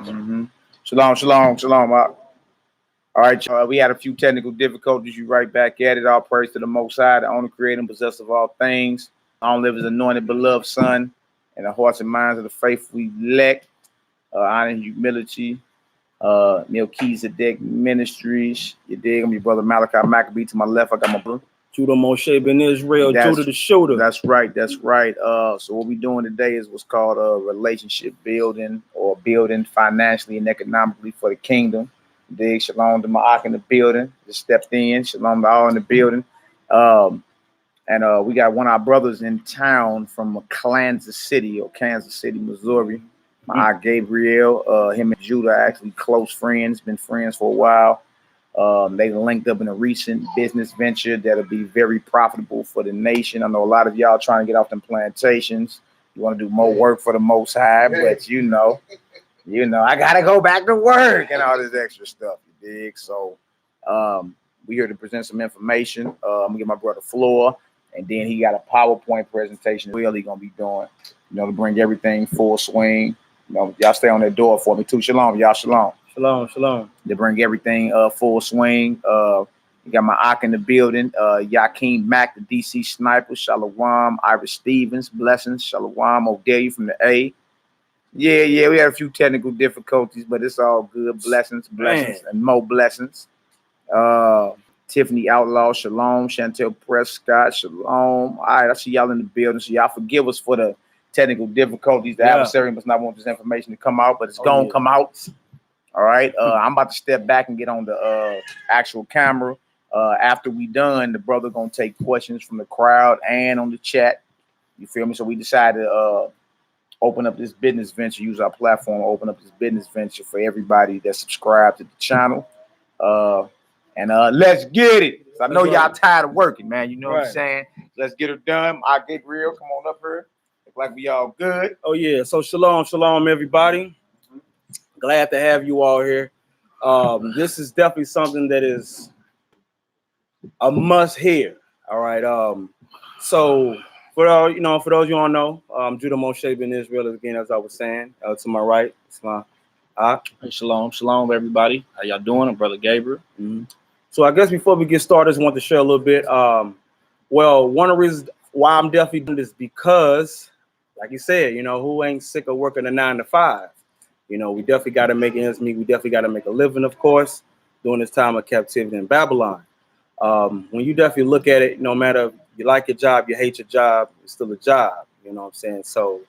Mm-hmm. Shalom, shalom, shalom. All right, y'all. We had a few technical difficulties. You right back at it. All praise to the Most High, the owner, creator, and possessor of all things. Long live his anointed, beloved Son, and the hearts and minds of the faithful elect. Honor and humility. Melchizedek Ministries. You dig? I'm your brother Malachi Maccabee. To my left, I got my brother Judah Moshe Ben Israel, Judah the shooter. That's right. So what we're doing today is what's called a relationship building, or building financially and economically for the kingdom. Dig? Shalom to Ma'ak in the building. Just stepped in. Shalom to all in the building. And we got one of our brothers in town from Kansas City, Missouri. Ma'ak Gabriel. Him and Judah are actually close friends. Been friends for a while. They linked up in a recent business venture that'll be very profitable for the nation. I know a lot of y'all trying to get off them plantations. You want to do more work for the Most High, but you know, I gotta go back to work and all this extra stuff. You dig? So, we here to present some information. I'm gonna give my brother floor, and then he got a PowerPoint presentation really gonna be doing, to bring everything full swing. Y'all stay on that door for me too. Shalom, y'all. Shalom. Shalom, shalom. They bring everything full swing. You got my Ak in the building. Yakeem Mack, the DC sniper. Shalom. Iris Stevens, blessings. Shalom. O'Day from the A. Yeah. We had a few technical difficulties, but it's all good. Blessings, and more blessings. Tiffany Outlaw, shalom. Chantel Prescott, shalom. All right, I see y'all in the building. So y'all forgive us for the technical difficulties. The adversary must not want this information to come out, but it's gonna come out. All right, I'm about to step back and get on the actual camera. After we done, the brother gonna take questions from the crowd and on the chat. You feel me? So we decided to open up this business venture, use our platform, open up this business venture for everybody that's subscribed to the channel. And let's get it. So I know y'all tired of working, man. You know what I'm saying? Let's get it done. I Gabriel, come on up here. Look like we all good. Oh yeah. So shalom, everybody. Glad to have you all here. This is definitely something that is a must hear. All right. So for those you don't know, Judah Moshe Ben Israel again, as I was saying. To my right, it's my Hey, shalom, everybody. How y'all doing? I'm Brother Gabriel. So I guess before we get started, I just want to share a little bit. Well, one of the reasons why I'm definitely doing this because, like you said, who ain't sick of working a 9 to 5? We definitely got to make ends meet. We definitely got to make a living, of course, during this time of captivity in Babylon. When you definitely look at it, no matter if you like your job, you hate your job, it's still a job. You know what I'm saying? So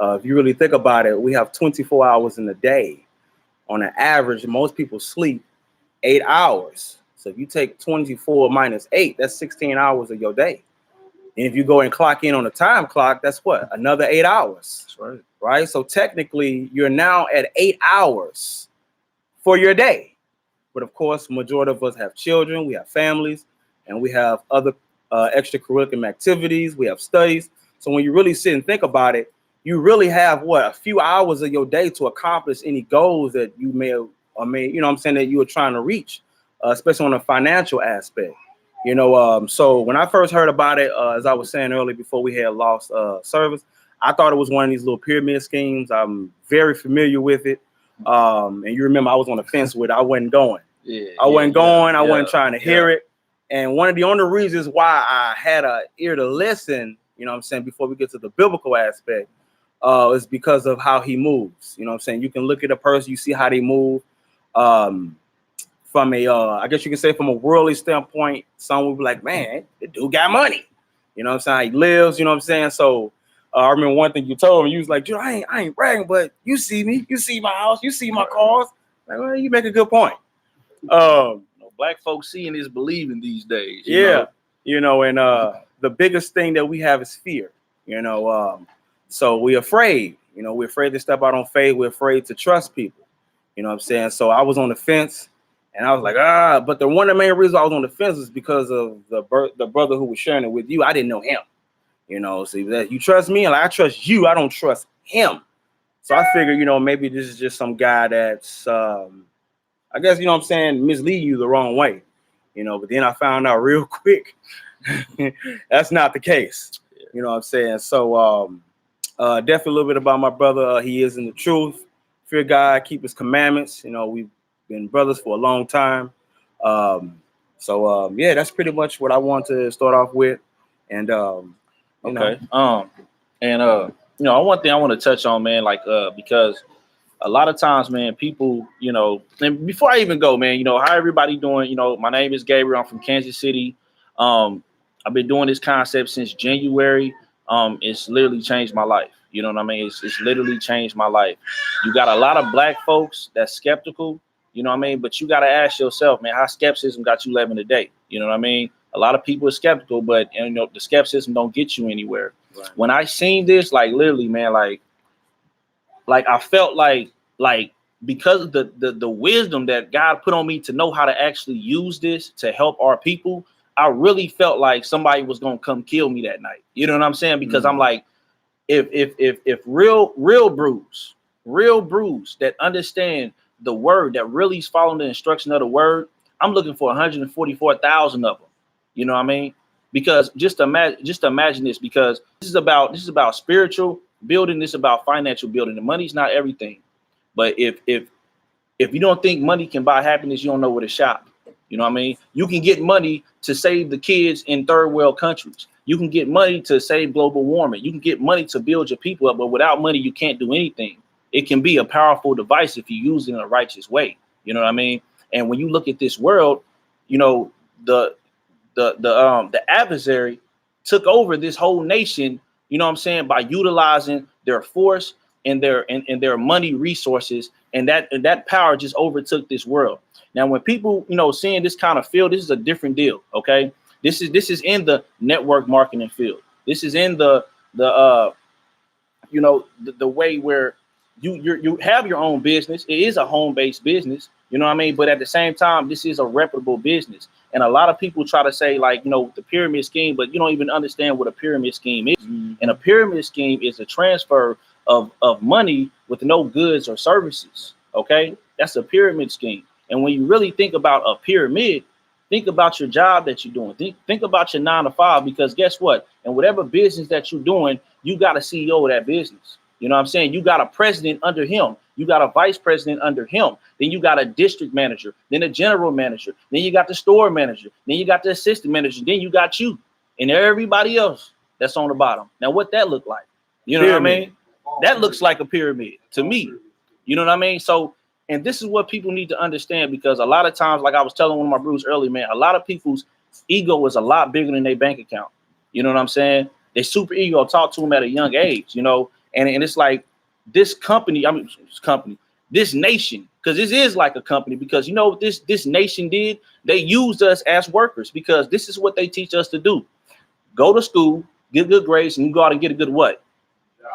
if you really think about it, we have 24 hours in a day. On an average, most people sleep 8 hours. So if you take 24 minus 8, that's 16 hours of your day. And if you go and clock in on a time clock, that's what? Another 8 hours. That's right. Right? So technically, you're now at 8 hours for your day. But of course, majority of us have children, we have families, and we have other extracurricular activities, we have studies. So when you really sit and think about it, you really have a few hours of your day to accomplish any goals that you may have, that you were trying to reach, especially on a financial aspect. So when I first heard about it, as I was saying earlier before we had lost service, I thought it was one of these little pyramid schemes. I'm very familiar with it. And you remember I was on the fence with it. I wasn't going. I wasn't trying to hear it. And one of the only reasons why I had an ear to listen, before we get to the biblical aspect, is because of how he moves. You can look at a person, you see how they move. From a, I guess you can say from a worldly standpoint, some would be like, man, the dude got money. He lives, So I remember one thing you told me, you was like, dude, I ain't bragging, but you see me, you see my house, you see my cars. Like, well, you make a good point. Black folks seeing is believing these days. And the biggest thing that we have is fear. So we're afraid. We're afraid to step out on faith. We're afraid to trust people. So I was on the fence, and I was like, But one of the main reasons I was on the fence is because of the brother who was sharing it with you. I didn't know him. So that you trust me, and like, I trust you. I don't trust him. So I figured, maybe this is just some guy that's, I guess, misleading you the wrong way. But then I found out real quick that's not the case. So definitely a little bit about my brother. He is in the truth. fear God, keep his commandments. You know, we've been brothers for a long time. Yeah, that's pretty much what I want to start off with. And Okay. One thing I want to touch on, man, because a lot of times, man, people, and before I even go, man, how everybody doing? My name is Gabriel. I'm from Kansas City. I've been doing this concept since January. It's literally changed my life. You know what I mean? It's literally changed my life. You got a lot of black folks that's skeptical, you know what I mean? But you got to ask yourself, man, how skepticism got you living today? You know what I mean? A lot of people are skeptical, but the skepticism don't get you anywhere. Right. When I seen this, literally, man, I felt like because of the wisdom that God put on me to know how to actually use this to help our people, I really felt like somebody was gonna come kill me that night. You know what I'm saying? Because I'm like, if real brews that understand the word, that really is following the instruction of the word, I'm looking for 144,000 of them. You know what I mean? Because just imagine this, because this is about spiritual building, this is about financial building. The money's not everything. But if you don't think money can buy happiness, you don't know where to shop. You know what I mean? You can get money to save the kids in third world countries. You can get money to save global warming. You can get money to build your people up, but without money, you can't do anything. It can be a powerful device if you use it in a righteous way. You know what I mean? And when you look at this world, the adversary took over this whole nation, you know what I'm saying, by utilizing their force and their money resources, and that power just overtook this world. Now, when people, seeing this kind of field, this is a different deal. Okay. This is in the network marketing field. This is in the way where you have your own business. It is a home-based business, you know what I mean? But at the same time, this is a reputable business. And a lot of people try to say, the pyramid scheme, but you don't even understand what a pyramid scheme is. And a pyramid scheme is a transfer of money with no goods or services. Okay, that's a pyramid scheme. And when you really think about a pyramid, think about your job that you're doing. Think about your 9 to 5, because guess what? And whatever business that you're doing, you got a CEO of that business. You know what I'm saying? You got a president under him. You got a vice president under him. Then you got a district manager, then a general manager. Then you got the store manager. Then you got the assistant manager. Then you got you and everybody else that's on the bottom. Now, what that look like? You know what I mean? That looks like a pyramid to me. You know what I mean? So, and this is what people need to understand, because a lot of times, like I was telling one of my brews earlier, man, a lot of people's ego is a lot bigger than their bank account. You know what I'm saying? They super ego talk to them at a young age, and it's like this nation, because this is like a company, because this nation did, they used us as workers, because this is what they teach us to do. Go to school, get good grades, and you go out and get a good what?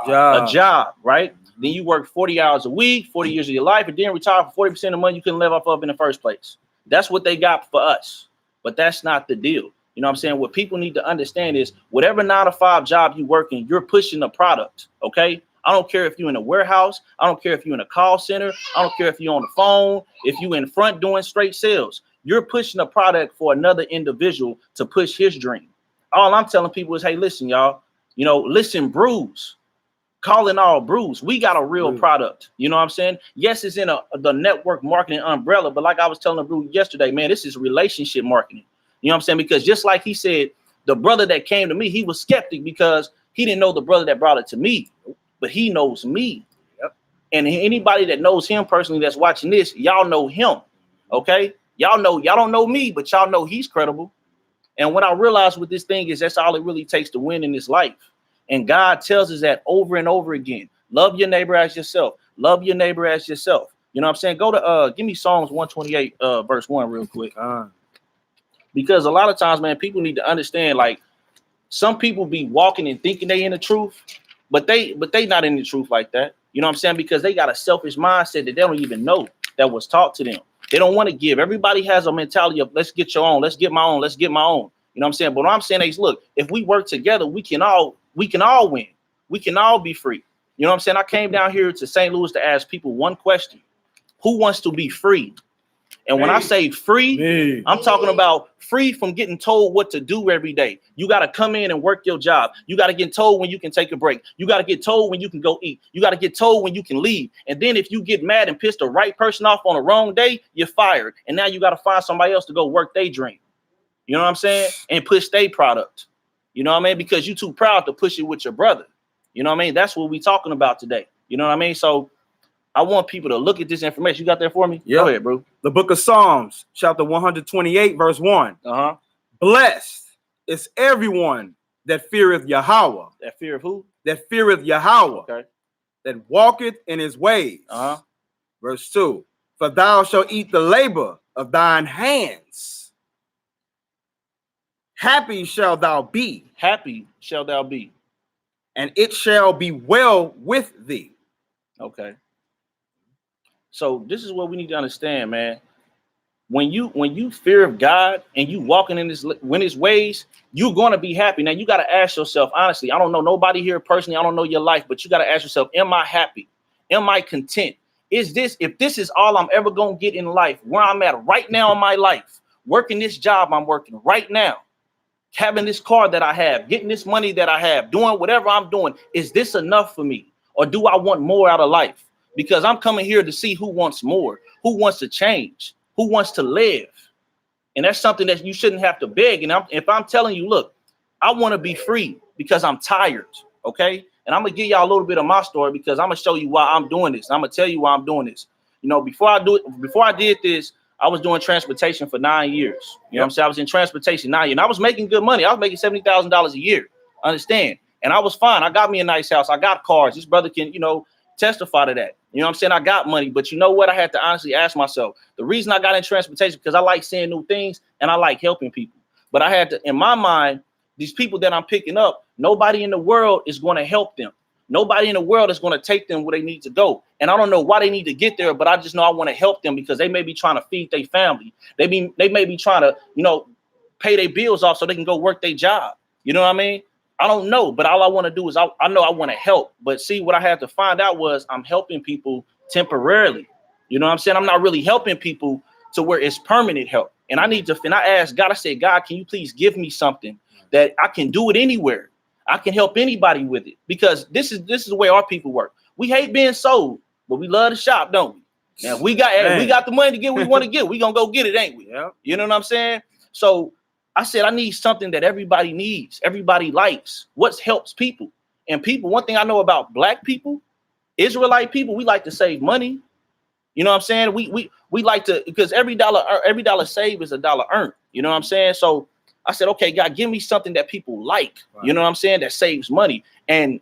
A job, right? Then you work 40 hours a week, 40 years of your life, and then retire for 40% of the money you couldn't live off of in the first place. That's what they got for us. But that's not the deal. You know what I'm saying? What people need to understand is whatever 9 to 5 job you work in, you're pushing a product. Okay. I don't care if you're in a warehouse. I don't care if you're in a call center. I don't care if you're on the phone, if you're in front doing straight sales. You're pushing a product for another individual to push his dream. All I'm telling people is, hey, listen, y'all, listen, brews. Calling all brews. We got a real product. You know what I'm saying? Yes, it's in the network marketing umbrella, but like I was telling the brew yesterday, man, this is relationship marketing. You know what I'm saying? Because just like he said, the brother that came to me, he was skeptic because he didn't know the brother that brought it to me, but he knows me. Yep. And anybody that knows him personally that's watching this, y'all know him. Okay. Y'all don't know me, but y'all know he's credible. And what I realized with this thing is that's all it really takes to win in this life. And God tells us that over and over again. Love your neighbor as yourself. Love your neighbor as yourself. You know what I'm saying? Go to give me Psalms 128 verse 1 real quick. Because a lot of times, man, people need to understand, like, some people be walking and thinking they in the truth, but they not in the truth like that. You know what I'm saying? Because they got a selfish mindset that they don't even know that was taught to them. They don't want to give. Everybody has a mentality of let's get your own, let's get my own, let's get my own. You know what I'm saying? But what I'm saying is, look, if we work together, we can all win. We can all be free. You know what I'm saying? I came down here to St. Louis to ask people one question. Who wants to be free? And when I say free, Man. I'm talking about free from getting told what to do every day. You got to come in and work your job. You got to get told when you can take a break. You got to get told when you can go eat. You got to get told when you can leave. And then if you get mad and piss the right person off on the wrong day, you're fired. And now you got to find somebody else to go work their dream. You know what I'm saying? And push their product. You know what I mean? Because you too proud to push it with your brother. You know what I mean? That's what we talking about today. You know what I mean? So I want people to look at this information. You got that for me? Yeah. Go ahead, bro. The book of Psalms, chapter 128, verse 1. Uh-huh. Blessed is everyone that feareth Yahweh. That fear of who? That feareth Yahweh. Okay. That walketh in his ways. Uh-huh. Verse 2. For thou shalt eat the labor of thine hands. Happy shalt thou be. Happy shall thou be. And it shall be well with thee. Okay. So this is what we need to understand, man. When you fear of God and you walking in his ways, you're going to be happy. Now you got to ask yourself, honestly, I don't know nobody here personally. I don't know your life, but you got to ask yourself, am I happy? Am I content? If this is all I'm ever going to get in life, where I'm at right now in my life, working this job I'm working right now, having this car that I have, getting this money that I have, doing whatever I'm doing, is this enough for me? Or do I want more out of life? Because I'm coming here to see who wants more, who wants to change, who wants to live. And that's something that you shouldn't have to beg. And if I'm telling you, look, I want to be free because I'm tired, okay? And I'm going to give y'all a little bit of my story because I'm going to show you why I'm doing this. I'm going to tell you why I'm doing this. You know, before I did this, I was doing transportation for 9 years. You know what I'm saying? I was in transportation 9 years. And I was making good money. I was making $70,000 a year. Understand? And I was fine. I got me a nice house. I got cars. This brother can, testify to that. You know what I'm saying? I got money, but you know what? I had to honestly ask myself, the reason I got in transportation, because I like seeing new things and I like helping people. But I had to, in my mind, these people that I'm picking up, nobody in the world is going to help them. Nobody in the world is going to take them where they need to go. And I don't know why they need to get there, but I just know I want to help them because they may be trying to feed their family. They may be trying to, pay their bills off so they can go work their job. You know what I mean? I don't know, but all I want to do is I know I want to help. But see, what I had to find out was I'm helping people temporarily. You know what I'm saying? I'm not really helping people to where it's permanent help. And I asked God, I said, God, can you please give me something that I can do it anywhere? I can help anybody with it, because this is the way our people work. We hate being sold, but we love to shop, don't we? Now we got the money to get what we want to get. We gonna go get it, ain't we? Yeah. You know what I'm saying? So I said, I need something that everybody needs, everybody likes, what helps people. And people, one thing I know about Black people, Israelite people, we like to save money. You know what I'm saying? We like to, because every dollar saved is a dollar earned. You know what I'm saying? So I said, okay, God, give me something that people like. Right. You know what I'm saying? That saves money. And,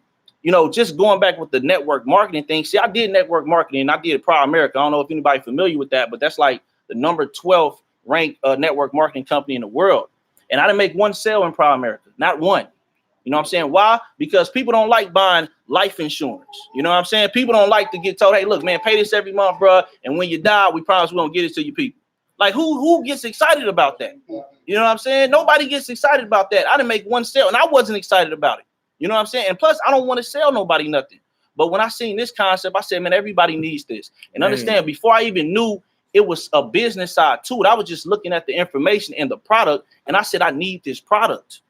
just going back with the network marketing thing. See, I did network marketing and I did Proud America. I don't know if anybody familiar with that, but that's like the number 12 ranked network marketing company in the world. And I didn't make one sale in Proud America, not one. You know what I'm saying? Why? Because people don't like buying life insurance. You know what I'm saying? People don't like to get told, hey, look, man, pay this every month, bro. And when you die, we promise we won't get it to your people. Like who gets excited about that? You know what I'm saying? Nobody gets excited about that. I didn't make one sale and I wasn't excited about it. You know what I'm saying? And plus, I don't want to sell nobody nothing. But when I seen this concept, I said, man, everybody needs this. And understand, before I even knew it was a business side to it, I was just looking at the information and the product. And I said, I need this product.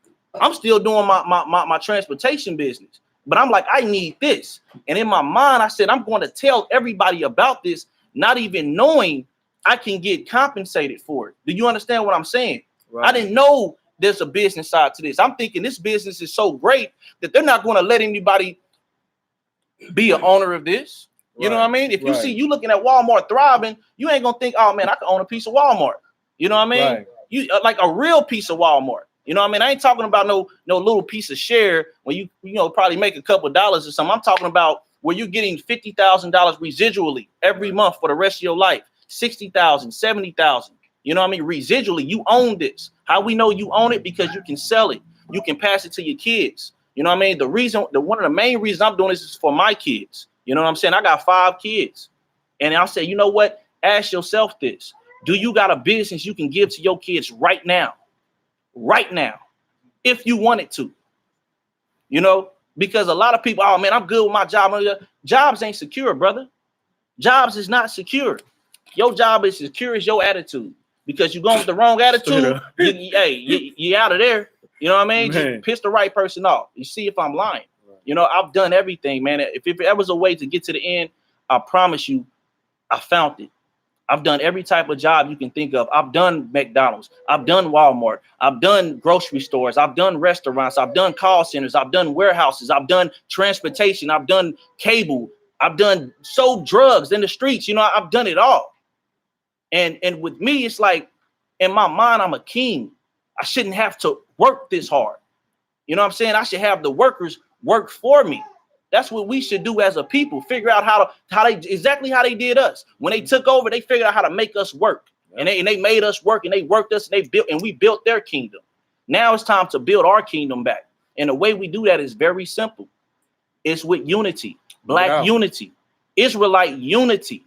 I'm still doing my transportation business, but I'm like, I need this. And in my mind, I said, I'm going to tell everybody about this, not even knowing I can get compensated for it. Do you understand what I'm saying? Right. I didn't know there's a business side to this. I'm thinking this business is so great that they're not going to let anybody be an owner of this. You know what I mean? If you see you looking at Walmart thriving, you ain't going to think, oh man, I can own a piece of Walmart. You know what I mean? Right. You like a real piece of Walmart. You know what I mean? I ain't talking about no little piece of share when you probably make a couple of dollars or something. I'm talking about where you're getting $50,000 residually every month for the rest of your life. 60,000, 70,000. You know what I mean? Residually, you own this. How we know you own it? Because you can sell it. You can pass it to your kids. You know what I mean? One of the main reasons I'm doing this is for my kids. You know what I'm saying? I got 5 kids. And I'll say, you know what? Ask yourself this. Do you got a business you can give to your kids right now? Right now, if you wanted to, because a lot of people, oh man, I'm good with my job. Jobs ain't secure, brother. Jobs is not secure. Your job is to cure your attitude, because you going with the wrong attitude, you out of there. You know what I mean? Just piss the right person off. You see if I'm lying. You know, I've done everything, man. If there was a way to get to the end, I promise you, I found it. I've done every type of job you can think of. I've done McDonald's. I've done Walmart. I've done grocery stores. I've done restaurants. I've done call centers. I've done warehouses. I've done transportation. I've done cable. I've done sold drugs in the streets. You know, I've done it all. And with me, it's like, in my mind, I'm a king. I shouldn't have to work this hard. You know what I'm saying? I should have the workers work for me. That's what we should do as a people. Figure out how they did us. When they took over, they figured out how to make us work. And they made us work, and they worked us, and we built their kingdom. Now it's time to build our kingdom back. And the way we do that is very simple. It's with unity, Black unity, Israelite unity.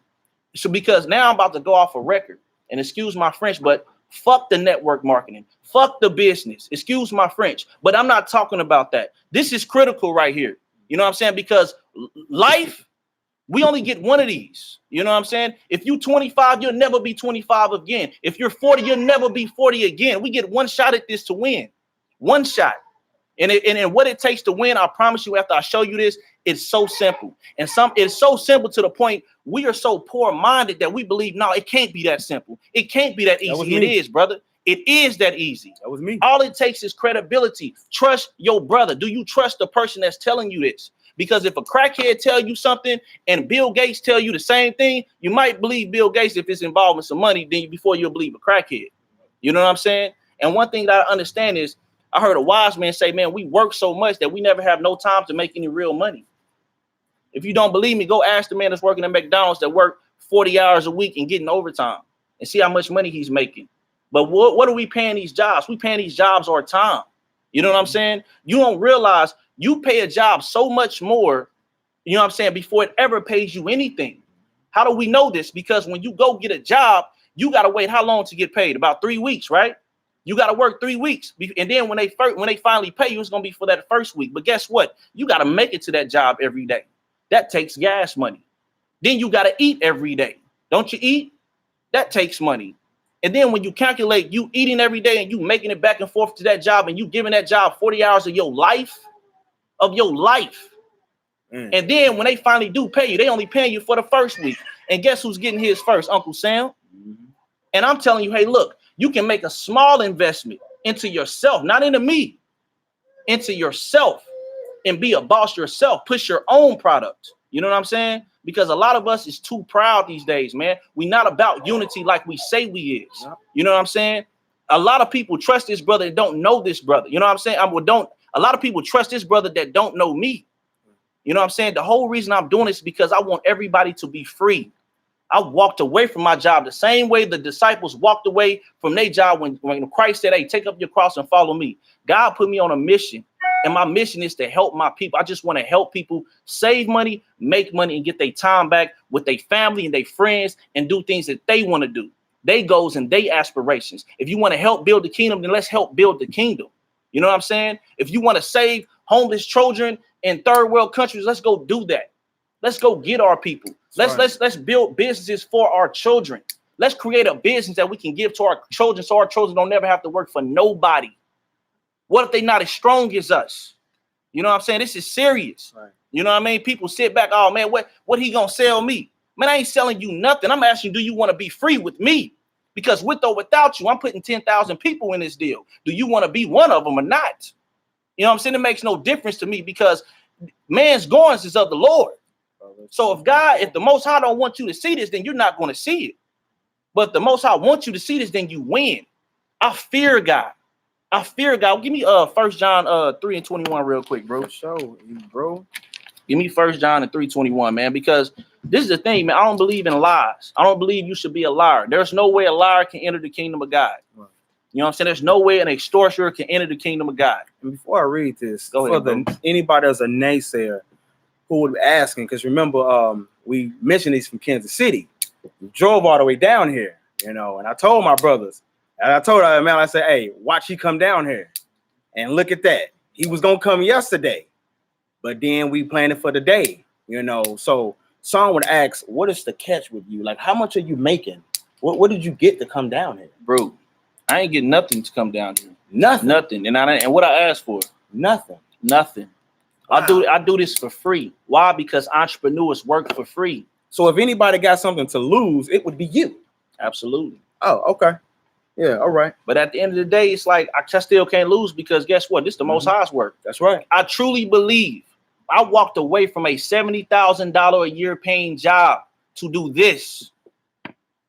So because now I'm about to go off a record, and excuse my French, but fuck the network marketing. Fuck the business. Excuse my French, but I'm not talking about that. This is critical right here. You know what I'm saying? Because life, we only get one of these. You know what I'm saying? If you 25, you'll never be 25 again. If you're 40, you'll never be 40 again. We get one shot at this to win. One shot. And what it takes to win, I promise you, after I show you this, it's so simple. And it's so simple to the point we are so poor-minded that we believe, no, it can't be that simple. It can't be that easy. It is, brother. It is that easy. That was me. All it takes is credibility. Trust your brother. Do you trust the person that's telling you this? Because if a crackhead tell you something and Bill Gates tell you the same thing, you might believe Bill Gates if it's involved in some money before you'll believe a crackhead. You know what I'm saying? And one thing that I understand is, I heard a wise man say, man, we work so much that we never have no time to make any real money. If you don't believe me, go ask the man that's working at McDonald's that work 40 hours a week and getting overtime and see how much money he's making. But what are we paying these jobs? We paying these jobs our time. You know what I'm saying? You don't realize you pay a job so much more, you know what I'm saying, before it ever pays you anything. How do we know this? Because when you go get a job, you got to wait how long to get paid? About 3 weeks, right? You got to work 3 weeks. And then when they finally pay you, it's going to be for that first week. But guess what? You got to make it to that job every day. That takes gas money. Then you got to eat every day. Don't you eat? That takes money. And then when you calculate you eating every day and you making it back and forth to that job and you giving that job 40 hours of your life. And then when they finally do pay you, they only paying you for the first week. And guess who's getting his first? Uncle Sam. Mm-hmm. And I'm telling you, hey, look, you can make a small investment into yourself, not into me, into yourself, and be a boss yourself. Push your own product. You know what I'm saying? Because a lot of us is too proud these days, man. We're not about unity like we say we is. You know what I'm saying? A lot of people trust this brother that don't know this brother. You know what I'm saying? A lot of people trust this brother that don't know me. You know what I'm saying? The whole reason I'm doing this is because I want everybody to be free. I walked away from my job the same way the disciples walked away from their job when Christ said, hey, take up your cross and follow me. God put me on a mission, and my mission is to help my people. I just want to help people save money, make money, and get their time back with their family and their friends and do things that they want to do. They goals and they aspirations. If you want to help build the kingdom, then let's help build the kingdom. You know what I'm saying? If you want to save homeless children in third world countries, let's go do that. Let's go get our people. Let's build businesses for our children. Let's create a business that we can give to our children so our children don't never have to work for nobody. What if they not as strong as us? You know what I'm saying? This is serious. Right. You know what I mean? People sit back, oh man, what he gonna sell me? Man, I ain't selling you nothing. I'm asking, do you want to be free with me? Because with or without you, I'm putting 10,000 people in this deal. Do you want to be one of them or not? You know what I'm saying? It makes no difference to me because man's goings is of the Lord. So if the Most High don't want you to see this, then you're not going to see it. But if the Most High wants you to see this, then you win. I fear God. Give me 1 John 3:21 real quick, bro. Show you, bro. Give me 1 John 3:21, man, because this is the thing, man. I don't believe in lies. I don't believe you should be a liar. There's no way a liar can enter the kingdom of God. Right. You know what I'm saying? There's no way an extortioner can enter the kingdom of God. And before I read this, anybody that's a naysayer who would be asking, because remember, we mentioned he's from Kansas City. We drove all the way down here, you know, and I told my brothers, and I told her, man, I said, hey, watch he come down here. And look at that. He was going to come yesterday, but then we planned it for the day, you know. So someone would ask, what is the catch with you? Like, how much are you making? What did you get to come down here? Bro, I ain't getting nothing to come down here. Nothing. And what I asked for? Nothing. Wow. I do this for free. Why? Because entrepreneurs work for free. So if anybody got something to lose, it would be you. Absolutely. Oh, okay. Yeah, all right. But at the end of the day, it's like I still can't lose because guess what? This is the Most High's work. That's right. I truly believe I walked away from a $70,000 a year paying job to do this,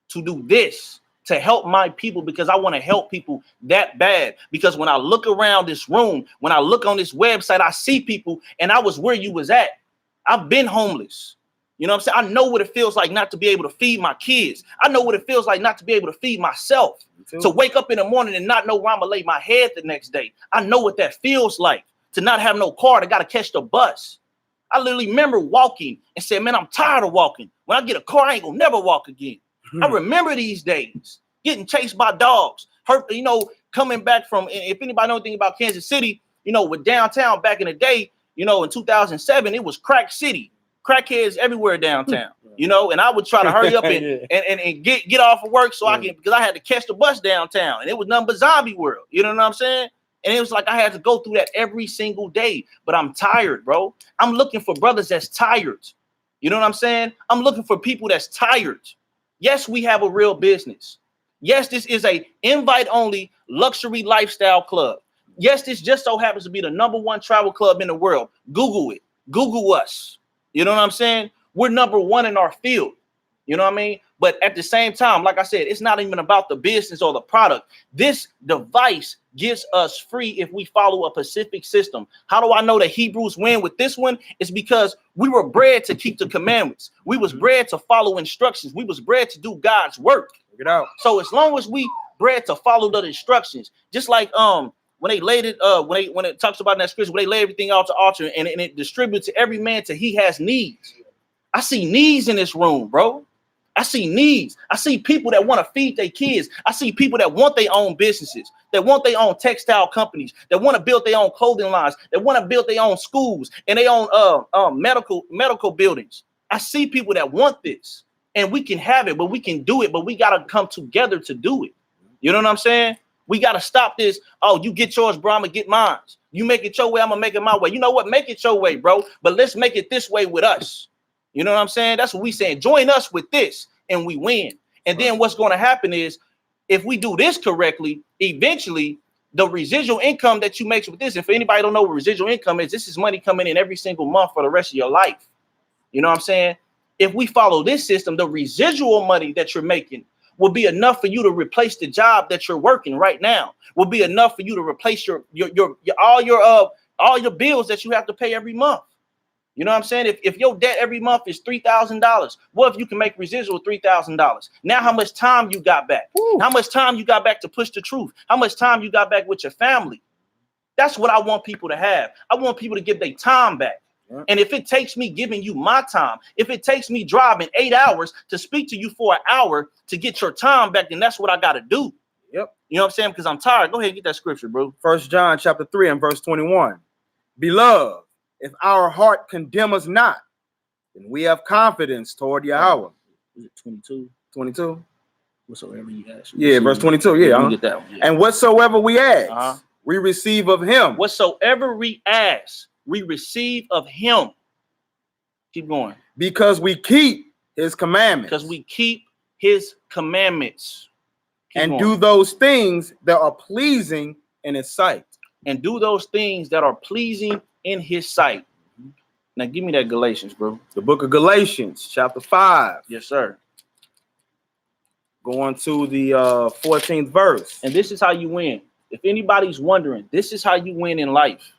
to help my people because I want to help people that bad. Because when I look around this room, when I look on this website, I see people and I was where you was at. I've been homeless. You know what I'm saying? I know what it feels like not to be able to feed my kids. I know what it feels like not to be able to feed myself. To wake up in the morning and not know where I'm going to lay my head the next day. I know what that feels like. To not have no car, to got to catch the bus. I literally remember walking and said, man, I'm tired of walking. When I get a car, I ain't going to never walk again. I remember these days. Getting chased by dogs. Hurt, you know, coming back from, if anybody know anything about Kansas City, you know, with downtown back in the day, you know, in 2007, it was crack city. Crackheads everywhere downtown, you know, and I would try to hurry up and get off of work so I can, because I had to catch the bus downtown and it was nothing but zombie world. You know what I'm saying? And it was like I had to go through that every single day. But I'm tired, bro. I'm looking for brothers that's tired. You know what I'm saying? I'm looking for people that's tired. Yes, we have a real business. Yes, this is a invite-only luxury lifestyle club. Yes, this just so happens to be the #1 travel club in the world. Google it. Google us. You know what I'm saying? We're #1 in our field. You know what I mean? But at the same time, like I said, it's not even about the business or the product. This device gets us free if we follow a specific system. How do I know that Hebrews win with this one? It's because we were bred to keep the commandments. We was bred to follow instructions. We was bred to do God's work. Get out. So as long as we bred to follow the instructions, just like when they laid it, when it talks about in that scripture, when they lay everything out to altar and it distributes to every man till he has needs. I see needs in this room, bro. I see needs. I see people that want to feed their kids. I see people that want their own businesses, that want their own textile companies, that want to build their own clothing lines, that want to build their own schools and their own medical buildings. I see people that want this, and we can have it, but we can do it, but we got to come together to do it. You know what I'm saying? We got to stop this. Oh, you get yours, bro. I'm going to get mine. You make it your way. I'm going to make it my way. You know what? Make it your way, bro. But let's make it this way with us. You know what I'm saying? That's what we saying. Join us with this and we win. And then what's going to happen is if we do this correctly, eventually the residual income that you make with this, and for anybody don't know what residual income is, this is money coming in every single month for the rest of your life. You know what I'm saying? If we follow this system, the residual money that you're making will be enough for you to replace the job that you're working right now. Will be enough for you to replace your all your bills that you have to pay every month. You know what I'm saying? If your debt every month is $3,000, what if you can make residual $3,000? Now, how much time you got back? Woo. How much time you got back to push the truth? How much time you got back with your family? That's what I want people to have. I want people to give their time back. Yeah. And if it takes me giving you my time, if it takes me driving 8 hours to speak to you for an hour to get your time back, then that's what I got to do. Yep. You know what I'm saying? Because I'm tired. Go ahead and get that scripture, bro. 1 John chapter 3 and verse 21. Beloved, if our heart condemn us not, then we have confidence toward Yahweh. Is it 22? 22. Whatsoever you ask. Yeah, verse 22. Yeah. Get that one. Yeah. And whatsoever we ask, we receive of him. Whatsoever we ask, we receive of him. Keep going. Because we keep his commandments. Because we keep his commandments. Keep and going. Do those things that are pleasing in his sight. And do those things that are pleasing in his sight. Now give me that Galatians, bro. The book of Galatians, chapter 5. Yes, sir. Going to the 14th verse. And this is how you win. If anybody's wondering, this is how you win in life.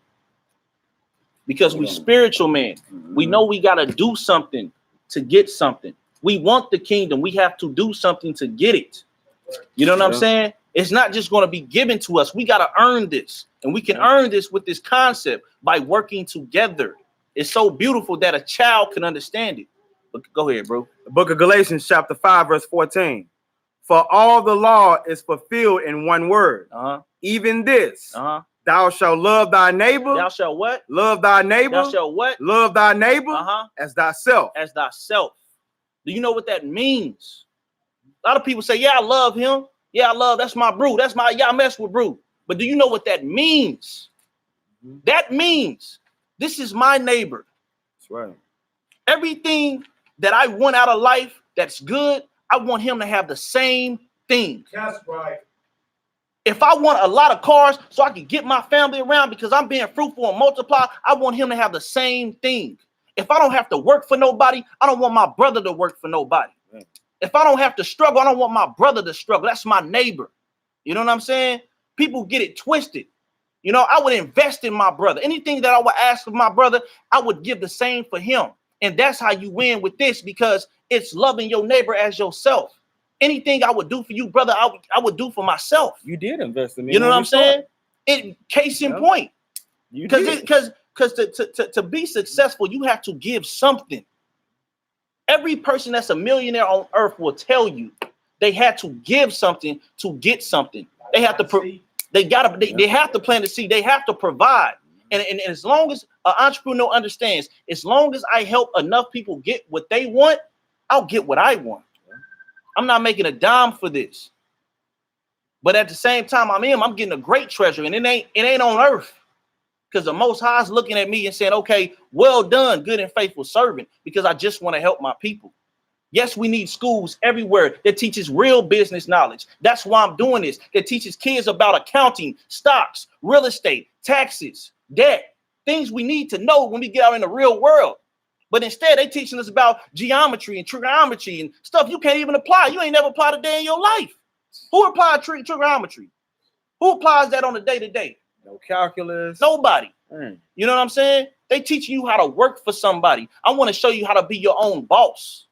Because we spiritual, man. We know we got to do something to get something. We want the kingdom. We have to do something to get it. You know what I'm saying? It's not just going to be given to us. We got to earn this. And we can earn this with this concept by working together. It's so beautiful that a child can understand it. But go ahead, bro. The book of Galatians, chapter 5, verse 14. For all the law is fulfilled in one word. Even this, Thou shalt love thy neighbor. Thou shalt what? Love thy neighbor. Thou shalt what? Love thy neighbor as thyself. As thyself. Do you know what that means? A lot of people say, yeah, I love him. Yeah, that's my bro. I mess with bro. But do you know what that means? That means this is my neighbor. That's right. Everything that I want out of life that's good, I want him to have the same thing. That's right. If I want a lot of cars so I can get my family around because I'm being fruitful and multiply, I want him to have the same thing. If I don't have to work for nobody, I don't want my brother to work for nobody. Man. If I don't have to struggle, I don't want my brother to struggle. That's my neighbor. You know what I'm saying? People get it twisted. You know, I would invest in my brother. Anything that I would ask of my brother, I would give the same for him. And that's how you win with this, because it's loving your neighbor as yourself. Anything I would do for you, brother, I would do for myself. You did invest in me. You know what I'm saying? Case in point. Because to be successful, you have to give something. Every person that's a millionaire on earth will tell you they had to give something to get something. They have to they have to plant the seed. They have to provide. And as long as an entrepreneur understands, as long as I help enough people get what they want, I'll get what I want. I'm not making a dime for this. But at the same time, I'm getting a great treasure, and it ain't on earth. Because the Most High is looking at me and saying, okay, well done, good and faithful servant, because I just want to help my people. Yes, we need schools everywhere that teaches real business knowledge. That's why I'm doing this. That teaches kids about accounting, stocks, real estate, taxes, debt, things we need to know when we get out in the real world. But instead, they teaching us about geometry and trigonometry and stuff you can't even apply. You ain't never applied a day in your life. Who applied trigonometry? Who applies that on a day-to-day? No calculus. Nobody. You know what I'm saying? They teach you how to work for somebody. I want to show you how to be your own boss.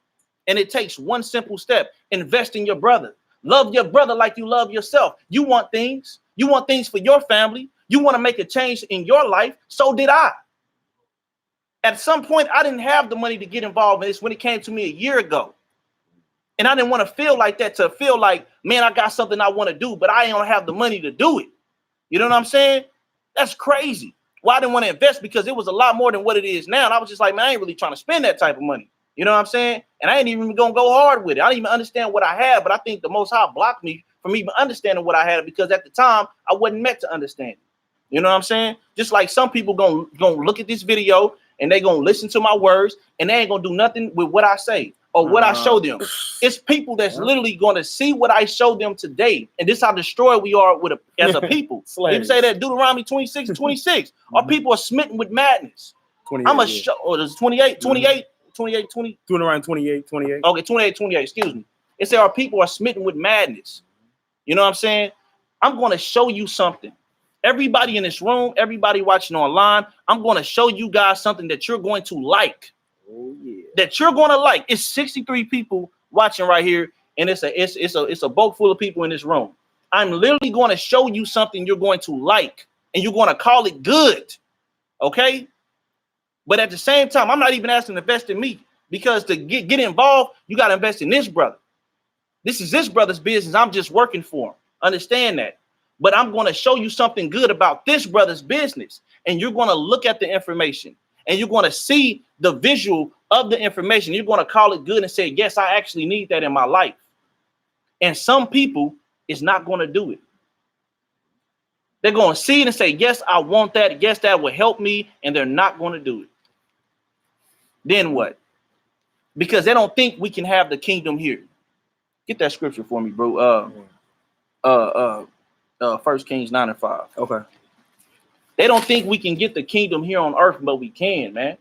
And it takes one simple step. Invest in your brother. Love your brother like you love yourself. You want things. You want things for your family. You want to make a change in your life. So did I. At some point, I didn't have the money to get involved in this when it came to me a year ago. And I didn't want to feel like that, to feel like, man, I got something I want to do, but I don't have the money to do it. You know what I'm saying? That's crazy. Well, I didn't want to invest because it was a lot more than what it is now. And I was just like, man, I ain't really trying to spend that type of money. You know what I'm saying? And I ain't even going to go hard with it. I didn't even understand what I had, but I think the Most High blocked me from even understanding what I had, because at the time I wasn't meant to understand it. You know what I'm saying? Just like some people gonna look at this video and they gonna listen to my words and they ain't gonna do nothing with what I say or what I show them. It's people that's literally gonna see what I show them today. And this is how destroyed we are as a people. They say that Deuteronomy 26:26. Our people are smitten with madness. I'm a show, or there's 28. Okay, 28, excuse me. It say our people are smitten with madness. You know what I'm saying? I'm going to show you something. Everybody in this room, everybody watching online, I'm going to show you guys something that you're going to like. Oh yeah. That you're going to like. It's 63 people watching right here, and it's a boat full of people in this room. I'm literally going to show you something you're going to like, and you're going to call it good. Okay? But at the same time, I'm not even asking to invest in me, because to get involved, you got to invest in this brother. This is this brother's business. I'm just working for him. Understand that. But I'm going to show you something good about this brother's business. And you're going to look at the information and you're going to see the visual of the information. You're going to call it good and say, yes, I actually need that in my life. And some people is not going to do it. They're going to see it and say, yes, I want that. Yes, that will help me. And they're not going to do it. Then what? Because they don't think we can have the kingdom here. Get that scripture for me, bro. 1 Kings 9:5. Okay. They don't think we can get the kingdom here on earth, but we can, man.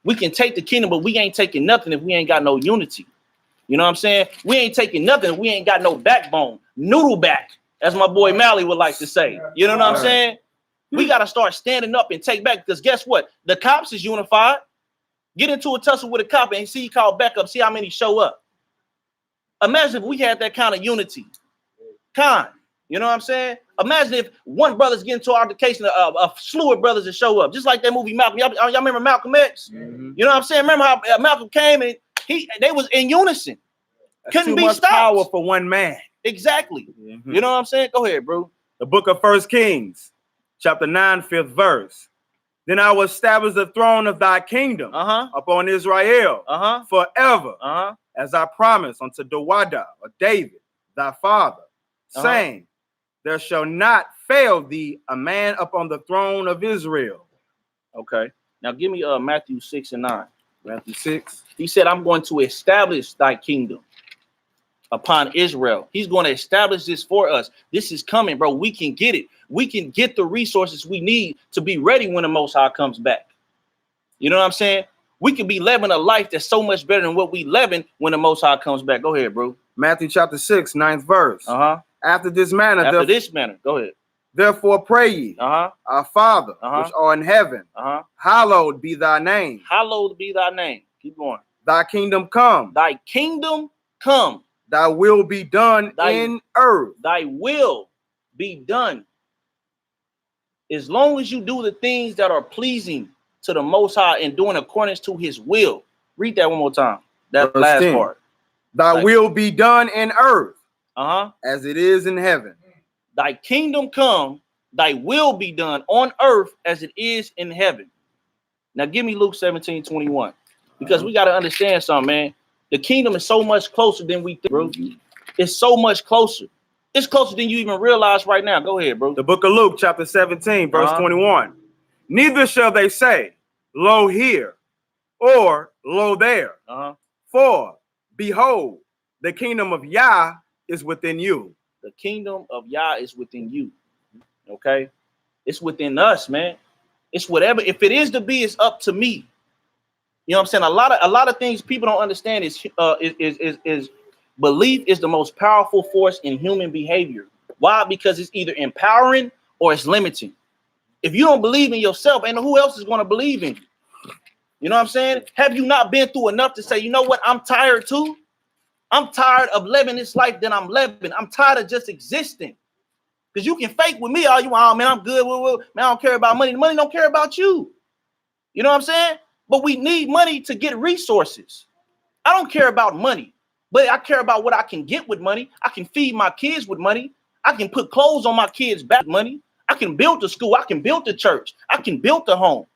We can take the kingdom, but we ain't taking nothing if we ain't got no unity. You know what I'm saying? We ain't taking nothing if we ain't got no backbone. Noodle back, as my boy Mally would like to say. You know what I'm saying? We got to start standing up and take back, because guess what? The cops is unified. Get into a tussle with a cop and see, call back up, see how many show up. Imagine if we had that kind of unity. You know what I'm saying? Imagine if one brother's getting into altercation, a slew of brothers that show up, just like that movie Malcolm. Y'all remember Malcolm X? Mm-hmm. You know what I'm saying? Remember how Malcolm came and they was in unison. Couldn't be stopped. Power for one man. Exactly. Mm-hmm. You know what I'm saying? Go ahead, bro. The book of 1 Kings, chapter 9, 5th verse. Then I will establish the throne of thy kingdom upon Israel forever, as I promised unto Dawada or David, thy father, saying, there shall not fail thee a man upon the throne of Israel. Okay. Now give me Matthew 6 and 9. Matthew 6. He said, I'm going to establish thy kingdom upon Israel. He's going to establish this for us. This is coming, bro. We can get it. We can get the resources we need to be ready when the Most High comes back. You know what I'm saying? We can be living a life that's so much better than what we living when the Most High comes back. Go ahead, bro. Matthew chapter 6, 9th verse. After this manner. Go ahead. Therefore pray ye, our Father, which art in heaven, hallowed be thy name. Hallowed be thy name. Keep going. Thy kingdom come. Thy kingdom come. Thy will be done in earth. Thy will be done. As long as you do the things that are pleasing to the Most High and doing according to his will. Read that one more time. That verse last 10. part. Thy will be done in earth as it is in heaven. Thy kingdom come, thy will be done on earth as it is in heaven. Now give me Luke 17:21. Because we got to understand something, man. The kingdom is so much closer than we think, bro. It's so much closer. It's closer than you even realize right now. Go ahead, bro. The book of Luke, chapter 17, verse 21. Neither shall they say, lo here, or lo there. For, behold, the kingdom of Yah is within you. The kingdom of Yah is within you. Okay? It's within us, man. It's whatever. If it is to be, it's up to me. You know what I'm saying? A lot of things people don't understand is belief is the most powerful force in human behavior. Why? Because it's either empowering or it's limiting. If you don't believe in yourself, ain't who else is going to believe in you? You know what I'm saying? Have you not been through enough to say, you know what? I'm tired too. I'm tired of living this life that I'm living. I'm tired of just existing. Because you can fake with me all you want. Oh, man, I'm good. Man, I don't care about money. The money don't care about you. You know what I'm saying? But we need money to get resources. I don't care about money, but I care about what I can get with money. I can feed my kids with money. I can put clothes on my kids' back with money. I can build the school. I can build the church. I can build the home.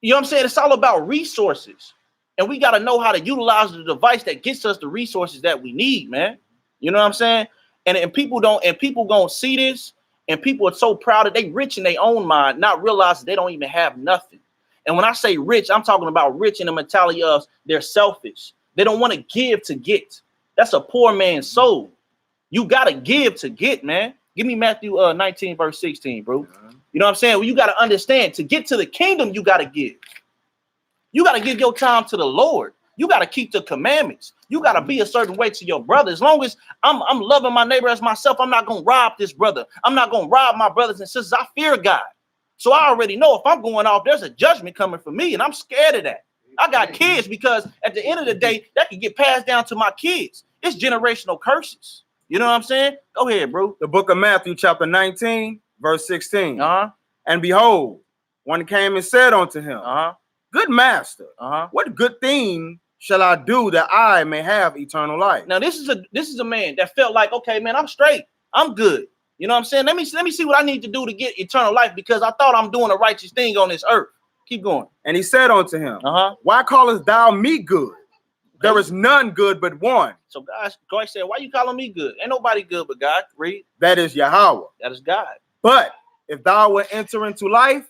You know what I'm saying? It's all about resources. And we got to know how to utilize the device that gets us the resources that we need, man. You know what I'm saying? And people gonna see this, and people are so proud that they rich in their own mind, not realizing they don't even have nothing. And when I say rich, I'm talking about rich in the mentality of they're selfish. They don't want to give to get. That's a poor man's soul. You got to give to get, man. Give me Matthew 19, verse 16, bro. You know what I'm saying? Well, you got to understand, to get to the kingdom, you got to give. You got to give your time to the Lord. You got to keep the commandments. You got to be a certain way to your brother. As long as I'm loving my neighbor as myself, I'm not going to rob this brother. I'm not going to rob my brothers and sisters. I fear God. So I already know if I'm going off, there's a judgment coming for me, and I'm scared of that. I got kids, because at the end of the day, that can get passed down to my kids. It's generational curses. You know what I'm saying? Go ahead, bro. The book of Matthew, chapter 19, verse 16. And behold, one came and said unto him, good master, what good thing shall I do that I may have eternal life? Now, this is a man that felt like, okay, man, I'm straight. I'm good. You know what I'm saying? Let me see what I need to do to get eternal life, because I thought I'm doing a righteous thing on this earth. Keep going. And he said unto him, why callest thou me good? There is none good but one. So God said, why you calling me good? Ain't nobody good but God. Read. That is Yahweh. That is God. But if thou wilt enter into life,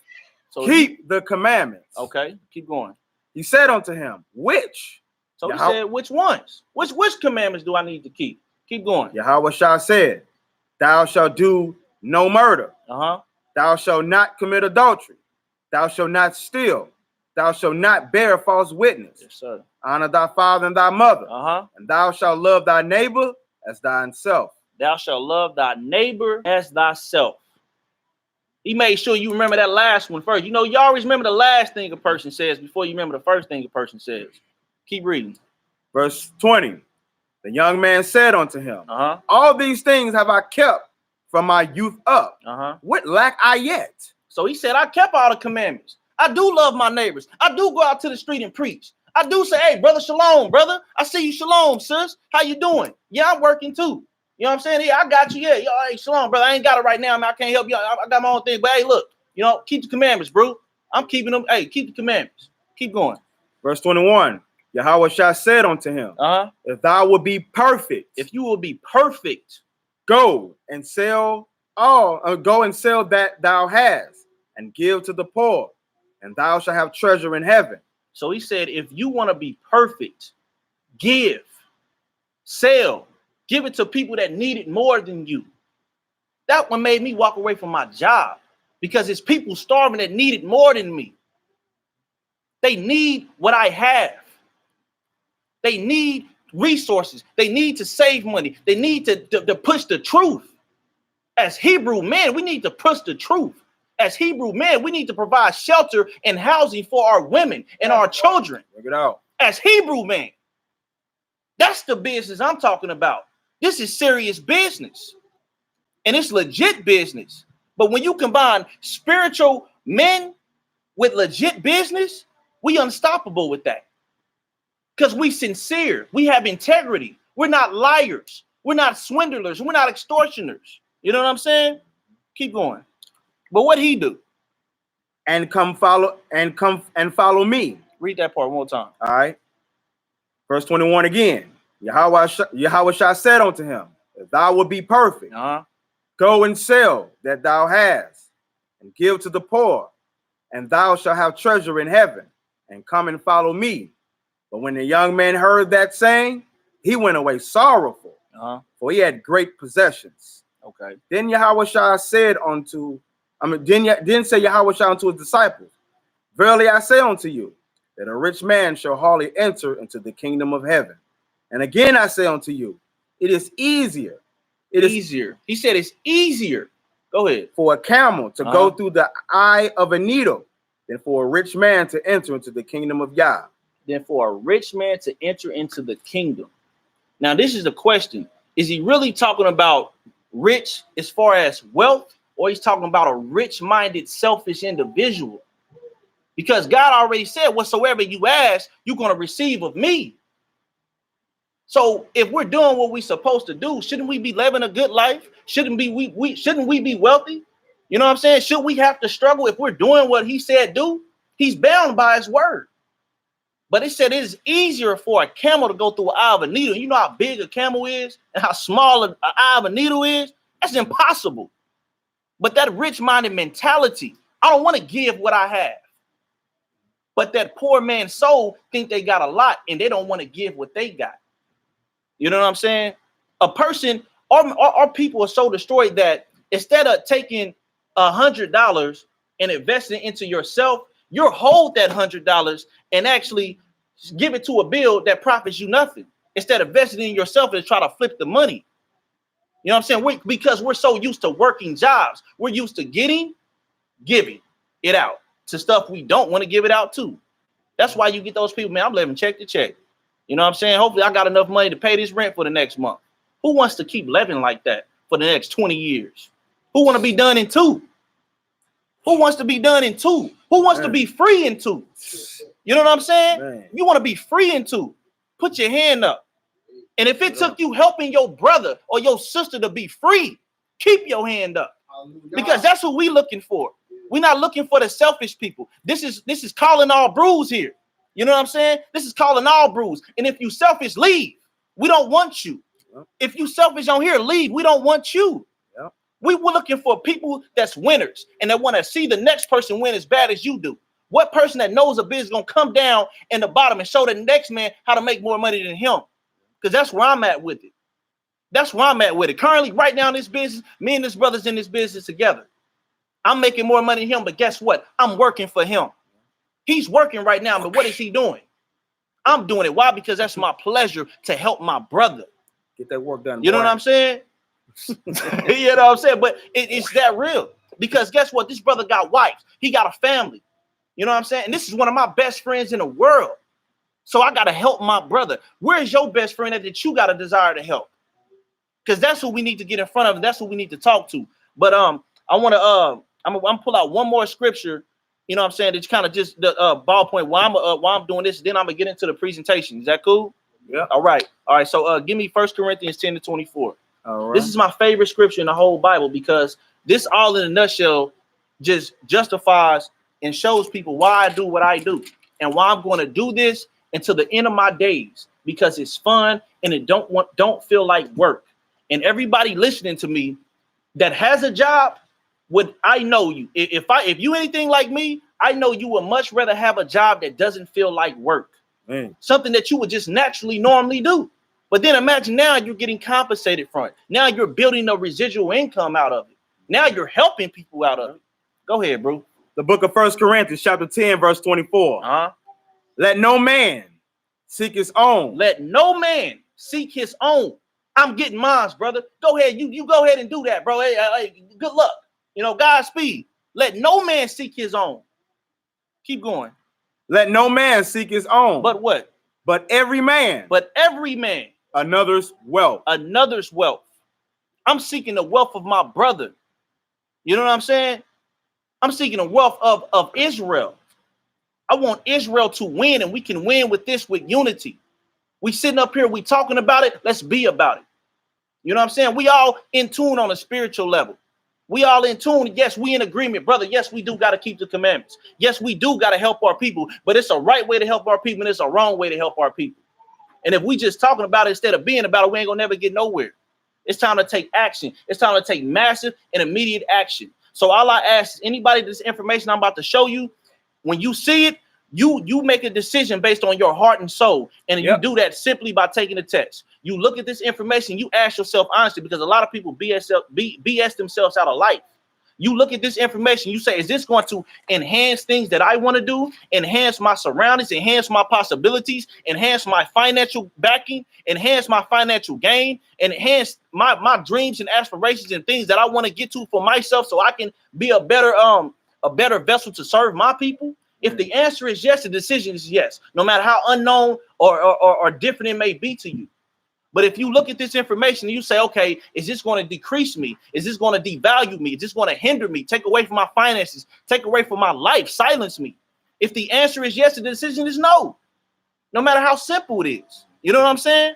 so keep the commandments. Okay, keep going. He said unto him, which? So he said, which ones? Which commandments do I need to keep? Keep going. Yahweh Shah said, thou shalt do no murder. Thou shalt not commit adultery. Thou shalt not steal. Thou shalt not bear false witness. Yes, sir. Honor thy father and thy mother. And thou shalt love thy neighbor as thyself. Thou shalt love thy neighbor as thyself. He made sure you remember that last one first. You know, you always remember the last thing a person says before you remember the first thing a person says. Keep reading. Verse 20. The young man said unto him, all these things have I kept from my youth up. What lack I yet? So he said, I kept all the commandments. I do love my neighbors. I do go out to the street and preach. I do say, hey, brother, shalom, brother. I see you, shalom, sis. How you doing? Yeah, I'm working too. You know what I'm saying? Yeah, I got you. Yeah, yo, hey, shalom, brother. I ain't got it right now, man. I can't help you. I got my own thing. But hey, look, you know, keep the commandments, bro. I'm keeping them. Hey, keep the commandments. Keep going. Verse 21. Yahweh Shah said unto him, if thou would be perfect, if you will be perfect, go and sell that thou hast, and give to the poor, and thou shalt have treasure in heaven. So he said, if you want to be perfect, give, sell, give it to people that need it more than you. That one made me walk away from my job, because it's people starving that need it more than me. They need what I have. They need resources. They need to save money. They need to push the truth. As Hebrew men, we need to push the truth. As Hebrew men, we need to provide shelter and housing for our women and our children. Look it out. As Hebrew men. That's the business I'm talking about. This is serious business. And it's legit business. But when you combine spiritual men with legit business, we unstoppable with that. Because we sincere. We have integrity. We're not liars. We're not swindlers. We're not extortioners. You know what I'm saying? Keep going. But what'd he do? And follow me. Read that part one more time. All right. Verse 21 again. Yahweh Shah said unto him, if thou would be perfect, go and sell that thou hast, and give to the poor, and thou shalt have treasure in heaven, and come and follow me. But when the young man heard that saying, he went away sorrowful, for he had great possessions. Okay. Then Yahweh Shah said then say Yahweh Shah unto his disciples, verily I say unto you, that a rich man shall hardly enter into the kingdom of heaven. And again I say unto you, it is easier. He said it's easier. Go ahead. For a camel to go through the eye of a needle than for a rich man to enter into the kingdom of Yah. Than for a rich man to enter into the kingdom. Now, this is the question. Is he really talking about rich as far as wealth, or he's talking about a rich-minded, selfish individual? Because God already said, whatsoever you ask, you're going to receive of me. So if we're doing what we're supposed to do, shouldn't we be living a good life? Shouldn't we be wealthy? You know what I'm saying? Should we have to struggle if we're doing what he said do? He's bound by his word. But it said it is easier for a camel to go through an eye of a needle. You know how big a camel is and how small an eye of a needle is? That's impossible. But that rich-minded mentality, I don't want to give what I have. But that poor man's soul think they got a lot and they don't want to give what they got. You know what I'm saying? A person, our people are so destroyed that instead of taking $100 and investing into yourself, you'll hold that $100 and actually give it to a bill that profits you nothing. Instead of investing in yourself and try to flip the money. You know what I'm saying? Because we're so used to working jobs. We're used to giving it out to stuff we don't want to give it out to. That's why you get those people, man, I'm living check to check. You know what I'm saying? Hopefully I got enough money to pay this rent for the next month. Who wants to keep living like that for the next 20 years? Who want to be done in 2? Who wants to be done in 2? Who wants to be free in 2? You know what I'm saying? Man. You want to be free in 2. Put your hand up. And if it took you helping your brother or your sister to be free, keep your hand up. Because that's what we're looking for. We're not looking for the selfish people. This is calling all brews here. You know what I'm saying? This is calling all brews. And if you selfish, leave. We don't want you. If you selfish on here, leave. We don't want you. We're looking for people that's winners and that want to see the next person win as bad as you do. What person that knows a business is going to come down in the bottom and show the next man how to make more money than him? Because that's where I'm at with it. That's where I'm at with it. Currently, right now in this business, me and this brother's in this business together. I'm making more money than him, but guess what? I'm working for him. He's working right now, but what is he doing? I'm doing it. Why? Because that's my pleasure to help my brother. Get that work done. You know what I'm saying? You know what I'm saying? But it's that real. Because guess what? This brother got wives. He got a family. You know what I'm saying? And this is one of my best friends in the world. So I got to help my brother. Where's your best friend that you got a desire to help? Because that's who we need to get in front of. And that's who we need to talk to. But I want to I'm pull out one more scripture. You know what I'm saying? It's kind of just the ballpoint while I'm doing this. Then I'm going to get into the presentation. Is that cool? Yeah. All right. So give me 1 Corinthians 10-24. All right. This is my favorite scripture in the whole Bible, because this all in a nutshell just justifies and shows people why I do what I do and why I'm going to do this until the end of my days, because it's fun and it don't feel like work. And everybody listening to me that has a job, I know you. If you anything like me, I know you would much rather have a job that doesn't feel like work. Man. Something that you would just naturally normally do. But then imagine now you're getting compensated for it. Now you're building a residual income out of it. Now you're helping people out of it. Go ahead, bro. The book of 1 Corinthians, chapter 10, verse 24. Uh-huh. Let no man seek his own. Let no man seek his own. I'm getting mine, brother. Go ahead. You go ahead and do that, bro. Hey, good luck. Godspeed. Let no man seek his own. Keep going. Let no man seek his own. But what? But every man. But every man. Another's wealth. Another's wealth. I'm seeking the wealth of my brother. You know what I'm saying? I'm seeking the wealth of Israel. I want Israel to win, and we can win with unity. We sitting up here, we talking about it. Let's be about it. You know what I'm saying? We all in tune on a spiritual level. We all in tune. Yes, we in agreement, brother. Yes, we do got to keep the commandments. Yes, we do got to help our people, but it's a right way to help our people, and it's a wrong way to help our people. And if we just talking about it instead of being about it, we ain't gonna never get nowhere. It's time to take action. It's time to take massive and immediate action. So all I ask is anybody, this information I'm about to show you, when you see it, you make a decision based on your heart and soul. And you do that simply by taking the test. You look at this information, you ask yourself honestly, because a lot of people BS themselves out of life. You look at this information, you say, is this going to enhance things that I want to do, enhance my surroundings, enhance my possibilities, enhance my financial backing, enhance my financial gain, enhance my dreams and aspirations and things that I want to get to for myself so I can be a better vessel to serve my people? If the answer is yes, the decision is yes, no matter how unknown or different it may be to you. But if you look at this information and you say, okay, is this going to decrease me? Is this going to devalue me? Is this going to hinder me? Take away from my finances? Take away from my life? Silence me? If the answer is yes, the decision is no. No matter how simple it is. You know what I'm saying?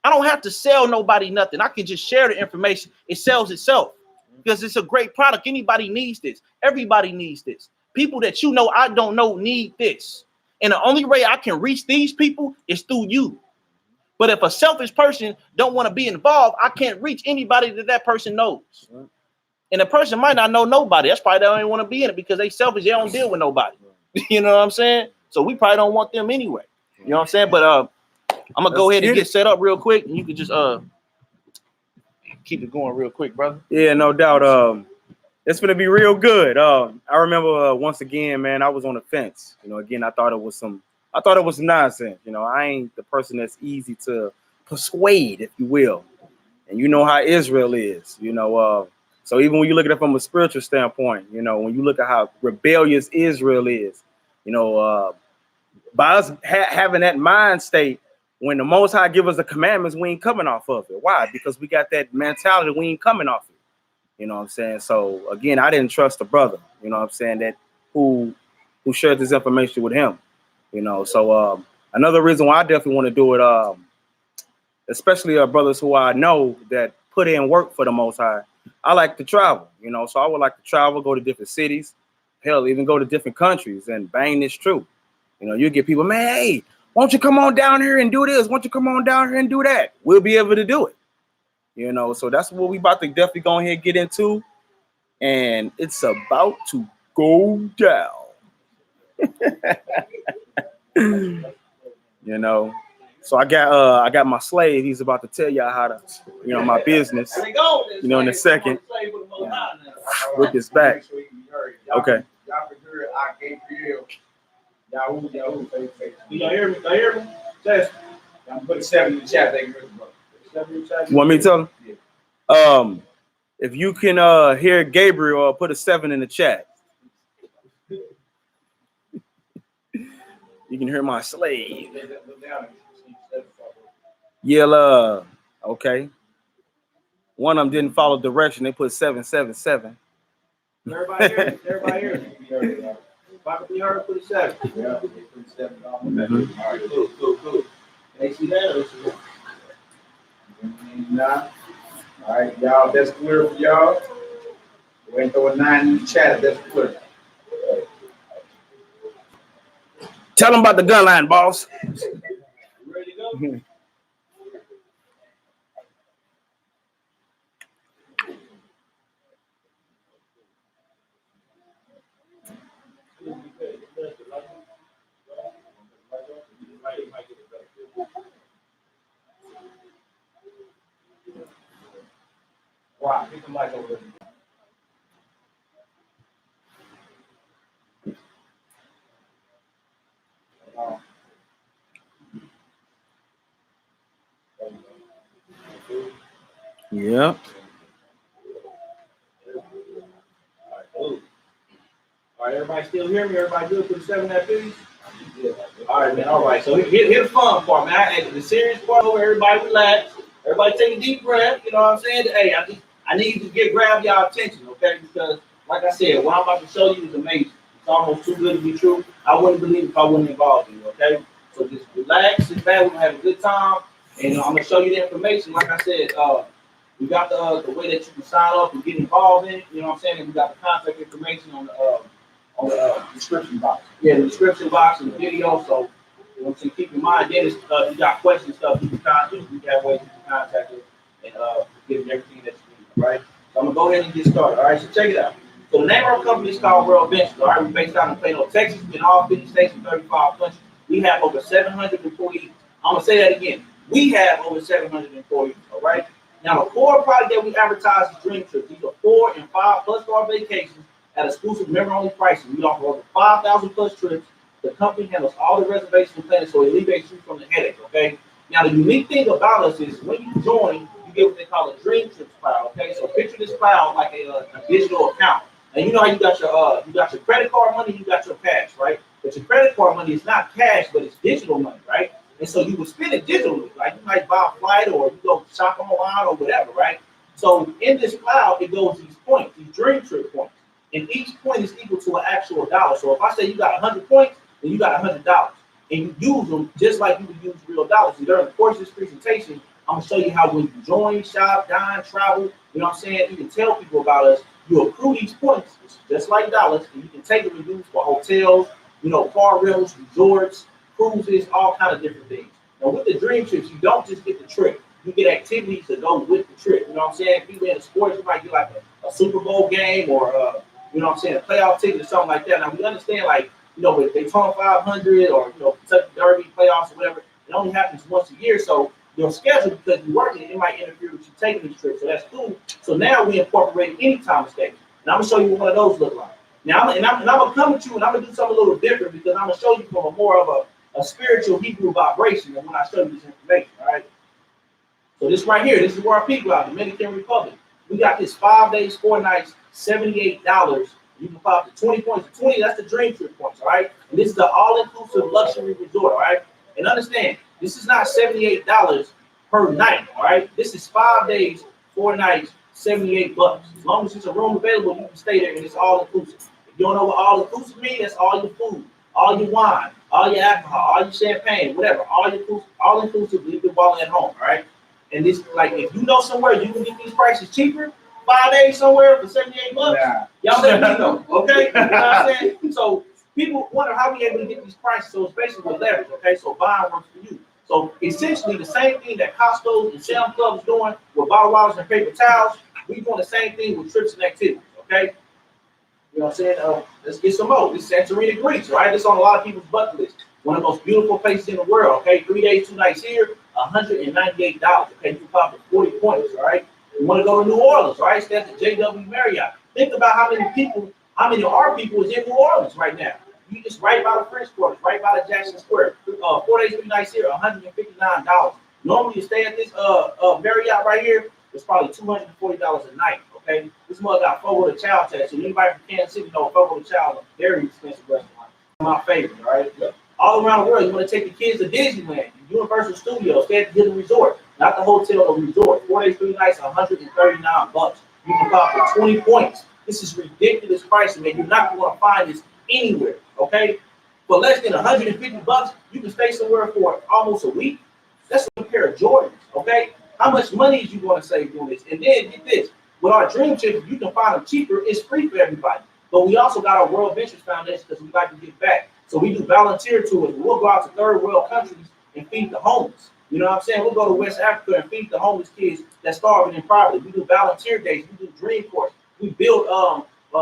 I don't have to sell nobody nothing. I can just share the information. It sells itself because it's a great product. Anybody needs this. Everybody needs this. People that I don't know need this. And the only way I can reach these people is through you. But if a selfish person don't want to be involved, I can't reach anybody that person knows. And the person might not know nobody. That's probably they don't even want to be in it because they selfish. They don't deal with nobody. You know what I'm saying? So we probably don't want them anyway. You know what I'm saying? But I'm going to go ahead and get set up real quick. And you can just keep it going real quick, brother. Yeah, no doubt. It's going to be real good. I remember once again, man, I was on the fence. Again, I thought it was some nonsense. I ain't the person that's easy to persuade, if you will. And you know how Israel is, so even when you look at it from a spiritual standpoint, when you look at how rebellious Israel is, by us having that mind state, when the Most High give us the commandments, we ain't coming off of it. Why? Because we got that mentality, we ain't coming off it. You know what I'm saying? So again, I didn't trust the brother, that who shared this information with him. So another reason why I definitely want to do it, especially brothers who I know that put in work for the Most High. I like to travel, so I would like to travel, go to different cities, hell, even go to different countries and bang this truth. You get people, man, hey, won't you come on down here and do this? Won't you come on down here and do that? We'll be able to do it. So that's what we about to definitely go ahead and get into. And it's about to go down. So I got my slave. He's about to tell y'all how to, my business, in a second. With this back. Okay. Y'all can hear Gabriel. Yahoo. Y'all hear me? Yes. I'm putting 7 in the chat. They can hear the You want me to tell him? If you can hear Gabriel, put a 7 in the chat. You can hear my slave. Yeah, okay. One of them didn't follow direction. They put 777. Everybody hear me? If I can be heard, put a 7. Yeah, put a 7. All right, cool. They see that? All right, y'all, that's clear for y'all. We ain't throw a 9 in the chat if that's clear. Tell them about the gun line, boss. You ready to go? Wow, get the mic over there. Yeah. All right, everybody still hear me? Everybody good for the 7 that 50? All right, man. All right. So here's the fun part, man. The serious part over. Everybody relax. Everybody take a deep breath. You know what I'm saying? Hey, I need you to grab y'all attention, okay? Because like I said, what I'm about to show you is amazing. It's almost too good to be true. I wouldn't believe it if I wouldn't involve you, okay? So just relax, sit back. We're gonna have a good time, and I'm gonna show you the information. Like I said, we got the way that you can sign up and get involved in it. You know what I'm saying? And we got the contact information on the description box. Yeah, the description box and the video. So you know what I'm saying, keep in mind, then if you got questions, stuff you can contact. We got ways you can contact us and give them everything that you need. All right. So I'm gonna go ahead and get started. All right. So check it out. So the name of our company is called BRO Gabriel. All right. We're based out in Plano, Texas, in all 50 states and 35 countries. We have over 700 employees. I'm gonna say that again. We have over 700 employees. All right. Now, the core product that we advertise is Dream Trips. These are 4 and 5+ star vacations at exclusive member-only pricing. We offer over 5,000 plus trips. The company handles all the reservation planning, so it alleviates you from the headache, okay? Now, the unique thing about us is when you join, you get what they call a Dream Trips cloud, okay? So picture this cloud like a digital account. And you know how you got your credit card money, you got your cash, right? But your credit card money is not cash, but it's digital money, right? And so you would spend it digitally, like you might buy a flight or you go shop online or whatever, right? So in this cloud, it goes these points, these Dream Trip points. And each point is equal to an actual dollar. So if I say you got 100 points, then you got $100. And you use them just like you would use real dollars. And during the course of this presentation, I'm gonna show you how when you join, shop, dine, travel, you know what I'm saying, you can tell people about us, you accrue these points, just like dollars, and you can take them and use for hotels, you know, car rentals, resorts, cruises, all kind of different things. Now with the Dream Trips, you don't just get the trip. You get activities that go with the trip. You know what I'm saying? People in the sports, you might get like a Super Bowl game or you know what I'm saying, a playoff ticket or something like that. Now we understand, like, you know, with Daytona 500 or, you know, Kentucky Derby playoffs or whatever, it only happens once a year. So your schedule, because you're working, it might interfere with you taking these trips. So that's cool. So now we incorporate any time escape. And I'm gonna show you what one of those look like. Now, I'm gonna come at you and I'm gonna do something a little different because I'm gonna show you from a more of a spiritual Hebrew vibration than when I show you this information. All right. So this right here, this is where our people are, Dominican Republic. We got this 5 days, 4 nights, $78. You can pop the 20 points. The 20, that's the Dream Trip points, all right? And this is the all-inclusive luxury resort, all right? And understand, this is not $78 per night, all right? This is 5 days, 4 nights, $78. As long as it's a room available, you can stay there and it's all-inclusive. If you don't know what all-inclusive means, that's all your food, all your wine, all your alcohol, all your champagne, whatever, all-inclusive, leave your wallet at home, all right? And this, like, if you know somewhere you can get these prices cheaper, 5 days somewhere for $78, y'all let me know, okay? You know what I'm saying? So people wonder how we able to get these prices. So it's basically with leverage, okay? So buying works for you. So essentially the same thing that Costco and Sam's Club is doing with bottle wallets and paper towels, we doing the same thing with trips and activities, okay? You know what I'm saying? Let's get some more. This is Santorini, Greece, right? This is on a lot of people's bucket list. One of the most beautiful places in the world, okay? 3 days, 2 nights here, $198, okay? You pop the 40 points, all right? You want to go to New Orleans, right? Stay at the JW Marriott. Think about how many of our people is in New Orleans right now. You just right by the French Quarter, right by the Jackson Square. 4 days, 3 nights here, $159. Normally you stay at this Marriott right here, it's probably $240 a night, okay? This mother got Fogo de Chao tattoo. Anybody from Kansas City know Fogo de Chao is a very expensive restaurant. My favorite, all right? All around the world, you want to take the kids to Disneyland, Universal Studios, stay at the Disney Resort. Not the hotel or resort. 4 days, 3 nights, $139. You can pop for 20 points. This is ridiculous pricing, man. You're not going to find this anywhere, okay? For less than $150, you can stay somewhere for almost a week. That's a pair of Jordans, okay? How much money is you going to save doing this? And then get this, with our dream trips, you can find them cheaper. It's free for everybody. But we also got our World Ventures Foundation because we like to give back. So we do volunteer tours. We'll go out to third world countries and feed the homeless. You know what I'm saying? We'll go to West Africa and feed the homeless kids that's starving in poverty. We do volunteer days. We do dream course. We build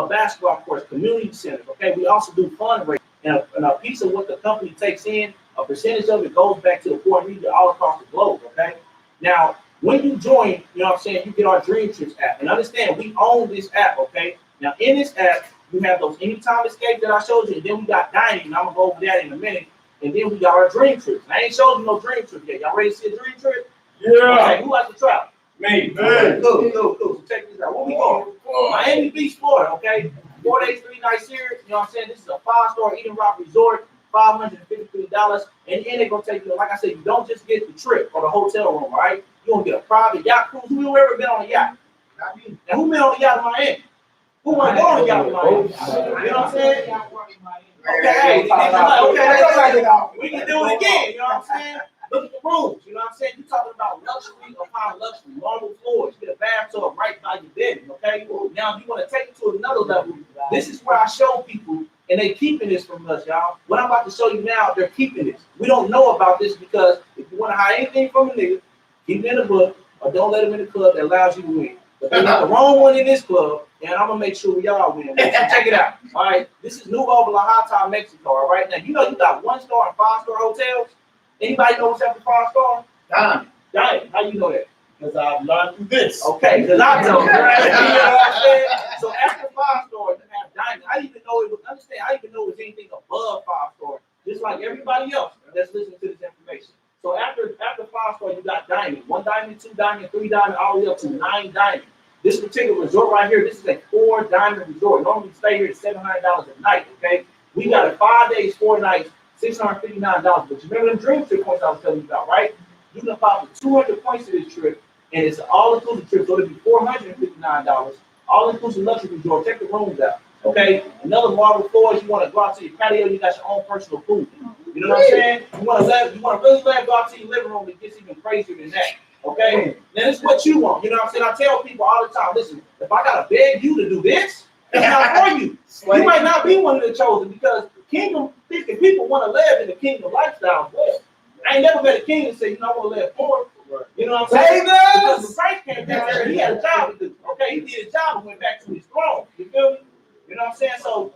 basketball courts, community centers. Okay. We also do fundraising. And a piece of what the company takes in, a percentage of it goes back to the poor and needy all across the globe. Okay. Now, when you join, you know what I'm saying, you get our Dream Trips app. And understand, we own this app. Okay. Now, in this app, you have those anytime escapes that I showed you, and then we got dining, and I'm gonna go over that in a minute. And then we got our dream trips. And I ain't showed you no dream trip yet. Y'all ready to see a dream trip? Yeah. Okay, who has to travel? Me. Cool. So check this out. Where we going? Miami Beach, Florida, okay? 4 days, 3 nights here. You know what I'm saying? This is a 5-star Eden Rock resort, $553. And they're gonna take you, like I said, you don't just get the trip or the hotel room, right? You're gonna get a private yacht cruise. Who ever been on a yacht? Not me. And who been on a yacht in Miami? Who want to go on a yacht in Miami? You know what I'm saying? Okay, we can do it again. You know what I'm saying? Look at the rooms. You know what I'm saying? You're talking about luxury upon luxury, marble floors. You get a bathtub right by your bed. Okay. Now, if you want to take it to another level, this is where I show people, and they keeping this from us, y'all. What I'm about to show you now, they're keeping this. We don't know about this because if you want to hide anything from a nigga, keep it in the book, or don't let them in the club that allows you to win. But they got the wrong one in this club, and I'm gonna make sure we all win. So check it out. All right, this is Nuevo Vallarta, Mexico. All right, now you know you got 1-star and 5-star hotels. Anybody know what's after 5-star? Diamond. How you know that? Because I've learned through this. Okay, because I know. Right? You know what I'm saying? So after 5-star, you have diamond. I didn't even know it was. Understand? I didn't even know it was anything above 5-star. Just like everybody else that's listening to this information. So after 5-star, you got diamond, 1 diamond, 2 diamond, 3 diamond, all the way up to 9 diamond. This particular resort right here, this is a 4-diamond resort. Normally you stay here at $700 a night, okay? We got it 5 days, 4 nights, $659. But you remember them dream trip points I was telling you about, right? You can pop for 200 points to this trip, and it's an all-inclusive trip, so it'll be $459. All-inclusive luxury resort. Check the rooms out, okay? Another marble floors, you want to go out to your patio, you got your own personal pool. You know what I'm saying? You want to really let go out to your living room, it gets even crazier than that. Okay, now this is what you want. You know what I'm saying? I tell people all the time, listen, if I gotta beg you to do this, it's not for you. You might not be one of the chosen because kingdom people want to live in the kingdom lifestyle as well. I ain't never met a king that say, you know, I want to live poor. You know what I'm saying? Because when Christ came down here, he had a job to do. Okay, he did his job and went back to his throne. You feel me? You know what I'm saying? So,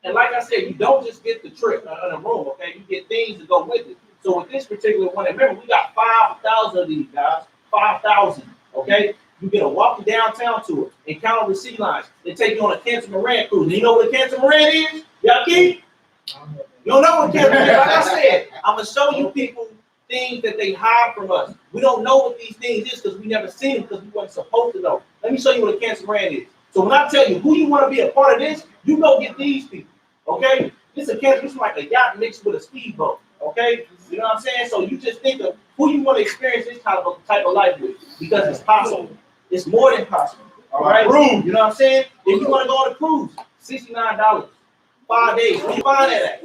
and like I said, you don't just get the trip in a room. Okay, you get things to go with it. So with this particular one, remember we got 5,000 of these guys, 5,000. Okay, you get a walking downtown tour, encounter the sea lions. They take you on a catamaran cruise. And you know what a catamaran is? Y'all keep? You don't know what catamaran is? Like I said, I'm gonna show you people things that they hide from us. We don't know what these things is because we never seen them because we weren't supposed to know. Let me show you what a catamaran is. So when I tell you who you want to be a part of this, you go get these people. Okay, this is like a yacht mixed with a speedboat. Okay, you know what I'm saying? So you just think of who you want to experience this type of life with because it's possible. It's more than possible. All right, you know what I'm saying? If you want to go on a cruise, $69, 5 days. Where you find that at?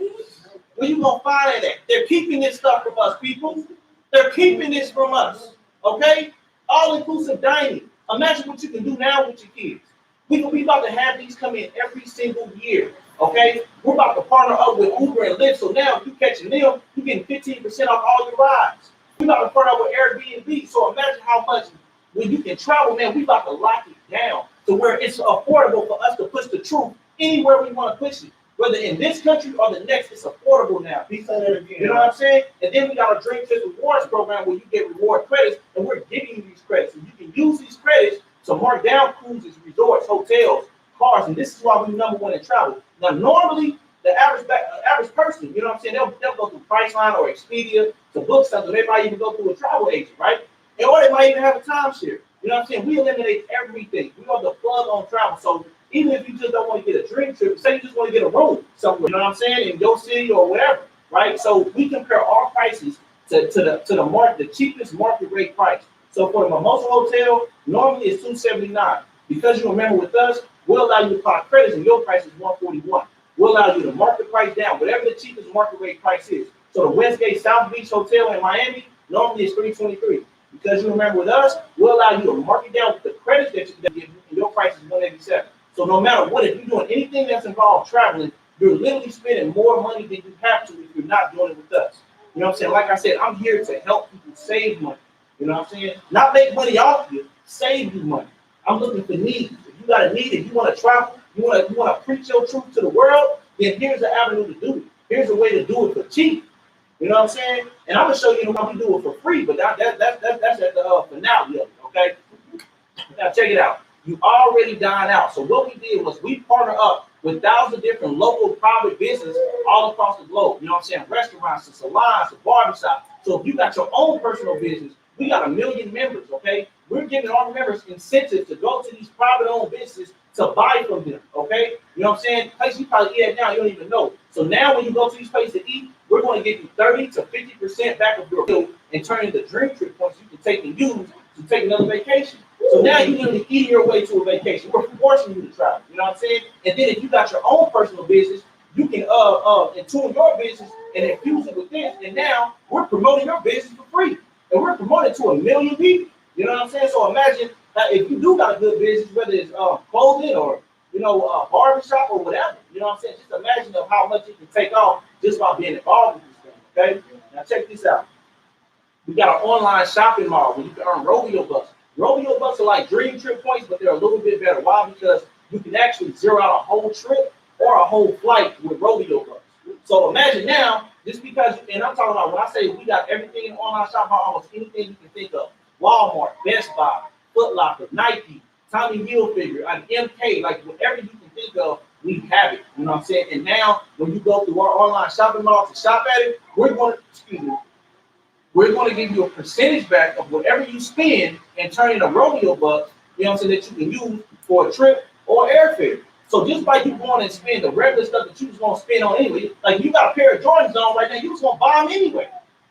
Where you gonna find that at? They're keeping this stuff from us, people. They're keeping this from us. Okay, all-inclusive dining. Imagine what you can do now with your kids. We about to have these come in every single year. Okay, we're about to partner up with Uber and Lyft. So now if you catching them, you're getting 15% off all your rides. We're about to partner up with Airbnb. So imagine how much when you can travel, man, we about to lock it down to where it's affordable for us to push the truth anywhere we want to push it. Whether in this country or the next, it's affordable now. You know what I'm saying? And then we got a Dream Trip Rewards program where you get reward credits, and we're giving you these credits. And you can use these credits to mark down cruises, resorts, hotels, cars, and this is why we're #1 in travel. Now, normally, the average person, you know what I'm saying, they'll go through Priceline or Expedia to book something. They might even go through a travel agent, right? Or they might even have a timeshare. You know what I'm saying? We eliminate everything. We want the plug on travel. So even if you just don't want to get a dream trip, say you just want to get a room somewhere, you know what I'm saying, in your city or whatever, right? So we compare our prices to the cheapest market rate price. So for the Mimosa Hotel, normally it's $279. Because you remember with us, we'll allow you to apply credits and your price is $141. We'll allow you to mark the price down, whatever the cheapest market rate price is. So the Westgate South Beach Hotel in Miami, normally it's $323. Because you remember with us, we'll allow you to mark it down with the credits that you give you, and your price is 187. So no matter what, if you're doing anything that's involved traveling, you're literally spending more money than you have to if you're not doing it with us. You know what I'm saying? Like I said, I'm here to help people save money. You know what I'm saying? Not make money off you, save you money. I'm looking for needs. If you got a need, if you want to travel, you want to preach your truth to the world, then here's the avenue to do it. Here's a way to do it for cheap. You know what I'm saying? And I'm gonna show you how we do it for free, but that's at the finale of it, okay? Now check it out. You already dined out. So what we did was we partner up with thousands of different local private businesses all across the globe. You know what I'm saying? Restaurants, and salons, and barbershops. So if you got your own personal business, we got 1 million members, okay? We're giving our members incentives to go to these private-owned businesses to buy from them, okay? You know what I'm saying? Places you probably eat at now, you don't even know. So now when you go to these places to eat, we're going to give you 30 to 50% back of your bill and turn into dream trip points you can take and use to take another vacation. So now you're literally eating your way to a vacation. We're forcing you to travel, you know what I'm saying? And then if you got your own personal business, you can tune your business and infuse it with this. And now we're promoting your business for free. And we're promoting it to 1 million people. You know what I'm saying? So imagine if you do got a good business, whether it's clothing or barbershop or whatever. You know what I'm saying? Just imagine of how much you can take off just by being involved with this thing. Okay? Now check this out. We got an online shopping mall where you can earn rodeo bucks. Rodeo bucks are like dream trip points, but they're a little bit better. Why? Because you can actually zero out a whole trip or a whole flight with rodeo bucks. So imagine now, just because, and I'm talking about when I say we got everything in online shopping mall, almost anything you can think of. Walmart, Best Buy, Foot Locker, Nike, Tommy Hilfiger, MK, like whatever you can think of, we have it. You know what I'm saying? And now when you go through our online shopping mall to shop at it, we're going to give you a percentage back of whatever you spend and turn in a rodeo bucks, you know what I'm saying, that you can use for a trip or airfare. So just by you going and spend the regular stuff that you was going to spend on anyway, like you got a pair of Jordans on right now, you was going to buy them anyway.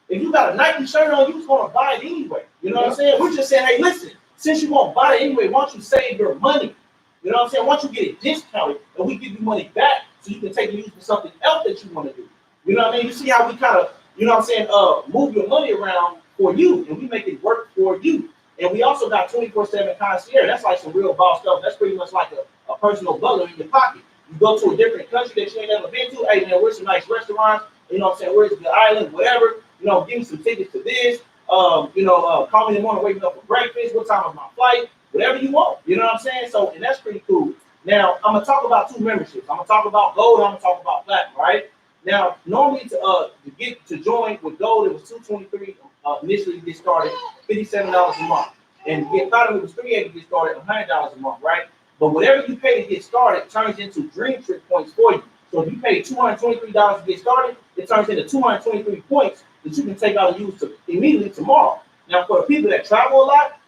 If you got a Nike shirt on, you was going to buy it anyway. You know what I'm saying? We're just saying, hey, listen, since you won't buy it anyway, why don't you save your money? You know what I'm saying? Why don't you get it discounted and we give you money back so you can take and use for something else that you want to do? You know what I mean? You see how we kind of, you know what I'm saying, move your money around for you and we make it work for you. And we also got 24/7 concierge. That's like some real boss stuff. That's pretty much like a personal butler in your pocket. You go to a different country that you ain't never been to. Hey, man, where's some nice restaurants? You know what I'm saying? Where's the island? Whatever. You know, give me some tickets to this. Call me in the morning, waking up for breakfast. What time is my flight? Whatever you want. You know what I'm saying? So, and that's pretty cool. Now, I'm gonna talk about 2 memberships. I'm gonna talk about gold. I'm gonna talk about platinum. Right? Now, normally to join with gold, it was $223 initially to get started, $57 a month. And get platinum, it was $380 to get started, $100 a month, right? But whatever you pay to get started turns into dream trip points for you. So if you pay $223 to get started, it turns into 223 points that you can take out and use immediately tomorrow. Now, for the people that travel a lot,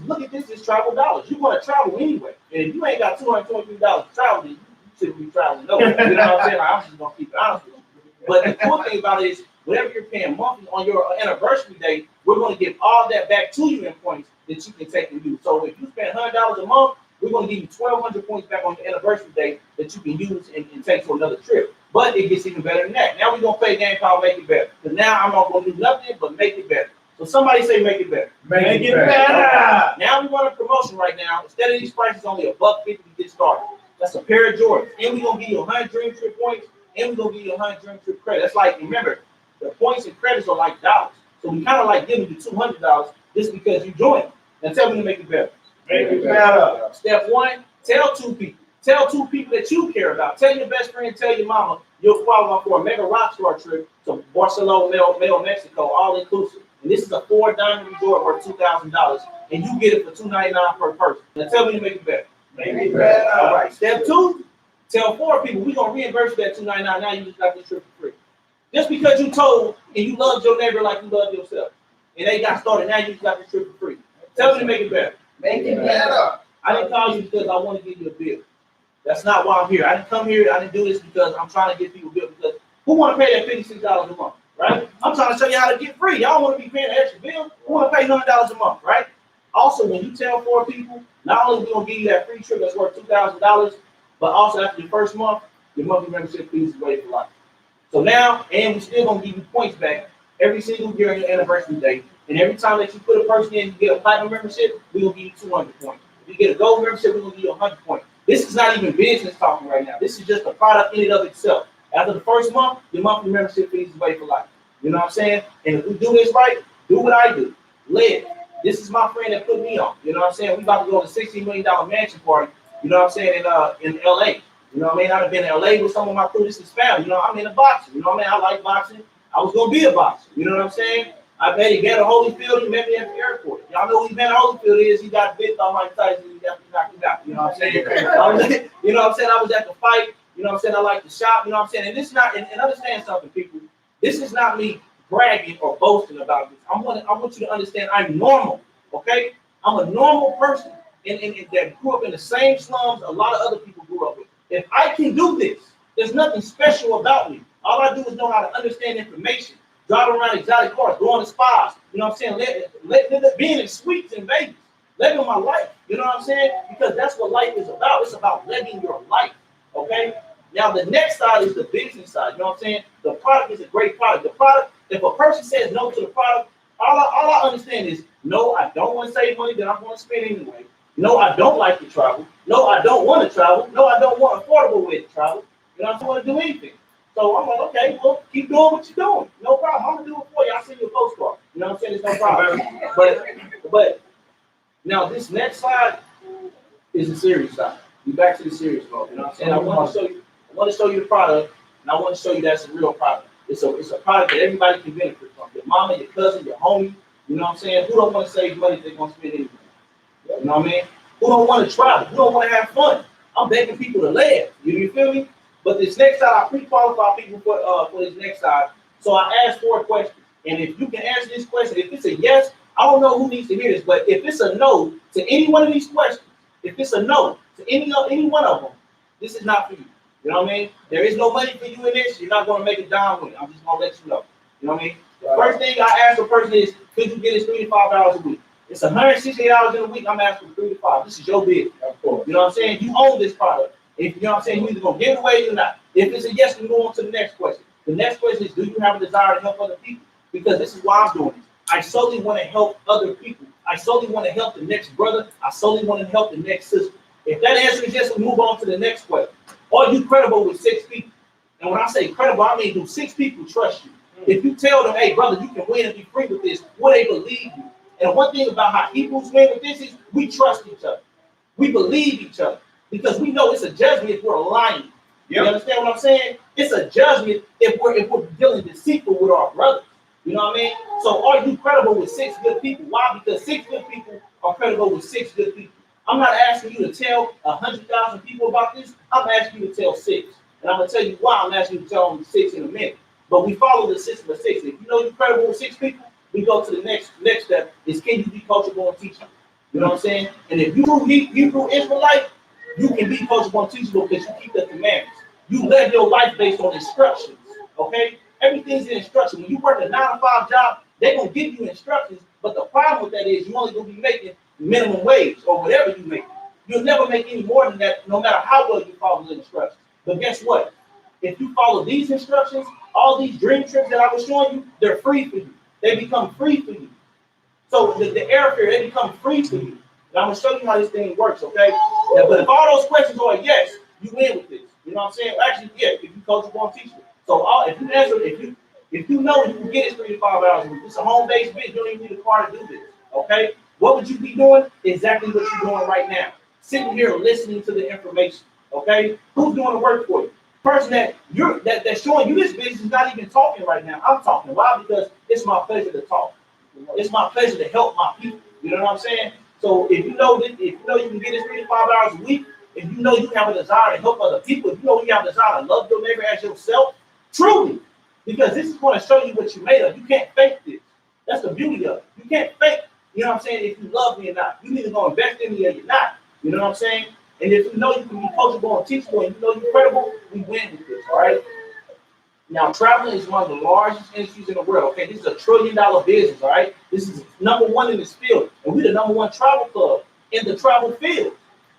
look at this is travel dollars. You want to travel anyway. And if you ain't got $223 to travel, then you shouldn't be traveling nowhere. You know what I'm saying? Like, I'm just going to keep it honest with you. But the cool thing about it is, whatever you're paying monthly on your anniversary day, we're going to give all that back to you in points that you can take and use. So if you spend $100 a month, we're going to give you 1,200 points back on your anniversary day that you can use and take for another trip. But it gets even better than that. Now we're going to play a game called Make It Better. Because now I'm not going to do nothing but make it better. So somebody say make it better. Make it better. Okay. Now we want a promotion right now. Instead of these prices, only $150 to get started. That's a pair of Jordans. And we're going to give you 100 dream trip points. And we're going to give you 100 dream trip credit. That's like, remember, the points and credits are like dollars. So we kind of like giving you $200 just because you joined. Now tell me to make it better. Make it better. Step 1, tell 2 people. Tell 2 people that you care about. Tell your best friend, tell your mama you'll qualify for a mega rock star trip to Barcelona, Mexico, all inclusive. And this is a 4-diamond resort worth $2,000. And you get it for $299 per person. Now tell me to make it better. Make it better. All right. Step 2, tell 4 people we're going to reimburse you that $299. Now you just got this trip for free. Just because you told and you loved your neighbor like you loved yourself. And they got started, now you just got this trip for free. Tell me to make it better. Make it better. I didn't call you because I want to give you a bill. That's not why I'm here. I didn't come here. I didn't do this because I'm trying to get people a bill. Because who want to pay that $56 a month, right? I'm trying to show you how to get free. Y'all want to be paying an extra bill? Who want to pay $100 a month, right? Also, when you tell 4 people, not only are we going to give you that free trip that's worth $2,000, but also after your first month, your monthly membership fees is waived for life. So now, and we're still going to give you points back every single year on your anniversary day And every time that you put a person in, you get a platinum membership, we're going to give you 200 points. If you get a gold membership, we're going to give you 100 points. This is not even business talking right now. This is just a product in and of itself. After the first month, your monthly membership fees is away for life. You know what I'm saying? And if we do this right, do what I do. Live. This is my friend that put me on. You know what I'm saying? We about to go to $16 million mansion party. You know what I'm saying? In LA. You know what I mean? I've been in LA with some of my crew. This is family. You know, I'm in a boxing. You know what I mean? I like boxing. I was gonna be a boxer. You know what I'm saying? I met him at Holyfield. He met me at the airport. Y'all know who Evander Holyfield is. He got bit by Mike Tyson. He got knocked him out. You know what I'm saying? You know what I'm saying? I was at the fight. You know what I'm saying? I like to shop. You know what I'm saying? And this is not. And understand something, people. This is not me bragging or boasting about this. I want you to understand. I'm normal. Okay? I'm a normal person, and that grew up in the same slums a lot of other people grew up with. If I can do this, there's nothing special about me. All I do is know how to understand information, drive around exotic cars, go on the spas. You know what I'm saying? Let being in suites in Vegas, living my life. You know what I'm saying? Because that's what life is about. It's about living your life. Okay. Now the next side is the business side. You know what I'm saying? The product is a great product. The product, if a person says no to the product, all I understand is no, I don't want to save money that I'm going to spend anyway. No, I don't like to travel. No, I don't want to travel. No, I don't want an affordable way to travel. You know, I don't want to do anything. So I'm like, okay, well, keep doing what you're doing. No problem. I'm gonna do it for you. I'll send you a postcard. You know what I'm saying? It's no problem. But now this next slide is the serious side. We back to the serious mode. You know what I'm saying? I want to show you the product, and I want to show you that's a real product. It's a product that everybody can benefit from. Your mama, your cousin, your homie. You know what I'm saying? Who don't want to save money if they're gonna spend anything? You know what I mean? Who don't want to travel? Who don't want to have fun? I'm begging people to live. You feel me? But this next side, I pre-qualify people for this next side. So I asked 4 questions. And if you can answer this question, if it's a yes, I don't know who needs to hear this, but if it's a no to any one of these questions, if it's a no to any one of them, this is not for you. You know what I mean? There is no money for you in this. You're not going to make it down with it. I'm just going to let you know. You know what I mean? The first thing I ask a person is, could you get us 3 to 5 hours a week? It's 168 hours in a week. I'm asking for 3 to 5. This is your business. You know what I'm saying? You own this product. If you know what I'm saying, you're either gonna give it away or not. If it's a yes, we go on to the next question. The next question is, do you have a desire to help other people? Because this is why I'm doing this. I solely want to help other people. I solely want to help the next brother. I solely want to help the next sister. If that answer is yes, we move on to the next question. Are you credible with 6 people? And when I say credible, I mean do 6 people trust you? If you tell them, hey brother, you can win and be free with this, will they believe you? And one thing about how Hebrews win with this is we trust each other. We believe each other. Because we know it's a judgment if we're lying. You understand what I'm saying? It's a judgment if we're dealing deceitful with our brothers. You know what I mean? So are you credible with 6 good people? Why? Because 6 good people are credible with 6 good people. I'm not asking you to tell 100,000 people about this. I'm asking you to tell 6. And I'm gonna tell you why I'm asking you to tell them 6 in a minute. But we follow the system of 6. If you know you're credible with 6 people, we go to the next step is, can you be coachable and teachable? You know what I'm saying? And if you Hebrew Israelite, you can be coachable and teachable because you keep the commandments. You live your life based on instructions. Okay? Everything's in instruction. When you work a 9-to-5 job, they're gonna give you instructions. But the problem with that is you only gonna be making minimum wage or whatever you make. You'll never make any more than that, no matter how well you follow the instructions. But guess what? If you follow these instructions, all these dream trips that I was showing you, they're free for you. They become free for you. So the airfare, they become free for you. And I'm gonna show you how this thing works, okay? Yeah, but if all those questions are yes, you win with this. You know what I'm saying? Actually, yeah, if you coach, you're gonna teach it. So if you answer, if you know you can get it 3 to 5 hours a week, it's a home-based business. You don't even need a car to do this. Okay? What would you be doing? Exactly what you're doing right now. Sitting here listening to the information. Okay? Who's doing the work for you? Person that's showing you this business is not even talking right now. I'm talking. Why? Because it's my pleasure to talk. It's my pleasure to help my people. You know what I'm saying? So if you know you can get this 3 to 5 hours a week, if you know you have a desire to help other people, if you know you have a desire to love your neighbor as yourself, truly, because this is going to show you what you made of. You can't fake this. That's the beauty of it. You can't fake, you know what I'm saying, if you love me or not. You either going to invest in me or you're not. You know what I'm saying? And if you know you can be coachable and teachable and you know you're credible, we win with this, all right? Now, traveling is one of the largest industries in the world, okay? This is $1 trillion business, all right? This is #1 in this field, and we're the #1 travel club in the travel field.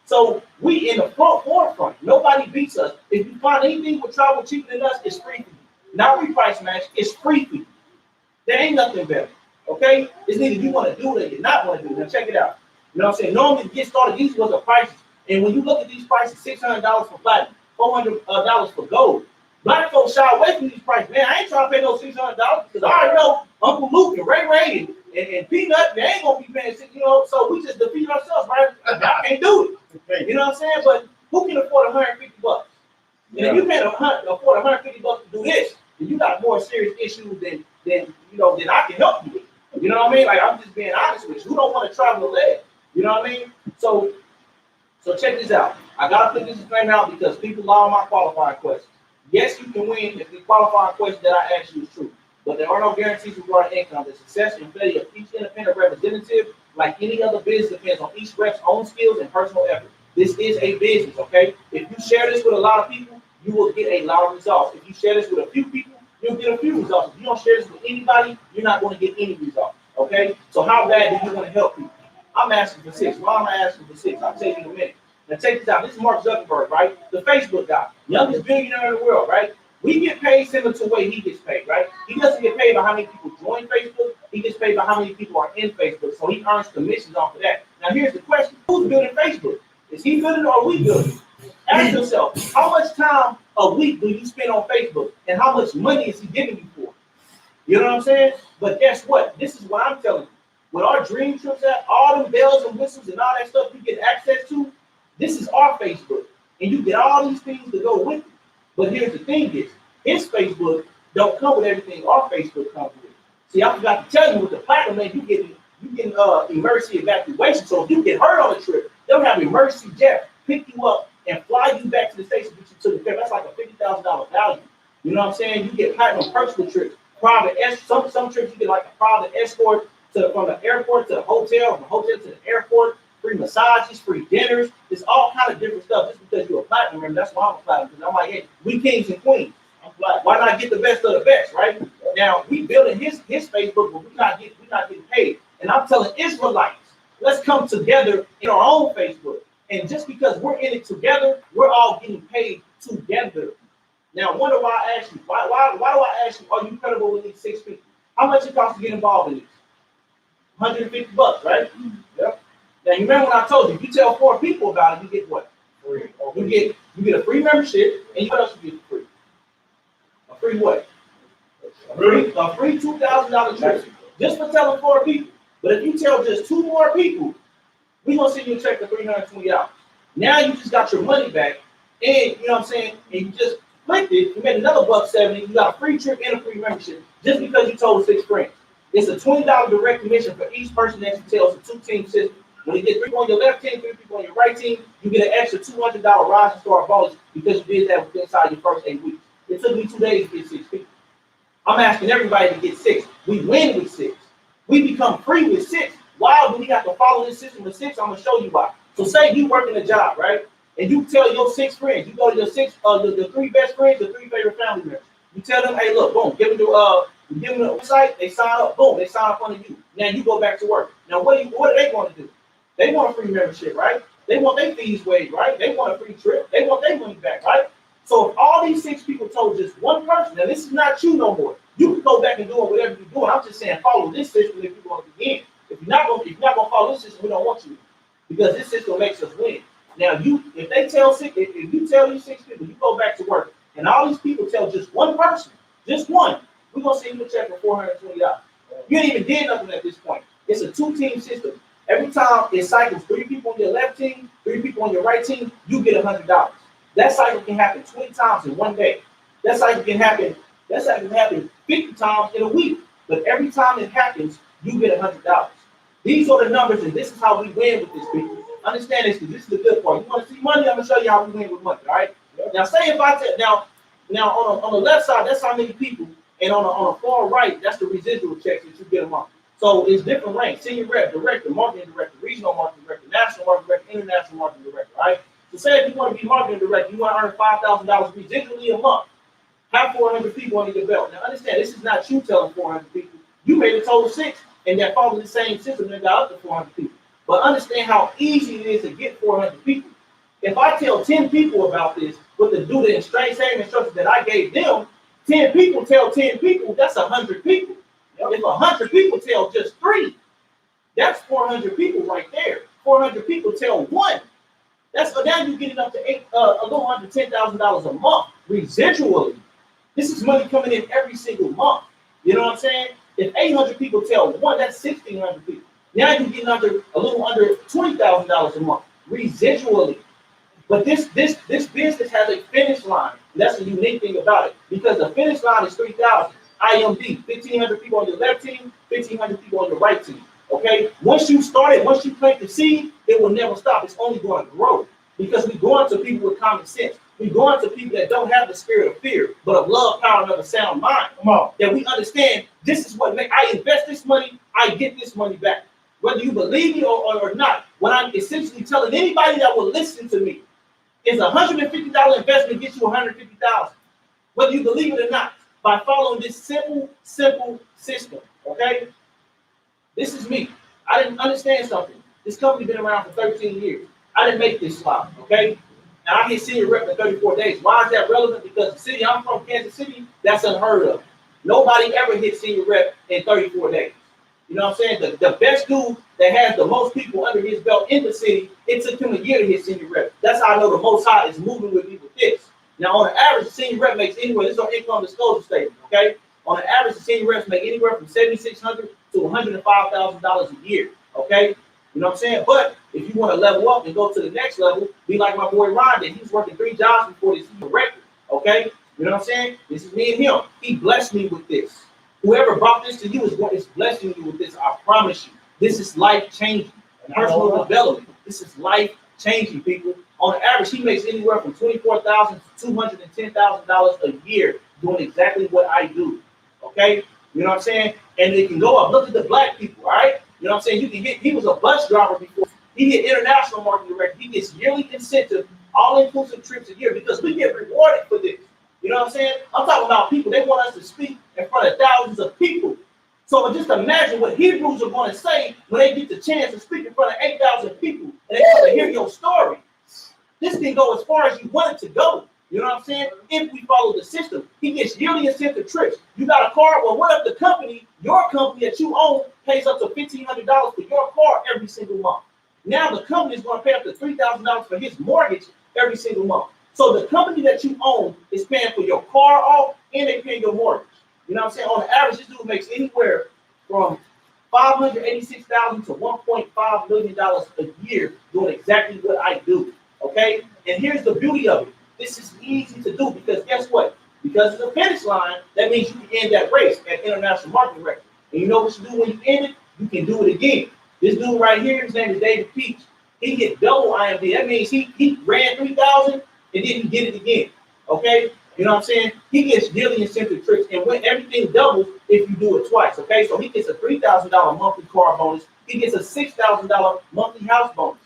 So we in the forefront. Nobody beats us. If you find anything with travel cheaper than us, it's free for you. Not reprice match, it's free for you. There ain't nothing better, Okay? It's either you want to do it or you not want to do it. Now check it out. You know what I'm saying? Normally to get started, these was the prices. And when you look at these prices, $600 for platinum, $400 for gold. Black folks shy away from these prices. Man, I ain't trying to pay those $600 because I already know Uncle Luke and Ray and Peanut, they ain't gonna be paying, you know. So we just defeat ourselves, right? I can't do it. You know what I'm saying? But who can afford $150? And if you can't afford $150 to do this, then you got more serious issues than I can help you with. You know what I mean? Like, I'm just being honest with you. Who don't want to travel the leg? You know what I mean? So check this out. I gotta put this disclaimer out because people lie on my qualifying questions. Yes, you can win if the qualifying question that I ask you is true, but there are no guarantees regarding income. The success and failure of each independent representative, like any other business, depends on each rep's own skills and personal effort. This is a business, okay? If you share this with a lot of people, you will get a lot of results. If you share this with a few people, you'll get a few results. If you don't share this with anybody, you're not going to get any results, okay? So how bad do you want to help people? I'm asking for 6. Why am I asking for 6? I'll tell you in a minute. Now take this out. This is Mark Zuckerberg, right? The Facebook guy, youngest billionaire in the world, right? We get paid similar to the way he gets paid, right? He doesn't get paid by how many people join Facebook. He gets paid by how many people are in Facebook. So he earns commissions off of that. Now here's the question. Who's building Facebook? Is he building or are we building? Ask yourself, how much time a week do you spend on Facebook? And how much money is he giving you for? You know what I'm saying? But guess what? This is what I'm telling you. With our dream trips at, all them bells and whistles and all that stuff you get access to, this is our Facebook, and you get all these things to go with it. But here's the thing is, his Facebook don't come with everything our Facebook comes with. See, I forgot to tell you with the platinum, man, you get emergency evacuation. So if you get hurt on a trip, they'll have emergency jet pick you up and fly you back to the station, get you to the trip. That's like a $50,000 value. You know what I'm saying? You get platinum personal trips, private some trips you get like a private escort from the airport to the hotel, from the hotel to the airport. Free massages, free dinners. It's all kind of different stuff. Just because you're a platinum member, that's why I'm a platinum. Because I'm like, hey, we kings and queens. I'm like, why not get the best of the best, right? Now we building his Facebook, but we're not getting paid. And I'm telling Israelites, let's come together in our own Facebook. And just because we're in it together, we're all getting paid together. Now, wonder why I ask you, why do I ask you, are you credible with these 6 people? How much it costs to get involved in this? $150, right? Yep. Now you remember when I told you, if you tell 4 people about it, you get what? Free. You get a free membership, and what else you get for free? A free what? A free $2,000 trip just for telling 4 people. But if you tell just 2 more people, we're gonna send you a check for $320. Now you just got your money back, and you know what I'm saying, and you just flipped it, you made another $170, you got a free trip and a free membership just because you told 6 friends. It's a $20 direct commission for each person that you tell. It's a 2-team system. When you get 3 people on your left team, 3 people on your right team, you get an extra $200 rise and start bonus because you did that inside your first 8 weeks. It took me 2 days to get 6 people. I'm asking everybody to get 6. We win with 6. We become free with 6. Why do we have to follow this system with 6? I'm gonna show you why. So say you working a job, right? And you tell your 6 friends, you go to your 6, the 3 best friends, the 3 favorite family members. You tell them, hey, look, boom, give them the website, they sign up, boom, they sign up under you. Now you go back to work. Now what are they going to do? They want a free membership, right? They want their fees waived, right? They want a free trip. They want their money back, right? So if all these 6 people told just one person, now this is not you no more. You can go back and do whatever you're doing. I'm just saying follow this system if you want to begin. If you're not gonna follow this system, we don't want you to, because this system makes us win. Now if you tell these 6 people, you go back to work, and all these people tell just one person, just one, we're gonna send you a check for $420. You ain't even did nothing at this point. It's a 2-team system. Every time it cycles 3 people on your left team, 3 people on your right team, you get $100. That cycle can happen 20 times in one day. That cycle can happen 50 times in a week. But every time it happens, you get $100. These are the numbers, and this is how we win with this, people. Understand this, because this is the good part. You want to see money? I'm gonna show you how we win with money. All right. Now, say if I tell now on the left side, that's how many people, and on the far right, that's the residual checks that you get a month. So it's different ranks: senior rep, director, marketing director, regional marketing director, national marketing director, international marketing director. Right. So say if you want to be marketing director, you want to earn $5,000 residually a month. Have 400 people under your belt. Now understand, this is not you telling 400 people. You made a total 6, and that follows the same system that got up to 400 people. But understand how easy it is to get 400 people. If I tell 10 people about this, what to do the same instructions that I gave them, 10 people tell 10 people, that's 100 people. If 100 people tell just 3, that's 400 people right there. 400 people tell 1. That's now you're getting up to a little under $10,000 a month residually. This is money coming in every single month. You know what I'm saying? If 800 people tell 1, that's 1,600 people. Now you're getting a little under $20,000 a month residually. But this business has a finish line. That's the unique thing about it, because the finish line is 3,000 IMD, 1,500 people on your left team, 1,500 people on your right team. Okay, once you plant the seed, it will never stop. It's only going to grow, because we're going to people with common sense. We're going to people that don't have the spirit of fear, but of love, power, and of a sound mind. Come on, that we understand this is what I invest this money, I get this money back. Whether you believe me or not, what I'm essentially telling anybody that will listen to me is $150 investment gets you $150,000. Whether you believe it or not, by following this simple system. Okay. This is me. I didn't understand something. This company been around for 13 years. I didn't make this slide, okay? And I hit senior rep in 34 days. Why is that relevant? Because the city I'm from, Kansas City, that's unheard of. Nobody ever hit senior rep in 34 days. You know what I'm saying? The best dude that has the most people under his belt in the city, it took him a year to hit senior rep. That's how I know the Most High is moving with me with this. Now, on the average, the senior rep makes anywhere, this is on income disclosure statement, okay? On the average, the senior reps make anywhere from $7,600 to $105,000 a year, okay? You know what I'm saying? But if you want to level up and go to the next level, be like my boy Ron did. He was working 3 jobs before this record, okay? You know what I'm saying? This is me and him. He blessed me with this. Whoever brought this to you is blessing you with this. I promise you. This is life-changing. Personal development. This is life-changing, people. On the average, he makes anywhere from $24,000 to $210,000 a year doing exactly what I do. Okay? You know what I'm saying? And it can go up. Look at the black people, all right? You know what I'm saying? You can get, he was a bus driver before. He hit international marketing director. He gets yearly incentive, all-inclusive trips a year, because we get rewarded for this. You know what I'm saying? I'm talking about people. They want us to speak in front of thousands of people. So just imagine what Hebrews are going to say when they get the chance to speak in front of 8,000 people and they want to hear your story. This can go as far as you want it to go. You know what I'm saying? If we follow the system, he gets yearly incentive trips. You got a car. Well, what if the company, your company that you own, pays up to $1,500 for your car every single month? Now the company is going to pay up to $3,000 for his mortgage every single month. So the company that you own is paying for your car off and they pay your mortgage. You know what I'm saying? On the average, this dude makes anywhere from $586,000 to $1.5 million a year doing exactly what I do. Okay? And here's the beauty of it. This is easy to do because guess what? Because of the finish line, that means you can end that race at international marketing record. And you know what you do when you end it? You can do it again. This dude right here, his name is David Peach. He hit double IMD. That means he ran 3,000 and then he did it again. Okay? You know what I'm saying? He gets yearly incentive trips, and when everything doubles if you do it twice. Okay? So he gets a $3,000 monthly car bonus. He gets a $6,000 monthly house bonus.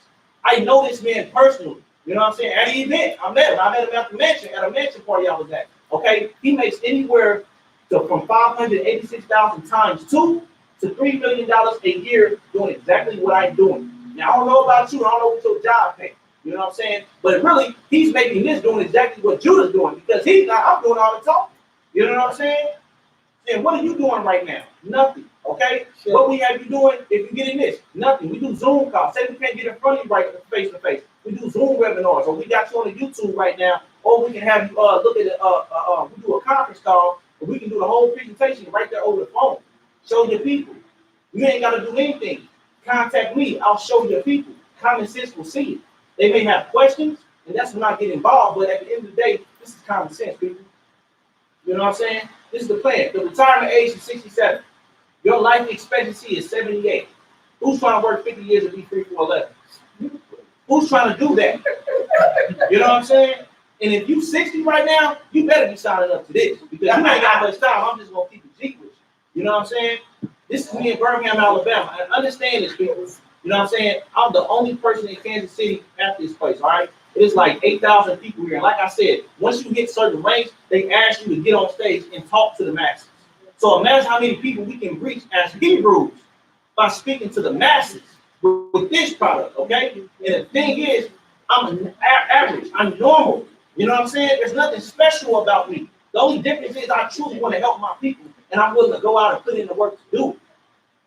I know this man personally. You know what I'm saying? At the event, I met him at the mansion, at a mansion party I was at. Okay? He makes anywhere from $586,000 times 2 to $3 million a year doing exactly what I'm doing. Now, I don't know about you. I don't know what your job pays. You know what I'm saying? But really, he's making this doing exactly what Judah's doing because he's not, I'm doing all the talking. You know what I'm saying? And what are you doing right now? Nothing. Okay? Sure. What we have you doing if you get in this? Nothing. We do Zoom calls. Say we can't get in front of you right face to face. We do Zoom webinars, or we got you on the YouTube right now, or we can have you look at it. We do a conference call, or we can do the whole presentation right there over the phone. Show your people. You ain't got to do anything. Contact me. I'll show your people. Common sense will see it. They may have questions, and that's when I get involved. But at the end of the day, this is common sense, people. You know what I'm saying? This is the plan. The retirement age is 67. Your life expectancy is 78. Who's trying to work 50 years and be free for 11? Who's trying to do that? You know what I'm saying? And if you 60 right now, you better be signing up to this because you ain't got much time. I'm just gonna keep it G with you. You know what I'm saying? This is me in Birmingham, Alabama. And understand this, people. You know what I'm saying? I'm the only person in Kansas City at this place. All right. It's like 8,000 people here. And like I said, once you hit certain ranks, they ask you to get on stage and talk to the masses. So imagine how many people we can reach as Hebrews by speaking to the masses with this product, okay? And the thing is, I'm an average. I'm normal. You know what I'm saying? There's nothing special about me. The only difference is I truly want to help my people. and I'm willing to go out and put in the work to do it.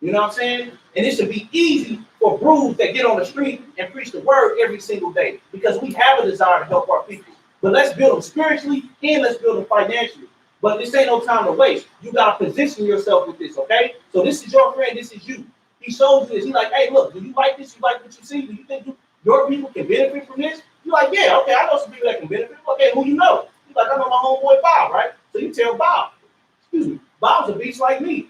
You know what I'm saying? And it should be easy for brews that get on the street and preach the word every single day, because we have a desire to help our people. But let's build them spiritually and let's build them financially. But this ain't no time to waste. You gotta position yourself with this, okay? So this is your friend, this is you. He shows you this. He's like, hey, look, do you like this? You like what you see? Do you think your people can benefit from this? You're like, yeah, okay, I know some people that can benefit. Okay, who you know? He's like, I know my homeboy Bob, right? So you tell Bob, excuse me, Bob's a beast like me.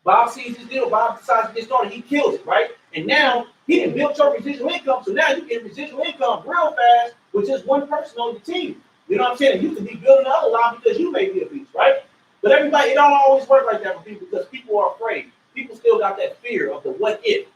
Bob sees this deal, Bob decides to get started, he kills it, right? And now he didn't build your residual income, so now you get residual income real fast with just one person on your team. You know what I'm saying? You could be building the other line because you may be a beast, right? But everybody, it don't always work like that for people because people are afraid. People still got that fear of the what if.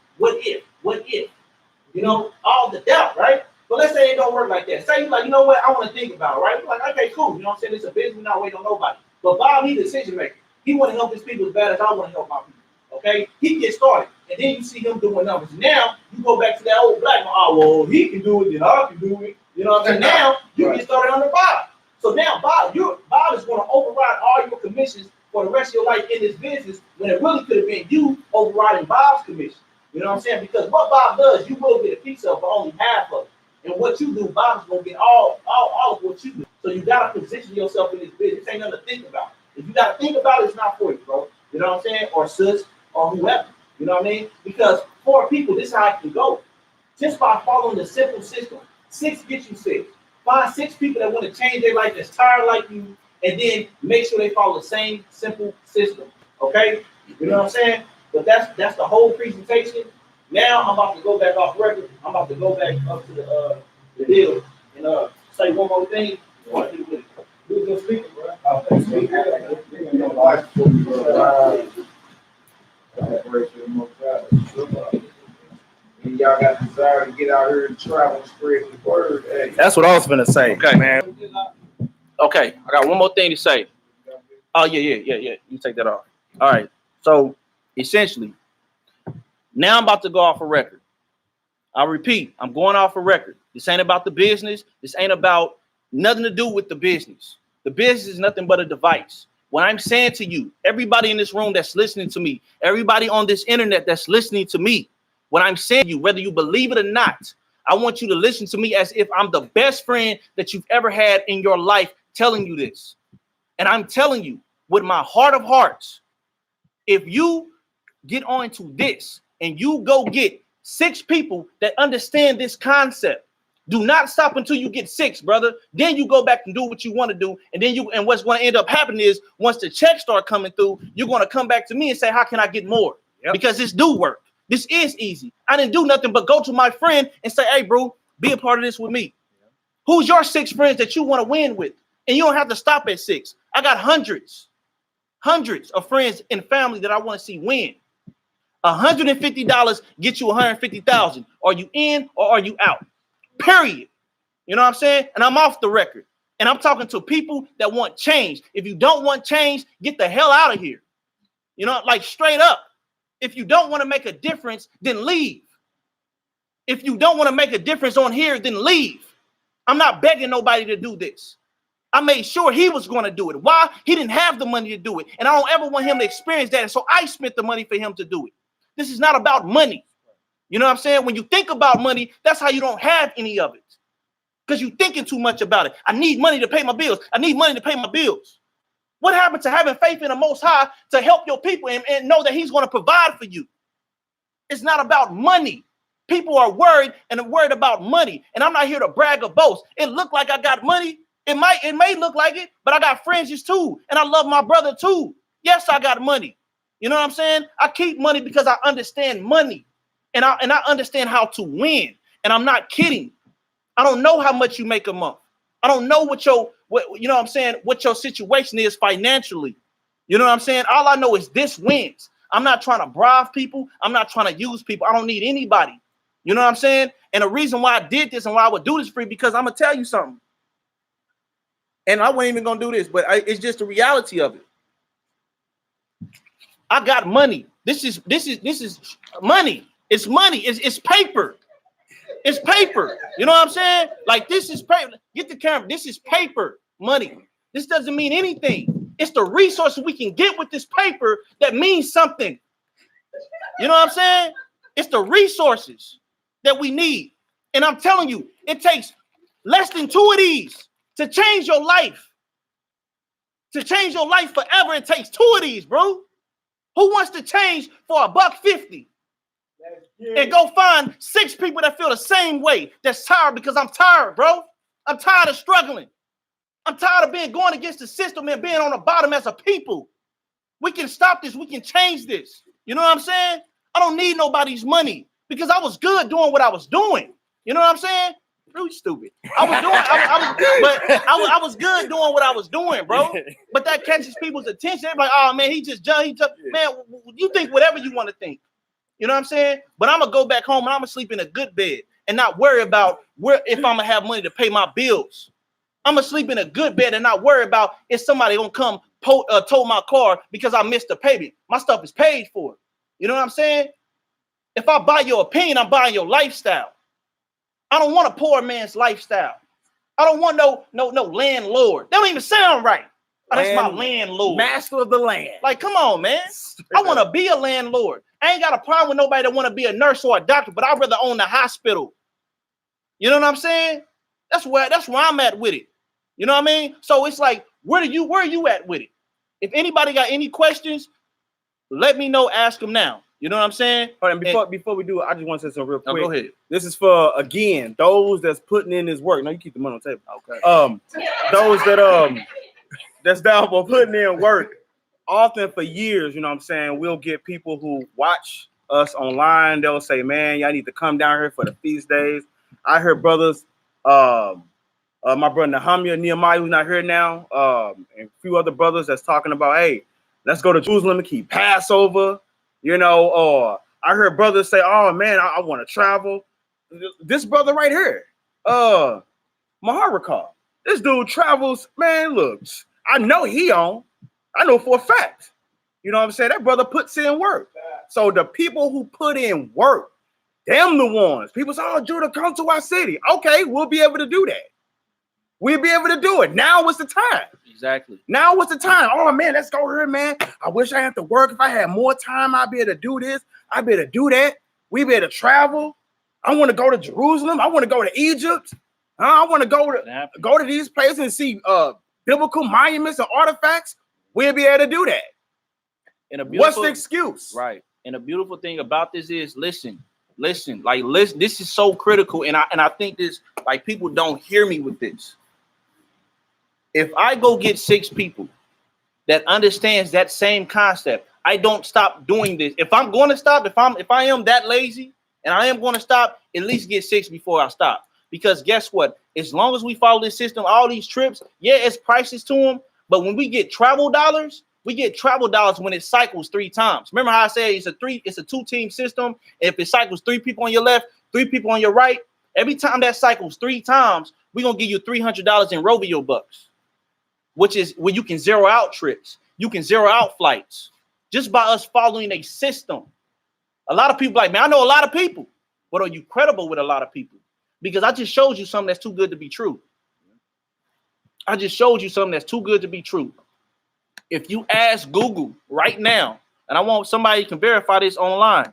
You know, all the doubt, right? But let's say it don't work like that. Say you're like, you know what, I want to think about it, right? You're like, okay, cool. You know what I'm saying? It's a business, we're not waiting on nobody. But Bob, he's a decision maker. He want to help his people as bad as I want to help my people. Okay? He gets started. And then you see him doing numbers. Now you go back to that old black man. Oh, well, he can do it, then I can do it. You know what I'm saying? Now you get started under Bob. So now Bob is going to override all your commissions for the rest of your life in this business when it really could have been you overriding Bob's commission. You know what I'm saying? Because what Bob does, you will get a piece of, but only half of it. And what you do, Bob's going to get all of what you do. So you got to position yourself in this business. Ain't nothing to think about. If you got to think about it, it's not for you, bro. You know what I'm saying? Or sis, or whoever. You know what I mean? Because for people, this is how it can go. Just by following the simple system. 6 gets you 6. Find 6 people that want to change their life, that's tired like you, and then make sure they follow the same simple system. Okay? You know what I'm saying? But that's the whole presentation. Now I'm about to go back off record. I'm about to go back up to the deal and say one more thing. Who's gonna speak, bro? Y'all got desire to get out here and travel and spread the word. Hey. That's what I was gonna say. Okay, man. Okay, I got one more thing to say. Oh, yeah. You take that off. All right. So essentially, now I'm about to go off a record. I repeat, I'm going off a record. This ain't about the business. This ain't about nothing to do with the business. The business is nothing but a device. What I'm saying to you, everybody in this room that's listening to me, everybody on this internet that's listening to me, what I'm saying to you, whether you believe it or not, I want you to listen to me as if I'm the best friend that you've ever had in your life telling you this. And I'm telling you, with my heart of hearts, if you get onto this and you go get 6 people that understand this concept, do not stop until you get 6, brother. Then you go back and do what you want to do. And then what's going to end up happening is once the checks start coming through, you're going to come back to me and say, how can I get more? Yep. Because this do work. This is easy. I didn't do nothing but go to my friend and say, hey, bro, be a part of this with me. Yep. Who's your 6 friends that you want to win with? And you don't have to stop at 6. I got hundreds of friends and family that I want to see win. $150 get you 150,000. Are you in or are you out? Period. You know what I'm saying? And I'm off the record. And I'm talking to people that want change. If you don't want change, get the hell out of here. You know, like straight up. If you don't want to make a difference, then leave. If you don't want to make a difference on here, then leave. I'm not begging nobody to do this. I made sure he was going to do it. Why? He didn't have the money to do it. And I don't ever want him to experience that. And so I spent the money for him to do it. This is not about money. You know what I'm saying? When you think about money, that's how you don't have any of it. Because you're thinking too much about it. I need money to pay my bills. I need money to pay my bills. What happened to having faith in the Most High to help your people and know that he's going to provide for you? It's not about money. People are worried about money. And I'm not here to brag or boast. It looked like I got money. It may look like it, but I got friends too. And I love my brother too. Yes, I got money. You know what I'm saying? I keep money because I understand money. And I understand how to win. And I'm not kidding. I don't know how much you make a month. I don't know what your situation is financially. You know what I'm saying? All I know is this wins. I'm not trying to bribe people. I'm not trying to use people. I don't need anybody. You know what I'm saying? And the reason why I did this and why I would do this free, because I'm going to tell you something. And I wasn't even going to do this, but it's just the reality of it. I got money. This is money. It's money. It's paper. It's paper. You know what I'm saying? Like, this is paper. Get the camera. This is paper money. This doesn't mean anything. It's the resources we can get with this paper that means something. You know what I'm saying? It's the resources that we need. And I'm telling you, it takes less than 2 of these to change your life. To change your life forever, it takes 2 of these, bro. Who wants to change for $1.50? And go find 6 people that feel the same way, that's tired, because I'm tired, bro. I'm tired of struggling. I'm tired of going against the system and being on the bottom as a people. We can stop this. We can change this. You know what I'm saying? I don't need nobody's money because I was good doing what I was doing. You know what I'm saying? Really stupid. I was good doing what I was doing, bro. But that catches people's attention. They're like, oh man, he just man, you think whatever you want to think. You know what I'm saying? But I'm gonna go back home and I'm gonna sleep in a good bed and not worry about if I'm gonna have money to pay my bills. I'm gonna sleep in a good bed and not worry about if somebody gonna come tow my car because I missed the payment. My stuff is paid for. You know what I'm saying? If I buy your opinion, I'm buying your lifestyle. I don't want a poor man's lifestyle. I don't want no landlord. That don't even sound right. Oh, that's my landlord. Master of the land. Like, come on, man. I want to be a landlord. I ain't got a problem with nobody that want to be a nurse or a doctor, but I'd rather own the hospital. You know what I'm saying? That's where I'm at with it. You know what I mean? So it's like, where are you at with it? If anybody got any questions, let me know. Ask them now. You know what I'm saying? All right, and before we do it, I just want to say something real quick. Go ahead. This is for, again, those that's putting in this work. No, you keep the money on the table. Okay. Those that that's down for putting in work. Often for years, you know what I'm saying, we'll get people who watch us online. They'll say, man, y'all need to come down here for the feast days. I heard brothers, my brother Nehemiah, who's not here now, and a few other brothers that's talking about, hey, let's go to Jerusalem and keep Passover. You know, or I heard brothers say, oh man, I want to travel. This brother right here, Maharakar, this dude travels, man, look, I know I know for a fact. You know what I'm saying? That brother puts in work. So the people who put in work, them the ones. People say, oh, Judah, come to our city. Okay, we'll be able to do that. We'll be able to do it. Now is the time. Exactly. Now is the time. Oh, man, let's go here, man. I wish I had to work. If I had more time, I'd be able to do this. I'd be able to do that. We'd be able to travel. I want to go to Jerusalem. I want to go to Egypt. I want to go to these places and see biblical monuments and artifacts. We'll be able to do that. And what's the excuse? Right. And the beautiful thing about this is, listen. This is so critical, and I think this, like, people don't hear me with this. If I go get 6 people that understands that same concept, I don't stop doing this. If I'm going to stop, if I am that lazy and I am going to stop, at least get 6 before I stop. Because guess what? As long as we follow this system, all these trips, yeah, it's prices to them. But when we get travel dollars, we get travel dollars when it cycles 3 times. Remember how I said it's a 2-team system. If it cycles 3 people on your left, 3 people on your right, every time that cycles 3 times, we're going to give you $300 in Rovio bucks, which is where you can zero out trips. You can zero out flights just by us following a system. A lot of people like, man, I know a lot of people, but are you credible with a lot of people? Because I just showed you something that's too good to be true. I just showed you something that's too good to be true. If you ask Google right now, and I want somebody who can verify this online,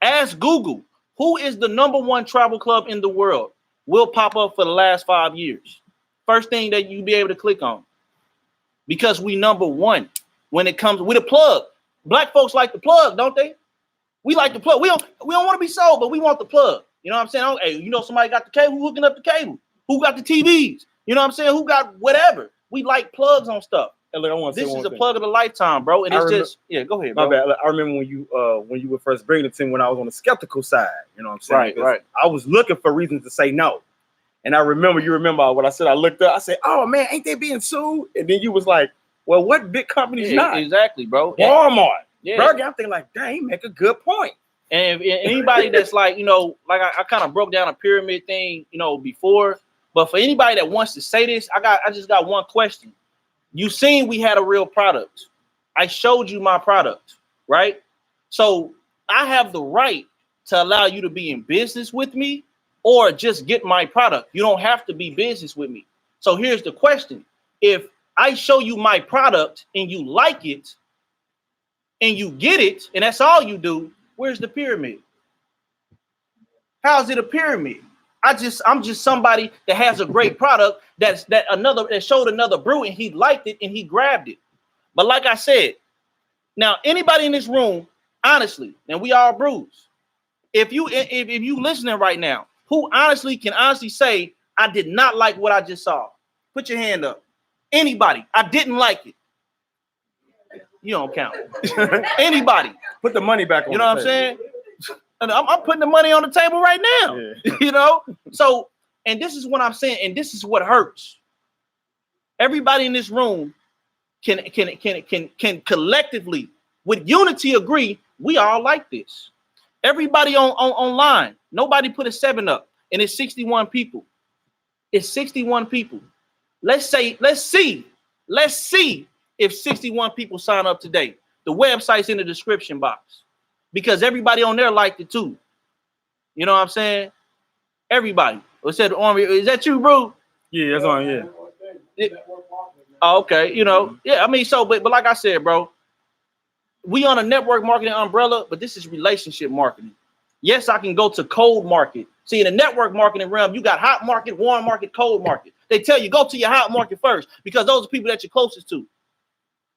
ask Google, who is the #1 travel club in the world? Will pop up for the last 5 years. First thing that you'll be able to click on. Because we #1 when it comes with a plug. Black folks like the plug, don't they? We like the plug. We don't want to be sold, but we want the plug. You know what I'm saying? Hey, you know, somebody got the cable, who hooking up the cable? Who got the TVs? You know what I'm saying? Who got whatever? We like plugs on stuff. Hey, look, this is a plug of the lifetime, bro. And it's go ahead, bro. My bad. I remember when you were first bringing it to me when I was on the skeptical side. You know what I'm saying? Right. I was looking for reasons to say no. And I remember, you remember what I said? I looked up, I said, oh man, ain't they being sued? And then you was like, well, what big company's not? Exactly, bro. Walmart. Yeah. Burger, I'm thinking like, dang, he make a good point. And anybody that's like, you know, like I kind of broke down a pyramid thing, you know, before. But for anybody that wants to say this, I just got one question. You seen we had a real product. I showed you my product, right? So I have the right to allow you to be in business with me or just get my product. You don't have to be business with me. So here's the question. If I show you my product and you like it and you get it, and that's all you do, where's the pyramid? How's it a pyramid? I'm just somebody that has a great product that showed another brew and he liked it and he grabbed it. But like I said, now anybody in this room, honestly, and we all brews, if you listening right now, who can honestly say, I did not like what I just saw? Put your hand up. Anybody, I didn't like it. You don't count. Anybody. Put the money back on. You know what I'm saying? And I'm putting the money on the table right now. Yeah. You know? So, and this is what I'm saying, and this is what hurts. Everybody in this room can collectively, with unity, agree we all like this. Everybody online, nobody put a 7 up, and it's 61 people. It's 61 people. Let's see if 61 people sign up today. The website's in the description box because everybody on there liked it too. You know what I'm saying? Everybody. Is that you, bro? Yeah, that's on. Yeah. Okay. You know. Yeah. I mean, but like I said, bro, we on a network marketing umbrella, but this is relationship marketing. Yes, I can go to cold market. See, in the network marketing realm, you got hot market, warm market, cold market. They tell you go to your hot market first because those are people that you're closest to.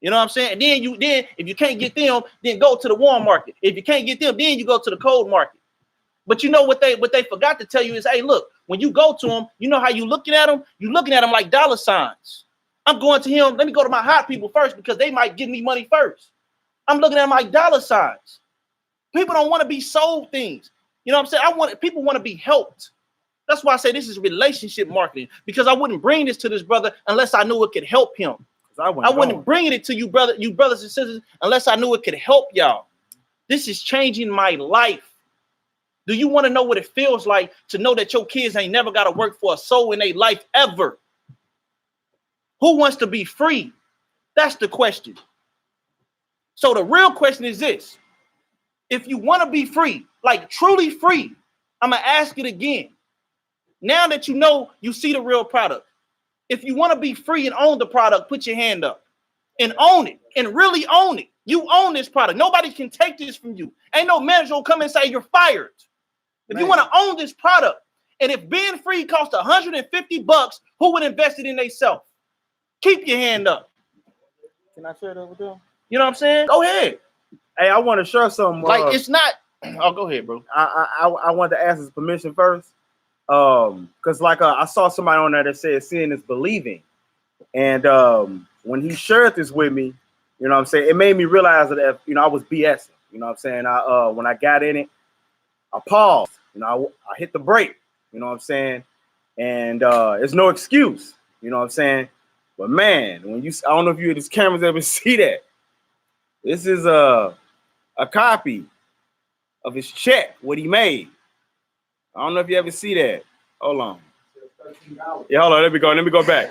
You know what I'm saying? And then if you can't get them, then go to the warm market. If you can't get them, then you go to the cold market. But you know what they forgot to tell you is, hey, look, when you go to them, you know how you looking at them? You looking at them like dollar signs. I'm going to him. Let me go to my hot people first because they might give me money first. I'm looking at them like dollar signs. People don't want to be sold things. You know what I'm saying? People want to be helped. That's why I say this is relationship marketing, because I wouldn't bring this to this brother unless I knew it could help him. I wouldn't bring it to you brothers and sisters, unless I knew it could help y'all. This is changing my life. Do you want to know what it feels like to know that your kids ain't never got to work for a soul in their life ever? Who wants to be free? That's the question. So the real question is this. If you want to be free, like truly free, I'm going to ask it again. Now that you know, you see the real product. If you want to be free and own the product, put your hand up and own it and really own it. You own this product. Nobody can take this from you. Ain't no manager will come and say you're fired. If you want to own this product, and if being free costs $150, who would invest it in themselves? Keep your hand up. Can I share that with them? You know what I'm saying? Go ahead. Hey, I want to share something. Like it's not. Oh, go ahead, bro. I wanted to ask his permission first. Because I saw somebody on there that said seeing is believing. And when he shared this with me, you know what I'm saying, it made me realize that, I was BSing. You know what I'm saying? When I got in it, I paused. I hit the brake. You know what I'm saying? And it's no excuse. You know what I'm saying? But man, I don't know if you his cameras ever see that. This is a copy of his check, what he made. I don't know if you ever see that. Hold on. Yeah, hold on. Let me go back.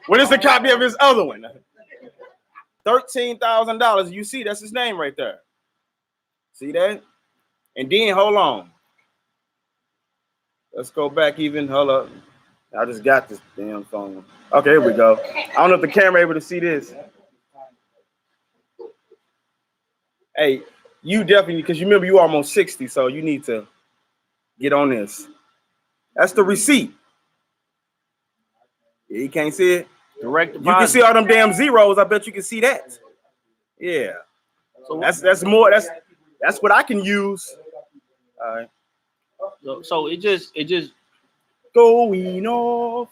What is the copy of his other one? $13,000. You see, that's his name right there. See that? And then, hold on. Let's go back even. Hold up. I just got this damn phone. Okay, here we go. I don't know if the camera able to see this. Hey, you definitely, because you remember you almost 60, so you need to get on this. That's the receipt. Yeah, you can't see it? Direct deposit. You can see all them damn zeros. I bet you can see that. Yeah. So that's more. That's what I can use. All right. So it just going off.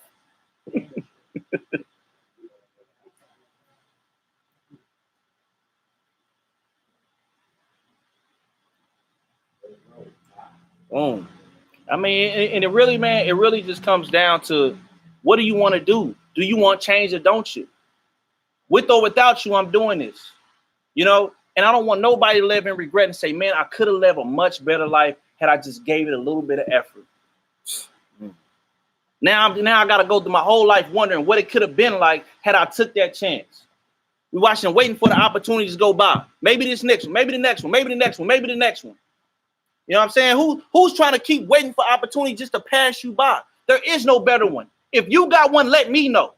I mean, and it really, man, it really just comes down to what do you want to do? Do you want change or don't you? With or without you, I'm doing this. And I don't want nobody to live in regret and say, man, I could have lived a much better life had I just gave it a little bit of effort. Now I got to go through my whole life wondering what it could have been like had I took that chance. We're watching, waiting for the opportunities to go by. Maybe this next one, maybe the next one, maybe the next one, maybe the next one. You know what I'm saying? Who's trying to keep waiting for opportunity just to pass you by? There is no better one. If you got one, let me know.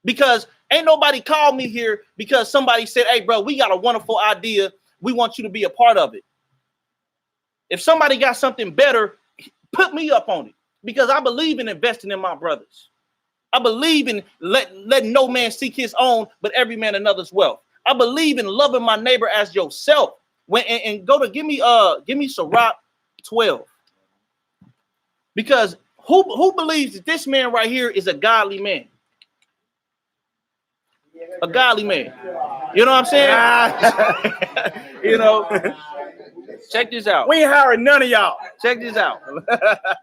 Because ain't nobody called me here because somebody said, hey, bro, we got a wonderful idea. We want you to be a part of it. If somebody got something better, put me up on it, because I believe in investing in my brothers. I believe in letting no man seek his own, but every man another's wealth. I believe in loving my neighbor as yourself. And go to give me Sirach 12. Because who believes that this man right here is a godly man? A godly man. You know what I'm saying? You know, check this out. We ain't hiring none of y'all. Check this out.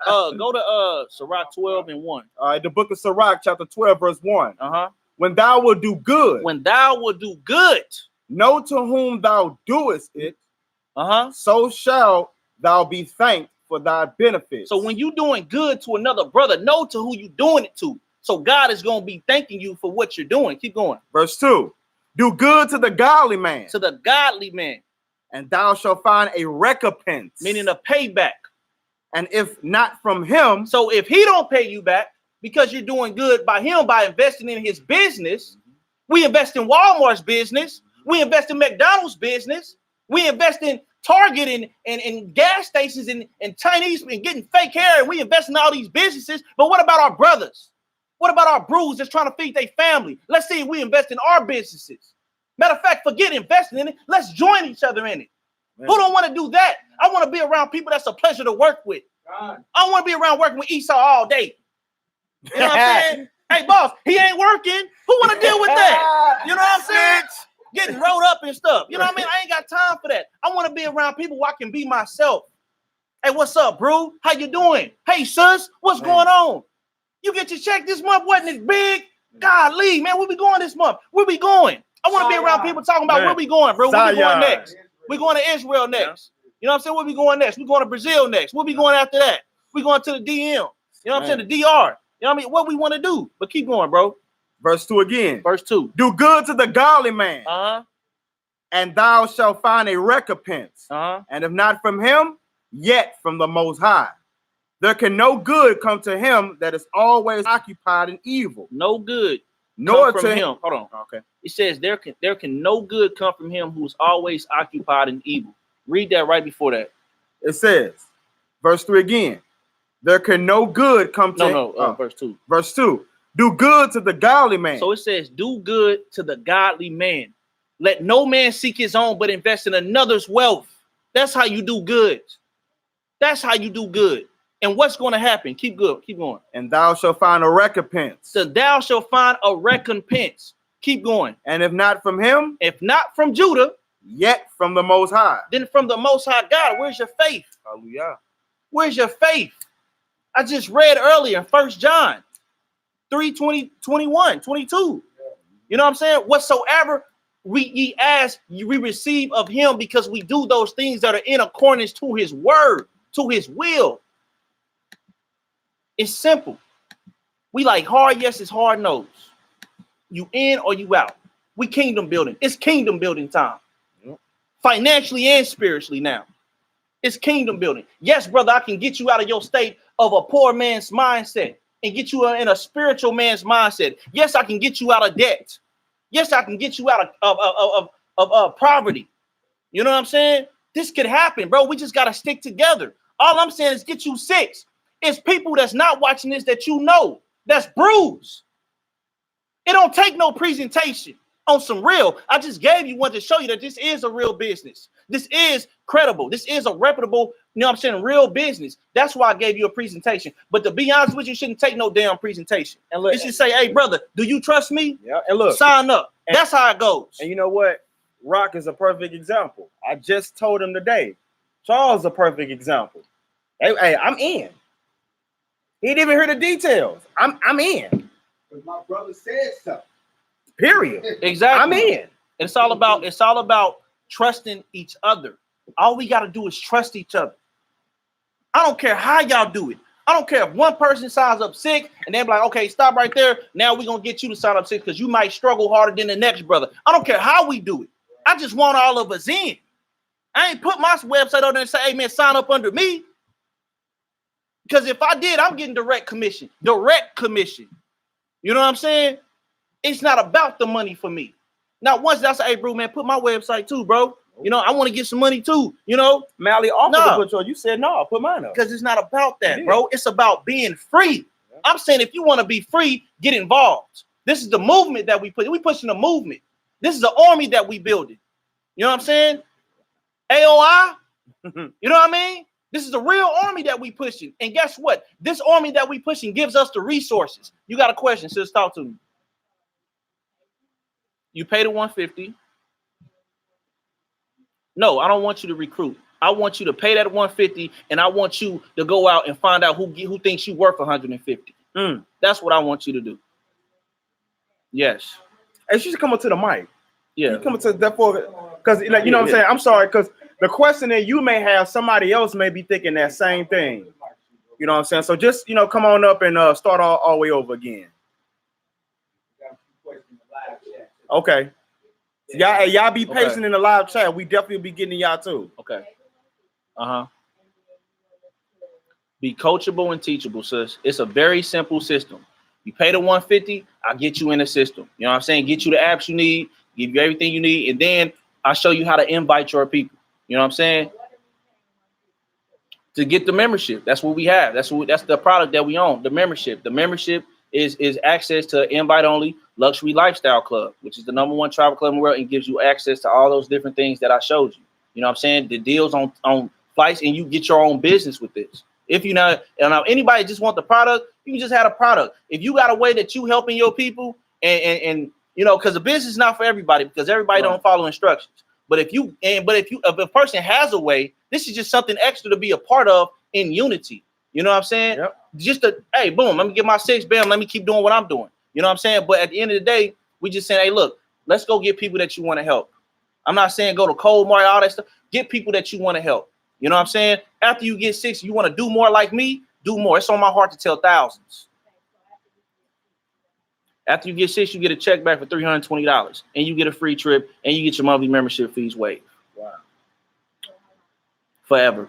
Go to Sirach 12 and 1. All right, the book of Sirach, chapter 12, verse 1. Uh-huh. When thou wilt do good, When thou wilt do good, know to whom thou doest it, uh-huh, so shall thou be thanked for thy benefits. so when you doing good to another brother, know to who you doing it to. So God is going to be thanking you for what you're doing. Keep going. Verse 2. Do good to the godly man, To the godly man, and thou shalt find a recompense. meaning a payback. And if not from him, So if he don't pay you back because you're doing good by him by investing in his business, we invest in Walmart's business, we invest in McDonald's business, we invest in Target and gas stations and Chinese and getting fake hair, and we invest in all these businesses. But what about our brothers? What about our bros that's trying to feed their family? Let's see if we invest in our businesses. Matter of fact, forget investing in it. Let's join each other in it. Man. Who don't want to do that? I want to be around people that's a pleasure to work with. I want to be around working with Esau all day. You know what I'm saying? Hey, boss, he ain't working. Who want to deal with that? You know what I'm saying? Getting rolled up and stuff. You know what I mean? I ain't got time for that. I want to be around people where I can be myself. Hey, what's up, bro? How you doing? Hey, sus, what's going on? You get your check this month, wasn't it big? Golly, man, where we going this month? Where we going? I want to be around people talking about where we going, bro. Where we going next? We going to Israel next. You know what I'm saying? Where we going next? We going to Brazil next. Where we going after that? We going to the DM. You know what I'm saying? The DR. You know what I mean? What we want to do. But keep going, bro. verse 2 again. Verse 2. Do good to the godly man, Uh-huh. and thou shalt find a recompense. Uh-huh. And if not from him, yet from the Most High. There can no good come to him that is always occupied in evil. No good Nor come to from him. Hold on. Okay. It says there can no good come from him who's always occupied in evil. Read that right before that. It says, verse 3 again. There can no good come to verse 2. Verse 2. Do good to the godly man. So it says, do good to the godly man. Let no man seek his own, but invest in another's wealth. That's how you do good. That's how you do good. And what's going to happen? Keep good. Keep going. And thou shalt find a recompense. So thou shalt find a recompense. Keep going. And if not from him, If not from Judah, yet from the Most High. then from the Most High God. Where's your faith? Hallelujah. Where's your faith? I just read earlier, 1 John 3, 20, 21, 22. You know what I'm saying? Whatsoever we ask, we receive of him, because we do those things that are in accordance to his word, to his will. It's simple. We like hard yes, it's hard no's. You in or you out. We kingdom building. It's kingdom building time. Financially and spiritually now. It's kingdom building. Yes, brother, I can get you out of your state of a poor man's mindset and get you in a spiritual man's mindset. Yes, I can get you out of debt. Yes, I can get you out of poverty. You know what I'm saying? This could happen, bro. We just got to stick together. All I'm saying is get you 6. It's people that's not watching this that you know, that's bruised. It don't take no presentation on some real. I just gave you one to show you that this is a real business. This is credible. This is a reputable, you know what I'm saying, real business. That's why I gave you a presentation. But to be honest with you, shouldn't take no damn presentation. And look, you should say, hey, brother, do you trust me? Yeah, and look. Sign up. And, that's how it goes. And you know what? Rock is a perfect example. I just told him today. Charles is a perfect example. Hey, I'm in. He didn't even hear the details. I'm in. But my brother said so. Period. Exactly. I'm in. It's all about trusting each other. All we got to do is trust each other. I don't care how y'all do it. I don't care if one person signs up sick and they're like, okay, stop right there. Now we're going to get you to sign up sick because you might struggle harder than the next brother. I don't care how we do it. I just want all of us in. I ain't put my website on there and say, hey, man, sign up under me. Because if I did, I'm getting direct commission. Direct commission. You know what I'm saying? It's not about the money for me. Now, once I say, hey, bro, man, put my website too, bro. You know, I want to get some money too. You know, Mally offered No. to put yours. You said no, put mine up. because it's not about that, Yeah. bro. It's about being free. I'm saying if you want to be free, get involved. This is the movement that we pushing a movement. This is an army that we building. You know what I'm saying? AOI, you know what I mean? This is a real army that we pushing. And guess what? This army that we pushing gives us the resources. You got a question, sis? Talk to me. You pay the 150. No, I don't want you to recruit. I want you to pay that 150, and I want you to go out and find out who thinks you worth 150. That's what I want you to do. Yes. Hey, you should come up to the mic. Yeah. You come up to that for because like you know what I'm saying. I'm sorry because the question that you may have, somebody else may be thinking that same thing. You know what I'm saying. So just come on up and start all the way over again. Okay. Y'all be patient in the live chat. We definitely be getting y'all too. Okay. Be coachable and teachable, sis. It's a very simple system. You pay the 150, I'll get you in the system. You know what I'm saying? Get you the apps you need, give you everything you need, and then I'll show you how to invite your people. You know what I'm saying? To get the membership. That's what we have. That's the product that we own, the membership. The membership is access to invite-only luxury lifestyle club, which is the #1 travel club in the world and gives you access to all those different things that I showed you. You know what I'm saying? The deals on flights, and you get your own business with this. If you know, and anybody just want the product, you can just have a product. If you got a way that you helping your people, and because the business is not for everybody, because everybody don't follow instructions. But if a person has a way, this is just something extra to be a part of in unity. You know what I'm saying? Yep. Just hey, boom, let me get my 6, bam, let me keep doing what I'm doing. You know what I'm saying? But at the end of the day, we just saying, hey, look, let's go get people that you want to help. I'm not saying go to cold market, all that stuff. Get people that you want to help. You know what I'm saying? After you get 6, you want to do more like me, do more. It's on my heart to tell thousands. After you get 6, you get a check back for $320, and you get a free trip, and you get your monthly membership fees waived. Wow. Forever.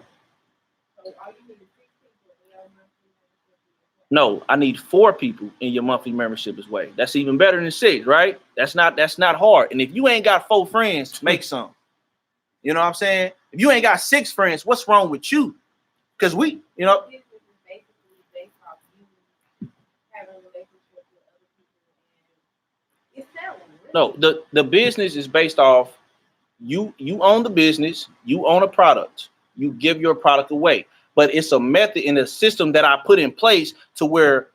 No, I need 4 people in your monthly membership is waived. That's even better than 6, right? That's not hard. And if you ain't got 4 friends, make some. You know what I'm saying? If you ain't got 6 friends, what's wrong with you? Because no, the business is based off you own the business, you own a product, you give your product away. But it's a method and a system that I put in place to where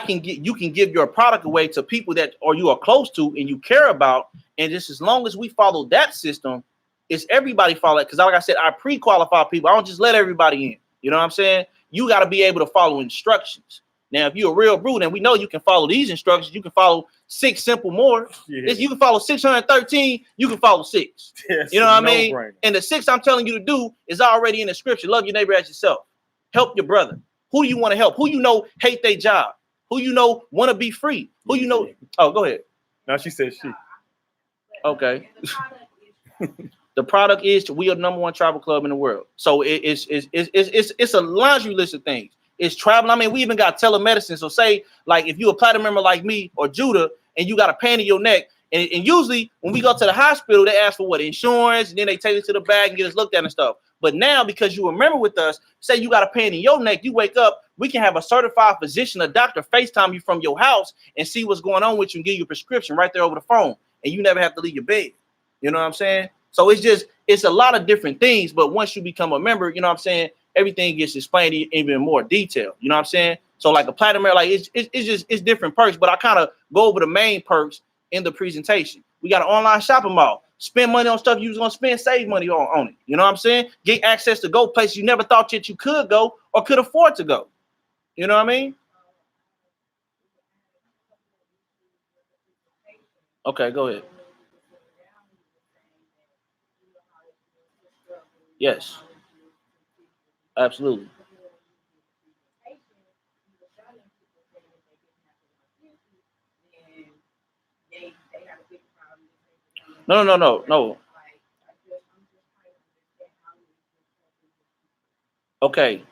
you can give your product away to people that you are close to and you care about. And just as long as we follow that system, it's everybody follow it. Because like I said, I pre-qualify people. I don't just let everybody in. You know what I'm saying? You got to be able to follow instructions. Now, if you're a real brew, then we know you can follow these instructions. You can follow 6 simple more. Yeah. You can follow 613. You can follow 6. Yes, You know what I mean? no-brainer. And the 6 I'm telling you to do is already in the scripture. Love your neighbor as yourself. Help your brother. Who do you want to help? Who you know hate their job? Who you know want to be free? Who you know? Oh, go ahead. No, she said she. Okay. The product is we are the #1 travel club in the world. So it's a laundry list of things. It's travel. I mean, we even got telemedicine. So say like if you a platinum member like me or Judah and you got a pain in your neck, and usually when we go to the hospital, they ask for what? Insurance, and then they take us to the bag and get us looked at and stuff. But now, because you remember with us, say you got a pain in your neck, you wake up, we can have a certified physician, a doctor, FaceTime you from your house and see what's going on with you and give you a prescription right there over the phone. And you never have to leave your bed. You know what I'm saying? So it's a lot of different things. But once you become a member, you know what I'm saying, everything gets explained in even more detail. You know what I'm saying? So like a platinum member, like it's different perks, but I kind of go over the main perks in the presentation. We got an online shopping mall. Spend money on stuff you was gonna spend, save money on it. You know what I'm saying? Get access to go places you never thought that you could go or could afford to go. You know what I mean? Okay, go ahead. Yes, absolutely. No. Okay,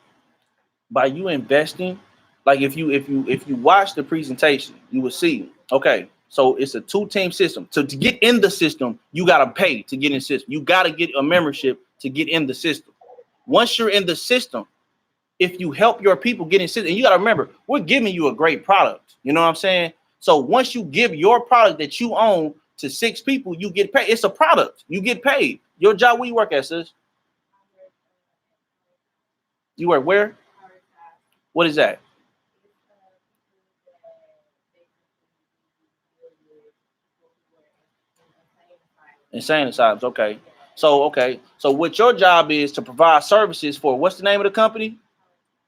by you investing, like if you watch the presentation, you will see. Okay, So it's a 2-team system. So to get in the system, you got to pay to get in the system. You got to get a membership to get in the system. Once you're in the system, if you help your people get in the system, and you got to remember, we're giving you a great product. You know what I'm saying? So once you give your product that you own to 6 people, you get paid. It's a product. You get paid. Your job, where you work at, sis? You work where? What is that? Insane asylums. Okay. So what your job is to provide services for, what's the name of the company?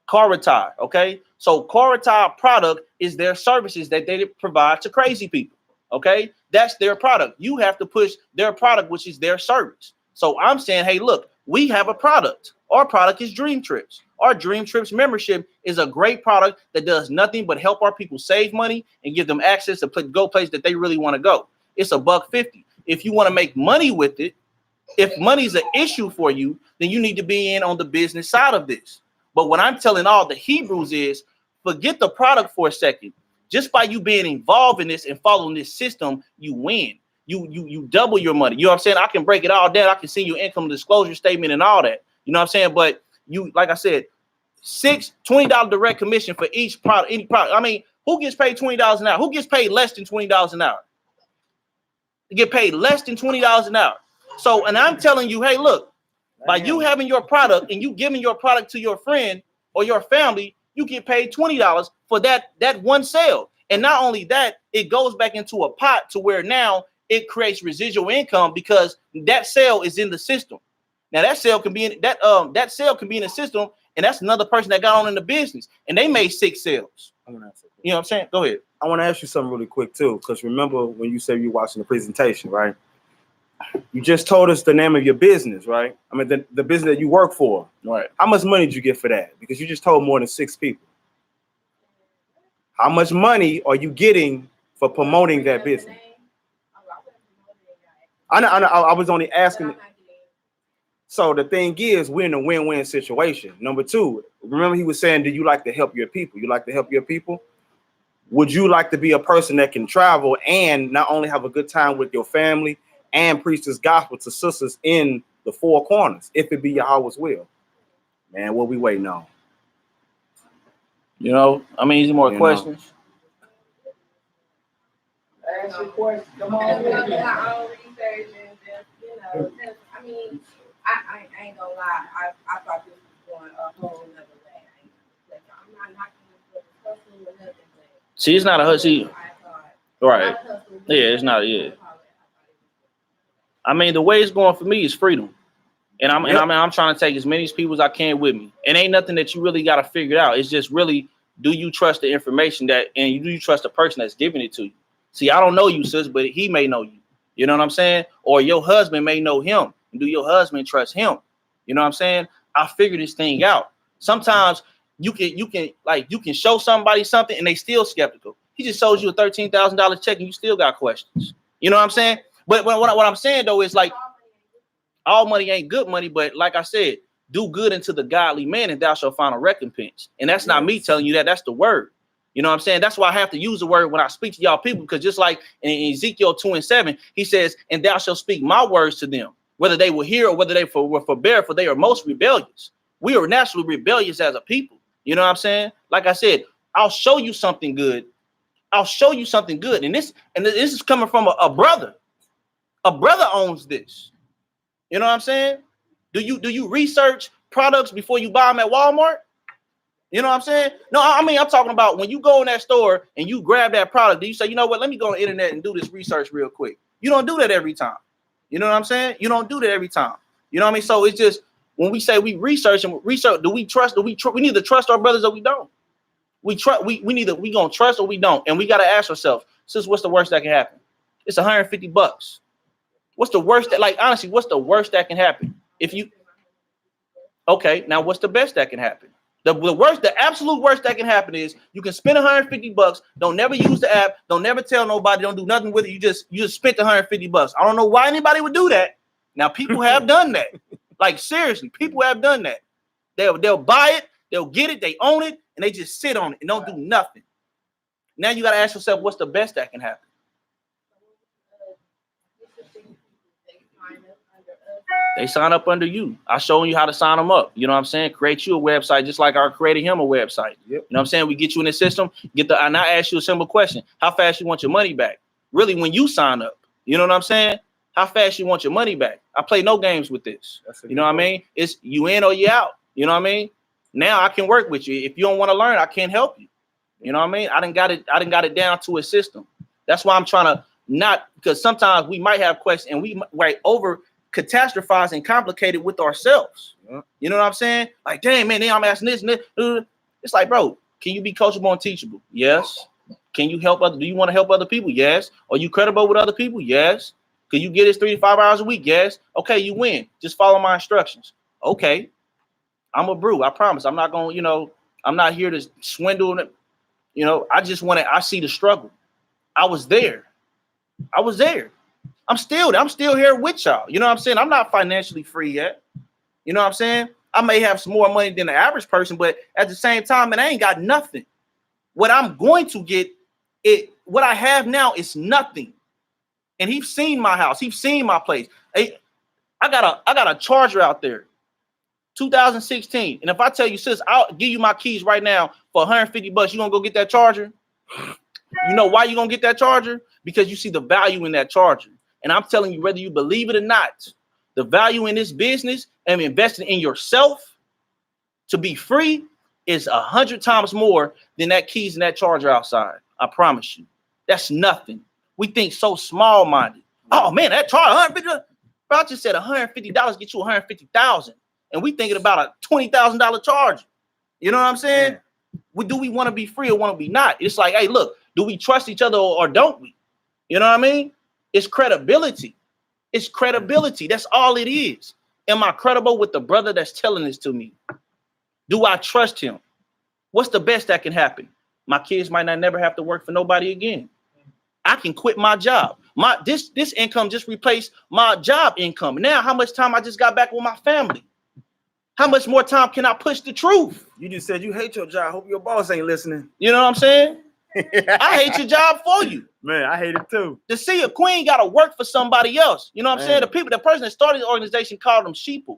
Caritai. Okay. So Caritai product is their services that they provide to crazy people. Okay. That's their product. You have to push their product, which is their service. So I'm saying, hey, look, we have a product. Our product is Dream Trips. Our Dream Trips membership is a great product that does nothing but help our people save money and give them access to go places that they really want to go. It's $150. If you want to make money with it, if money is an issue for you, then you need to be in on the business side of this. But what I'm telling all the Hebrews is, forget the product for a second. Just by you being involved in this and following this system, you win. You double your money. You know what I'm saying? I can break it all down. I can see your income disclosure statement and all that. You know what I'm saying? But you, like I said, $20 direct commission for each product, any product. I mean, who gets paid $20 an hour? Who gets paid less than $20 an hour? You get paid less than $20 an hour. So, and I'm telling you, hey, look, by you having your product and you giving your product to your friend or your family, you get paid $20 for that one sale. And not only that, it goes back into a pot to where now it creates residual income because that sale is in the system. Now that sale can be in that sale can be in the system, and that's another person that got on in the business, and they made 6 sales. You know what I'm saying? Go ahead. I want to ask you something really quick too, because remember when you said you're watching the presentation, right? You just told us the name of your business, right? I mean, the business that you work for. Right. How much money did you get for that? Because you just told more than 6 people. How much money are you getting for promoting that business? I know. I was only asking. So the thing is, we're in a win-win situation. Number 2, remember he was saying, do you like to help your people? You like to help your people? Would you like to be a person that can travel and not only have a good time with your family and preach this gospel to sisters in the 4 corners, if it be Yahweh's will? Man, what we waiting on? You know, I mean, any more questions? Ask your question. Come on. I own research and just, I mean, I ain't gonna lie. I thought this was going a whole nother way. I'm not knocking this hustle or nothing. See, it's not a hustle. Right. Yeah, it's not. Yeah. I mean, the way it's going for me is freedom, and I'm trying to take as many people as I can with me. And ain't nothing that you really got to figure out. It's just really, do you trust the information do you trust the person that's giving it to you? See, I don't know you, sis, but he may know you. You know what I'm saying? Or your husband may know him. And do your husband trust him? You know what I'm saying? I figure this thing out. Sometimes you can show somebody something and they still skeptical. He just sold you a $13,000 check and you still got questions. You know what I'm saying? But what I'm saying though is like, all money ain't good money, but like I said, do good unto the godly man and thou shalt find a recompense. And that's not me telling you that, that's the word. You know what I'm saying? That's why I have to use the word when I speak to y'all people, because just like in Ezekiel 2:7, he says, and thou shalt speak my words to them, whether they will hear or whether they will forbear, for they are most rebellious. We are naturally rebellious as a people. You know what I'm saying? Like I said, I'll show you something good. I'll show you something good. And this is coming from a brother. A brother owns this. You know what I'm saying? Do you research products before you buy them at Walmart? You know what I'm saying? No, I mean, I'm talking about when you go in that store and you grab that product, do you say, you know what, let me go on the internet and do this research real quick? You don't do that every time. You know what I'm saying? You don't do that every time. You know what I mean? So it's just, when we say we research, do we trust? We need to trust our brothers or we don't. We gonna trust or we don't. And we got to ask ourselves, sis, what's the worst that can happen? It's $150. What's the worst that, like, honestly, what's the worst that can happen? Okay, now what's the best that can happen? The absolute worst that can happen is you can spend $150, don't never use the app, don't never tell nobody, don't do nothing with it. You just spent $150. I don't know why anybody would do that. Now people have done that. Like seriously, people have done that. They'll buy it, they'll get it, they own it, and they just sit on it and don't do nothing. Now you got to ask yourself, what's the best that can happen? They sign up under you. I showing you how to sign them up. You know what I'm saying? Create you a website just like I created him a website. Yep. You know what I'm saying? We get you in the system, and I ask you a simple question. How fast you want your money back? Really, when you sign up, you know what I'm saying? How fast you want your money back? I play no games with this. You know what I mean? It's you in or you out. You know what I mean? Now I can work with you. If you don't want to learn, I can't help you. You know what I mean? I done got it down to a system. That's why I'm trying to not, because sometimes we might have questions and we might over catastrophize and complicate it with ourselves. Yeah. You know what I'm saying? Like, damn, man, I'm asking this and this. It's like, bro, can you be coachable and teachable? Yes. Can you help do you want to help other people? Yes. Are you credible with other people? Yes. Can you get this 3 to 5 hours a week? Yes. Okay, you win. Just follow my instructions. Okay. I'm a brew. I promise. I'm not going, I'm not here to swindle. I see the struggle. I was there. I'm still here with y'all. You know what I'm saying? I'm not financially free yet. You know what I'm saying? I may have some more money than the average person, but at the same time, man, I ain't got nothing. What I'm going to get, what I have now is nothing. And he's seen my house. He's seen my place. I got a Charger out there, 2016. And if I tell you, sis, I'll give you my keys right now for $150, you gonna go get that Charger? You know why you gonna get that Charger? Because you see the value in that Charger. And I'm telling you, whether you believe it or not, the value in this business and investing in yourself to be free is 100 times more than that keys and that Charger outside. I promise you. That's nothing. We think so small-minded. Oh, man, that Charger, $150. Bro, I just said $150 get you $150,000. And we thinking about a $20,000 Charger. You know what I'm saying? Do we want to be free or want to be not? It's like, hey, look, do we trust each other or don't we? You know what I mean? It's credibility. It's credibility. That's all it is. Am I credible with the brother that's telling this to me? Do I trust him? What's the best that can happen? My kids might not never have to work for nobody again. I can quit my job. This income just replaced my job income. Now, how much time I just got back with my family? How much more time can I push the truth? You just said you hate your job. Hope your boss ain't listening. You know what I'm saying? I hate your job for you. Man, I hate it too. To see a queen got to work for somebody else. You know what I'm saying? The person that started the organization called them sheeple.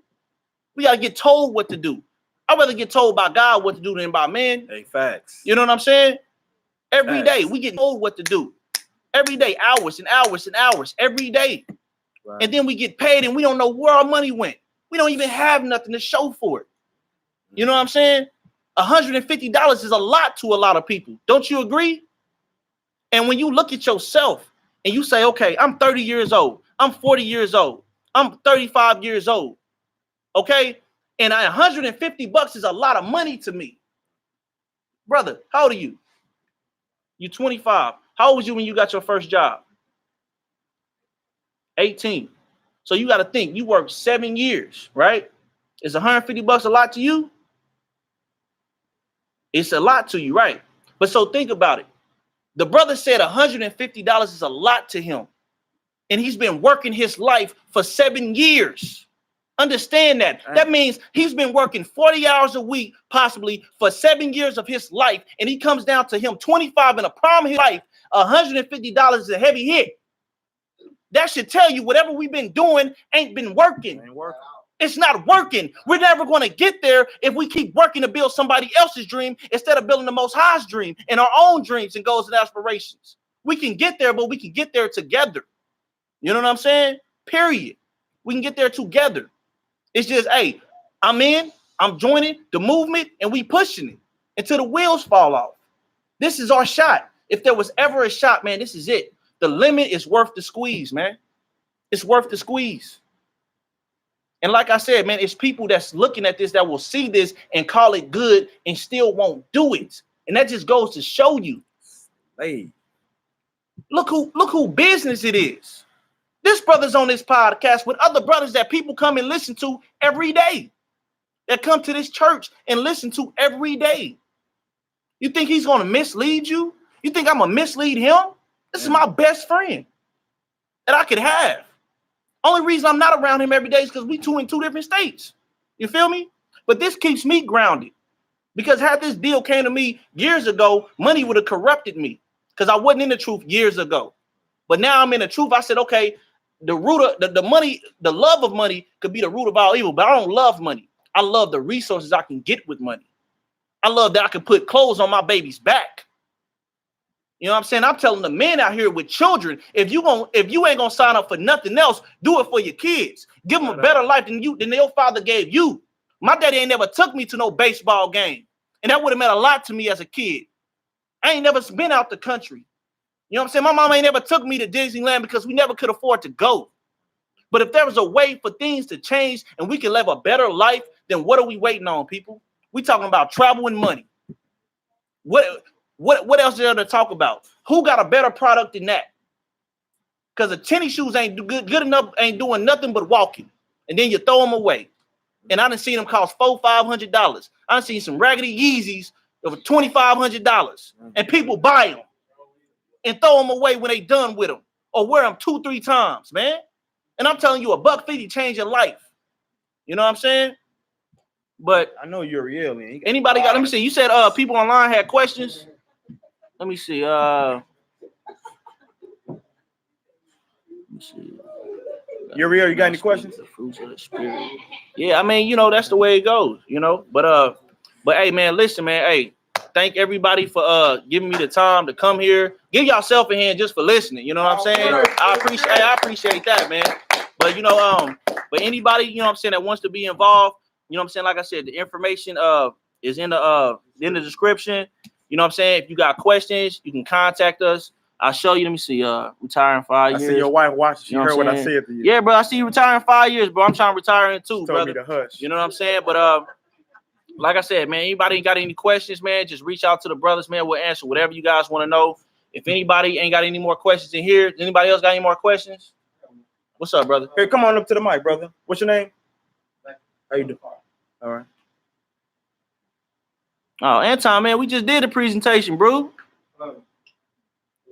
We got to get told what to do. I'd rather get told by God what to do than by men. Hey, facts. You know what I'm saying? Every day we get told what to do. Every day, hours and hours and hours, every day. Right. And then we get paid and we don't know where our money went. We don't even have nothing to show for it. You know what I'm saying? $150 is a lot to a lot of people. Don't you agree? And when you look at yourself and you say, okay, I'm 30 years old. I'm 40 years old. I'm 35 years old. Okay? And $150 is a lot of money to me. Brother, how old are you? You're 25. How old was you when you got your first job? 18. So you got to think, you worked 7 years, right? Is $150 a lot to you? It's a lot to you, right? But so think about it. The brother said $150 is a lot to him. And he's been working his life for 7 years. Understand that. That means he's been working 40 hours a week, possibly for 7 years of his life. And he comes down to him 25 in a prime of his life. $150 is a heavy hit. That should tell you whatever we've been doing ain't been working. It's not working. We're never going to get there if we keep working to build somebody else's dream instead of building the Most High's dream and our own dreams and goals and aspirations. We can get there, but we can get there together. You know what I'm saying? Period. We can get there together. It's just, hey, I'm joining the movement and we pushing it until the wheels fall off. This is our shot. If there was ever a shot, man, this is it. The limit is worth the squeeze, man. It's worth the squeeze. And like I said, man, it's people that's looking at this that will see this and call it good and still won't do it. And that just goes to show you, hey, look who business it is. This brother's on this podcast with other brothers that people come and listen to every day. That come to this church and listen to every day. You think he's going to mislead you? You think I'm going to mislead him? This is my best friend that I could have. Only reason I'm not around him every day is because we in two different states. You feel me? But this keeps me grounded. Because had this deal came to me years ago, money would have corrupted me. Because I wasn't in the truth years ago. But now I'm in the truth. I said, okay, the root of the money, the love of money could be the root of all evil, but I don't love money. I love the resources I can get with money. I love that I can put clothes on my baby's back. You know what I'm saying? I'm telling the men out here with children, if you ain't gonna sign up for nothing else, do it for your kids. Give them a better life than your father gave you. My daddy ain't never took me to no baseball game, and that would have meant a lot to me as a kid. I ain't never been out the country. You know what I'm saying? My mom ain't never took me to Disneyland because we never could afford to go. But if there was a way for things to change and we can live a better life, then what are we waiting on, people? We talking about travel and money. What else is there to talk about? Who got a better product than that? Because the tennis shoes ain't good enough, ain't doing nothing but walking. And then you throw them away. And I done seen them cost $400-500. I done seen some raggedy Yeezys of $2,500. And people buy them and throw them away when they done with them. Or wear them 2-3 times, man. And I'm telling you, $150 change your life. You know what I'm saying? But I know you're real, man. Anybody got, let me see. You said people online had questions. Let me see. Let me see. You're real. You got any questions? The fruits of the spirit. Yeah, I mean, you know, that's the way it goes, you know. But hey, man, listen, man. Hey, thank everybody for giving me the time to come here. Give yourself a hand just for listening. You know what I'm saying? I appreciate that, man. But you know, but anybody, you know what I'm saying, that wants to be involved, you know what I'm saying? Like I said, the information is in the description. You know what I'm saying? If you got questions, you can contact us. I'll show you. Let me see. Retiring 5 years. I see your wife watching. She heard what I said to you. Yeah, bro. I see you retiring 5 years, bro. I'm trying to retire in too, brother. Me to hush. You know what I'm saying? But like I said, man, anybody got any questions, man, just reach out to the brothers, man. We'll answer whatever you guys want to know. If anybody ain't got any more questions in here, anybody else got any more questions? What's up, brother? Hey, come on up to the mic, brother. What's your name? How you doing? All right. Oh, Anton, man, we just did a presentation, bro. Is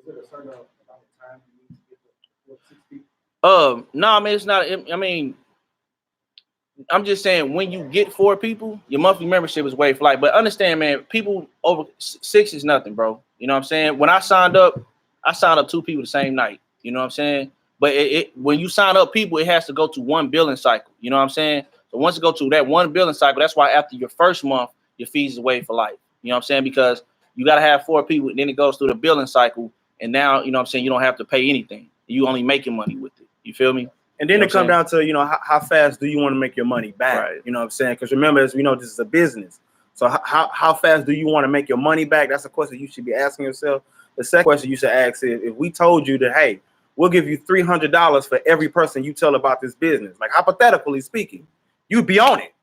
it a certain amount of time you need to get the 460? No, man, it's not. I mean, I'm just saying when you get 4 people, your monthly membership is way flight. But understand, man, people over 6 is nothing, bro. You know what I'm saying? When I signed up 2 people the same night. You know what I'm saying? But when you sign up people, it has to go to one billing cycle. You know what I'm saying? So once it go to that one billing cycle, that's why after your first month, your fees is waived for life. You know what I'm saying? Because you got to have 4 people, and then it goes through the billing cycle. And now, you know what I'm saying, you don't have to pay anything. You only making money with it. You feel me? And then it come down to, you know, how fast do you want to make your money back? Right. You know what I'm saying? Because remember, as we know, this is a business. So how fast do you want to make your money back? That's a question you should be asking yourself. The second question you should ask is, if we told you that, hey, we'll give you $300 for every person you tell about this business, like hypothetically speaking, you'd be on it.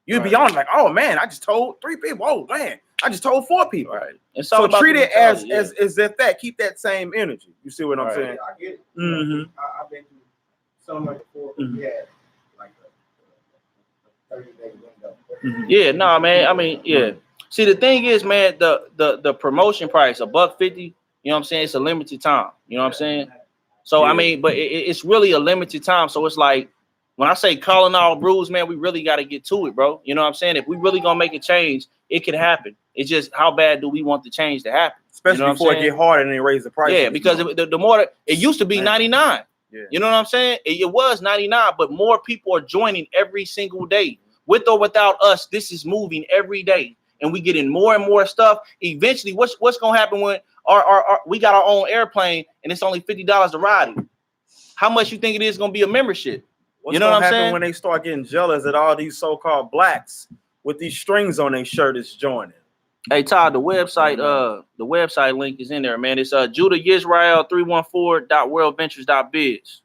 You'd be on it like, oh man, I just told 3 people. Oh man, I just told 4 people. Right. And so treat it as that. Keep that same energy. You see what I'm saying? I get it. Mm-hmm. I've been through some like before. We had like a 30-day window. Mm-hmm. Yeah, no, man. I mean, yeah. See, the thing is, man, the promotion price, $150. You know what I'm saying? It's a limited time. You know what I'm saying? So I mean, but it's really a limited time. So it's like, when I say calling all brews, man, we really got to get to it, bro. You know what I'm saying? If we really gonna make a change, it can happen. It's just how bad do we want the change to happen? Especially you know before it get harder and they raise the price. Yeah, because the more it used to be 99. Yeah. You know what I'm saying? It was 99, but more people are joining every single day. With or without us, this is moving every day, and we getting more and more stuff. Eventually, what's gonna happen when our we got our own airplane and it's only $50 to ride it? How much you think it is gonna be a membership? What's you know gonna what I'm happen saying? when they start getting jealous that all these so-called blacks with these strings on their shirt is joining? Hey Todd, the website link is in there, man. It's Judah Yisrael 314.worldventures.biz.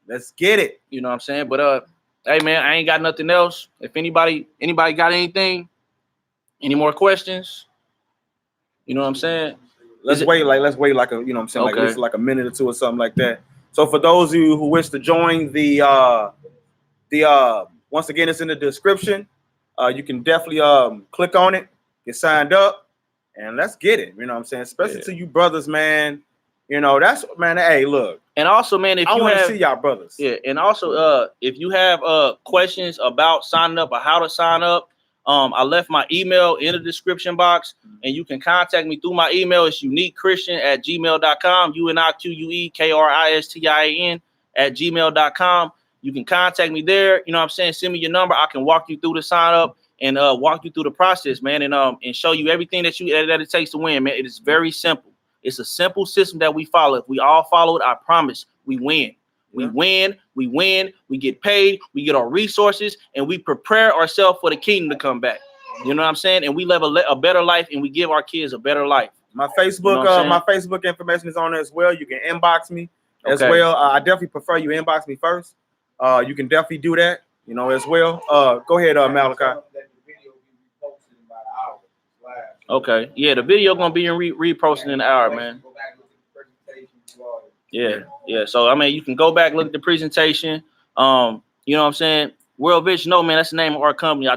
Let's get it. You know what I'm saying? But hey man, I ain't got nothing else. If anybody got anything, any more questions? You know what I'm saying? Let's wait like a, you know what I'm saying, Okay. like this, like a minute or two or something like that. So for those of you who wish to join the once again, it's in the description. You can definitely click on it, get signed up, and let's get it. You know what I'm saying? Especially to you brothers, man. You know, that's, man, hey, look. And also, man, if I you want to have, see y'all brothers. Yeah, and also if you have questions about signing up or how to sign up, I left my email in the description box, and you can contact me through my email. It's uniquechristian@gmail.com, UNIQUEKRISTIAN @gmail.com. You can contact me there. You know what I'm saying? Send me your number. I can walk you through the sign up and walk you through the process, man, and show you everything that it takes to win, man. It is very simple. It's a simple system that we follow. If we all follow it, I promise we win. We win, we get paid, we get our resources, and we prepare ourselves for the kingdom to come back. You know what I'm saying? And we live a better life, and we give our kids a better life. My Facebook, You know my Facebook information is on there as well. You can inbox me as well. I definitely prefer you inbox me first. You can definitely do that, you know, as well. Go ahead, Malachi. Okay, yeah, the video gonna be reposted in an hour, man. Yeah. So I mean, you can go back, look at the presentation. You know what I'm saying? World Vision, no, man, that's the name of our company. I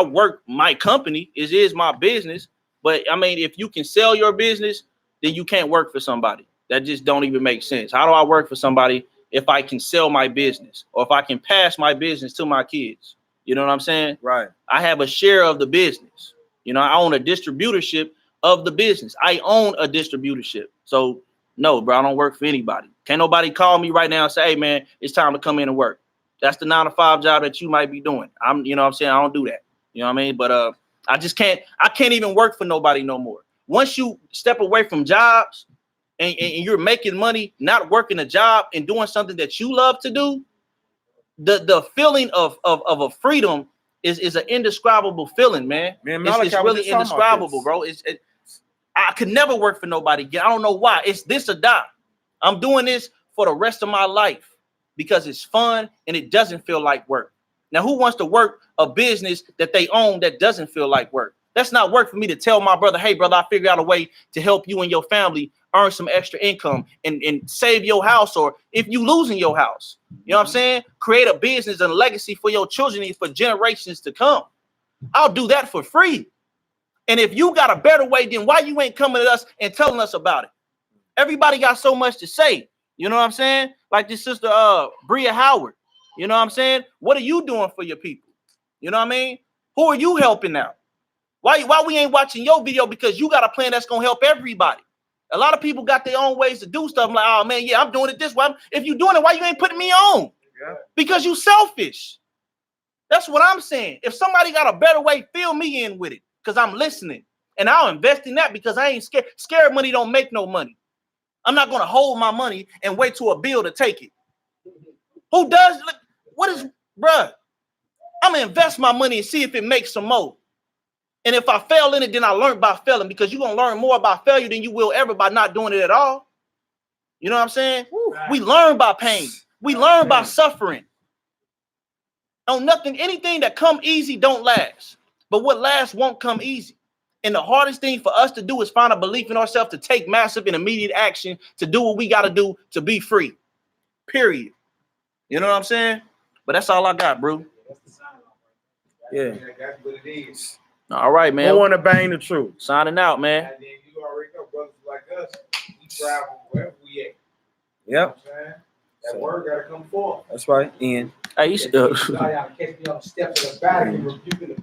work my company. It is my business. But I mean, if you can sell your business, then you can't work for somebody. That just don't even make sense. How do I work for somebody if I can sell my business or if I can pass my business to my kids? You know what I'm saying? Right. I have a share of the business. You know, I own a distributorship of the business. I own a distributorship. So no, bro, I don't work for anybody. Can't nobody call me right now and say, hey man, it's time to come in and work. That's the 9-to-5 job that you might be doing. You know what I'm saying? I don't do that. You know what I mean? But I can't even work for nobody no more. Once you step away from jobs and you're making money, not working a job and doing something that you love to do, the feeling of a freedom is an indescribable feeling, man. It's really indescribable, bro. I could never work for nobody again. I don't know why. It's this or that. I'm doing this for the rest of my life because it's fun and it doesn't feel like work. Now, who wants to work a business that they own that doesn't feel like work? That's not work for me to tell my brother, hey, brother, I figured out a way to help you and your family earn some extra income and save your house, or if you losing your house, you know what I'm saying? Create a business and a legacy for your children and for generations to come. I'll do that for free. And if you got a better way, then why you ain't coming to us and telling us about it? Everybody got so much to say. You know what I'm saying? Like this sister, Bria Howard. You know what I'm saying? What are you doing for your people? You know what I mean? Who are you helping out? Why we ain't watching your video? Because you got a plan that's gonna help everybody. A lot of people got their own ways to do stuff. I'm like, oh man, yeah, I'm doing it this way. If you doing it, why you ain't putting me on? Yeah. Because you selfish. That's what I'm saying. If somebody got a better way, fill me in with it. Because I'm listening. And I'll invest in that because I ain't scared. Scared money don't make no money. I'm not gonna hold my money and wait to a bill to take it. Who does? What is, bruh? I'm gonna invest my money and see if it makes some more. And if I fail in it, then I learn by failing, because you're gonna learn more about failure than you will ever by not doing it at all. You know what I'm saying? Right. We learn by pain. We learn by suffering. On nothing, anything that come easy don't last. But what lasts won't come easy. And the hardest thing for us to do is find a belief in ourselves to take massive and immediate action to do what we got to do to be free. Period. You know what I'm saying? But that's all I got, bro. Yeah. That's what it is. All right, man. I want to bang the truth. Signing out, man. And then you already know, brothers like us, we travel wherever we at. Yep. You know what I'm saying? That word got to come forth. That's right. Ian. Hey, Y'all got to catch me on the steps of the back and rebuking the